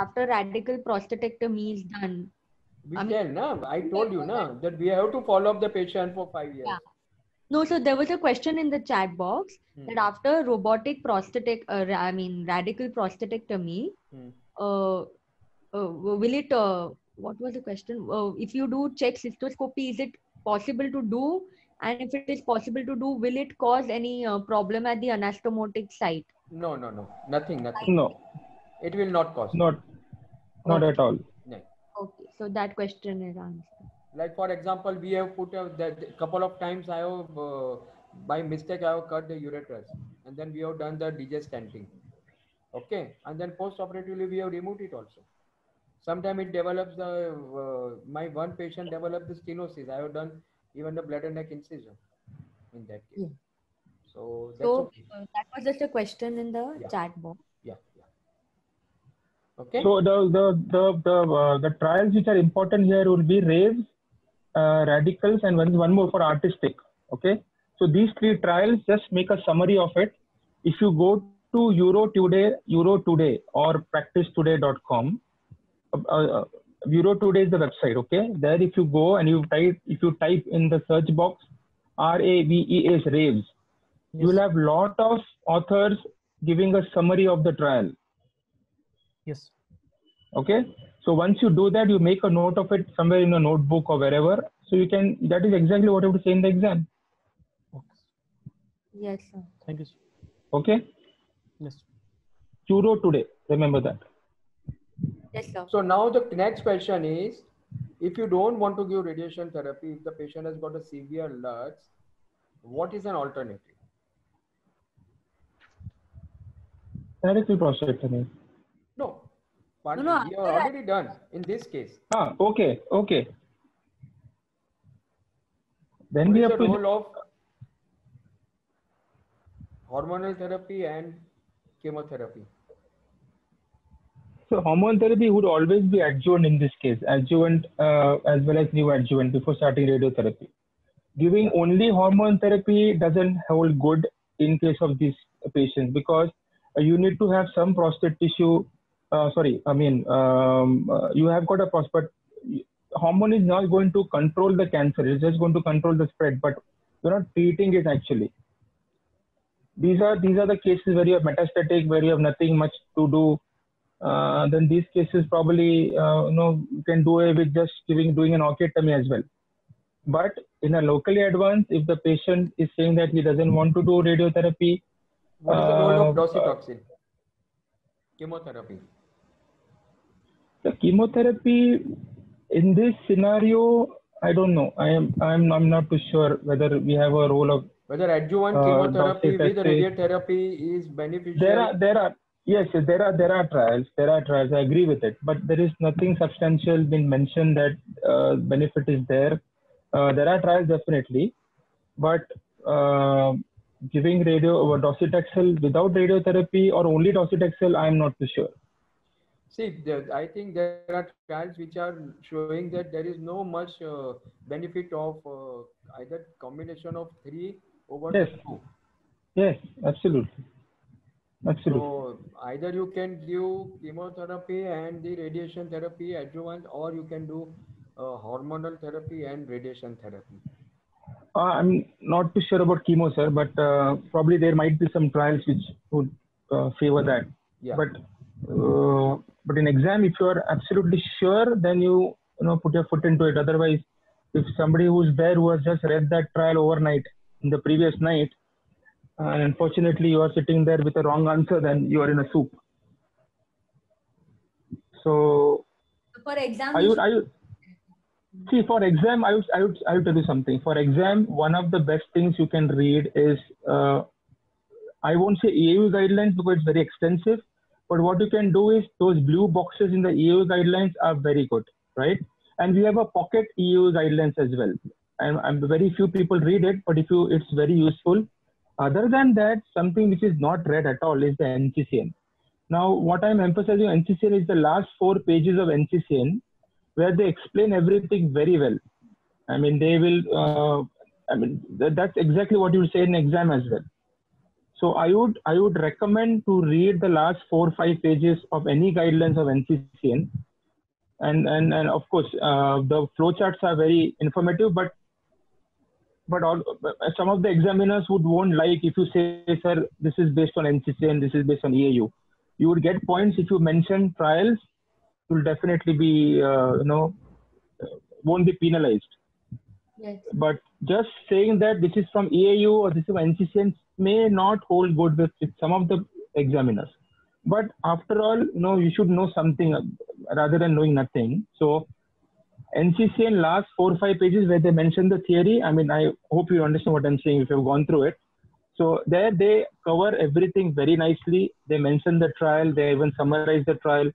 [SPEAKER 2] after radical prostatectomy is done,
[SPEAKER 1] We
[SPEAKER 2] I mean,
[SPEAKER 1] can, na? I told you, na, that we have to follow up the patient for 5 years.
[SPEAKER 2] yeah. No, so there was a question in the chat box that after robotic prosthetic, radical prostatectomy, will it, what was the question? If you do check cystoscopy, is it possible to do? And if it is possible to do, will it cause any problem at the anastomotic site?
[SPEAKER 1] No, no, no. Nothing.
[SPEAKER 3] No,
[SPEAKER 1] It will not cause.
[SPEAKER 3] not at all.
[SPEAKER 1] No.
[SPEAKER 2] Okay, so that question is answered.
[SPEAKER 1] Like for example, we have put that couple of times I have by mistake I have cut the ureters, and then we have done the DJ stenting. Okay, and then post-operatively we have removed it also. Sometimes it develops the my one patient developed the stenosis. I have done even the bladder neck incision in that case. So that's okay.
[SPEAKER 2] That was just a question in the chat box.
[SPEAKER 1] Yeah. Okay.
[SPEAKER 3] So the trials which are important here will be raves, radicals, and one more for artistic. Okay. So these 3 trials, just make a summary of it. If you go to Euro Today or practicetoday.com, Euro Today is the website. Okay. There, if you go and if you type in the search box RAVES, raves, you will have lot of authors giving a summary of the trial.
[SPEAKER 4] Yes.
[SPEAKER 3] Okay. So once you do that, you make a note of it somewhere in a notebook or wherever. So you can, that is exactly what you have to say in the exam.
[SPEAKER 4] Okay.
[SPEAKER 2] Yes, sir.
[SPEAKER 4] Thank you, sir.
[SPEAKER 3] Okay.
[SPEAKER 4] Yes.
[SPEAKER 3] Euro Today, remember that.
[SPEAKER 2] Yes, sir.
[SPEAKER 1] So now the next question is, if you don't want to give radiation therapy, if the patient has got a severe LUTS, what is an alternative?
[SPEAKER 3] Radical prostatectomy.
[SPEAKER 1] No. But
[SPEAKER 2] No,
[SPEAKER 1] we are already done in this case.
[SPEAKER 3] Okay. Then
[SPEAKER 1] What
[SPEAKER 3] we
[SPEAKER 1] is
[SPEAKER 3] have
[SPEAKER 1] the
[SPEAKER 3] to
[SPEAKER 1] role of hormonal therapy and chemotherapy?
[SPEAKER 3] So hormone therapy would always be adjuvant in this case, adjuvant as well as neoadjuvant before starting radiotherapy. Giving only hormone therapy doesn't hold good in case of these patients because you need to have some prostate tissue. You have got a prostate. Hormone is not going to control the cancer. It's just going to control the spread, but you're not treating it actually. These are the cases where you have metastatic, where you have nothing much to do. Then these cases probably you can do away with just doing an osteotomy as well. But in a locally advanced, if the patient is saying that he doesn't want to do radiotherapy,
[SPEAKER 1] what is the role of docetaxel? Chemotherapy.
[SPEAKER 3] The chemotherapy in this scenario, I don't know. I'm not too sure whether we have a role of
[SPEAKER 1] whether adjuvant chemotherapy with radiotherapy is beneficial.
[SPEAKER 3] There are trials. I agree with it, but there is nothing substantial been mentioned that benefit is there. There are trials definitely, but giving docetaxel without radiotherapy or only docetaxel, I'm not too sure.
[SPEAKER 1] See, I think there are trials which are showing that there is no much benefit of either combination of 3 over 2.
[SPEAKER 3] Yes, absolutely.
[SPEAKER 1] So either you can give chemotherapy and the radiation therapy adjuvant, or you can do hormonal therapy and radiation therapy.
[SPEAKER 3] I'm not too sure about chemo, sir, but probably there might be some trials which would favor that.
[SPEAKER 1] Yeah.
[SPEAKER 3] But in exam, if you are absolutely sure, then you put your foot into it. Otherwise, if somebody who's there who has just read that trial overnight in the previous night, and unfortunately you are sitting there with a wrong answer, then you are in a soup. So
[SPEAKER 2] for exam,
[SPEAKER 3] for exam, I would tell you something. For exam, one of the best things you can read is I won't say EAU guidelines because it's very extensive, but what you can do is those blue boxes in the EAU guidelines are very good, right? And we have a pocket EAU guidelines as well. And very few people read it, but it's very useful. Other than that, something which is not read at all is the NCCN. Now, what I'm emphasizing NCCN is the last 4 pages of NCCN, where they explain everything very well. I mean, they will. That's exactly what you say in exam as well. So I would recommend to read the last 4 or 5 pages of any guidelines of NCCN, and of course the flowcharts are very informative, but some of the examiners won't like if you say, sir, this is based on NCC and this is based on EAU. You would get points if you mention trials. You will definitely be won't be penalized.
[SPEAKER 2] Yes.
[SPEAKER 3] But just saying that this is from EAU or this is from NCCN may not hold good with some of the examiners. But after all, you should know something rather than knowing nothing. So NCCN last 4 or 5 pages where they mention the theory. I mean, I hope you understand what I'm saying if you've gone through it. So there they cover everything very nicely. They mention the trial. They even summarize the trial.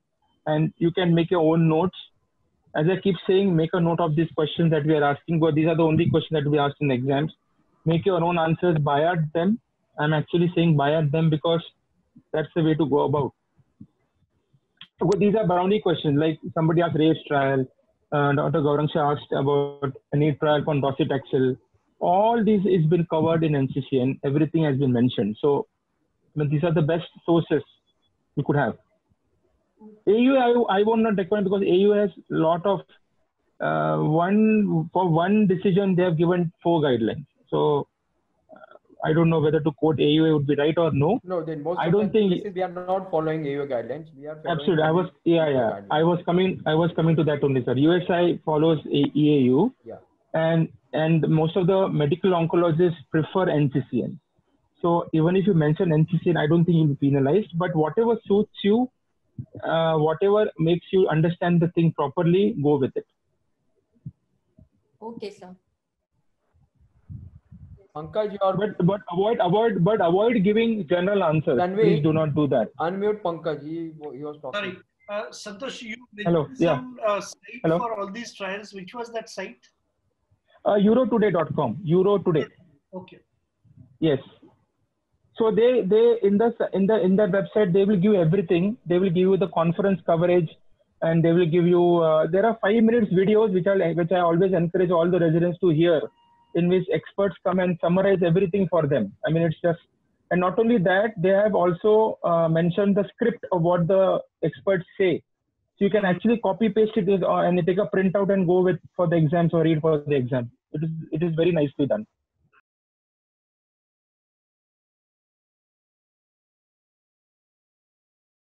[SPEAKER 3] And you can make your own notes. As I keep saying, make a note of these questions that we are asking, but these are the only questions that we asked in exams. Make your own answers, by heart them. I'm actually saying by heart them because that's the way to go about. So these are brownie questions, like somebody asked race trial, Dr. Gaurangsha asked about any trial on docetaxel. All these has been covered in NCCN. Everything has been mentioned. So these are the best sources you could have. AU, I will not recommend because AU has a lot of for one decision they have given 4 guidelines. So I don't know whether to quote AUA would be right or no.
[SPEAKER 1] No, then most
[SPEAKER 3] I don't think
[SPEAKER 1] we are not following AUA guidelines. We are following
[SPEAKER 3] absolutely. I was coming to that only, sir. USI follows EAU.
[SPEAKER 1] Yeah.
[SPEAKER 3] And most of the medical oncologists prefer NCCN. So even if you mention NCCN, I don't think you'll be penalized. But whatever suits you, whatever makes you understand the thing properly, go with it.
[SPEAKER 2] Okay, sir.
[SPEAKER 1] Pankaj, you are
[SPEAKER 3] but avoid giving general answers. Please do not do that.
[SPEAKER 1] Unmute Pankaj. He was talking.
[SPEAKER 8] Sorry, Santosh, you
[SPEAKER 3] Hello.
[SPEAKER 8] mentioned
[SPEAKER 3] Yeah.
[SPEAKER 8] some site
[SPEAKER 3] Hello.
[SPEAKER 8] for all these trials. Which was that site?
[SPEAKER 3] Eurotoday.com. Eurotoday.
[SPEAKER 8] Okay.
[SPEAKER 3] Yes. So they in that website they will give everything. They will give you the conference coverage, and they will give you. There are 5 minutes videos which I always encourage all the residents to hear, in which experts come and summarize everything for them. I mean, it's just, and not only that, they have also mentioned the script of what the experts say. So you can actually copy paste it and take a printout and go with for the exams or read for the exam. It is very nicely done.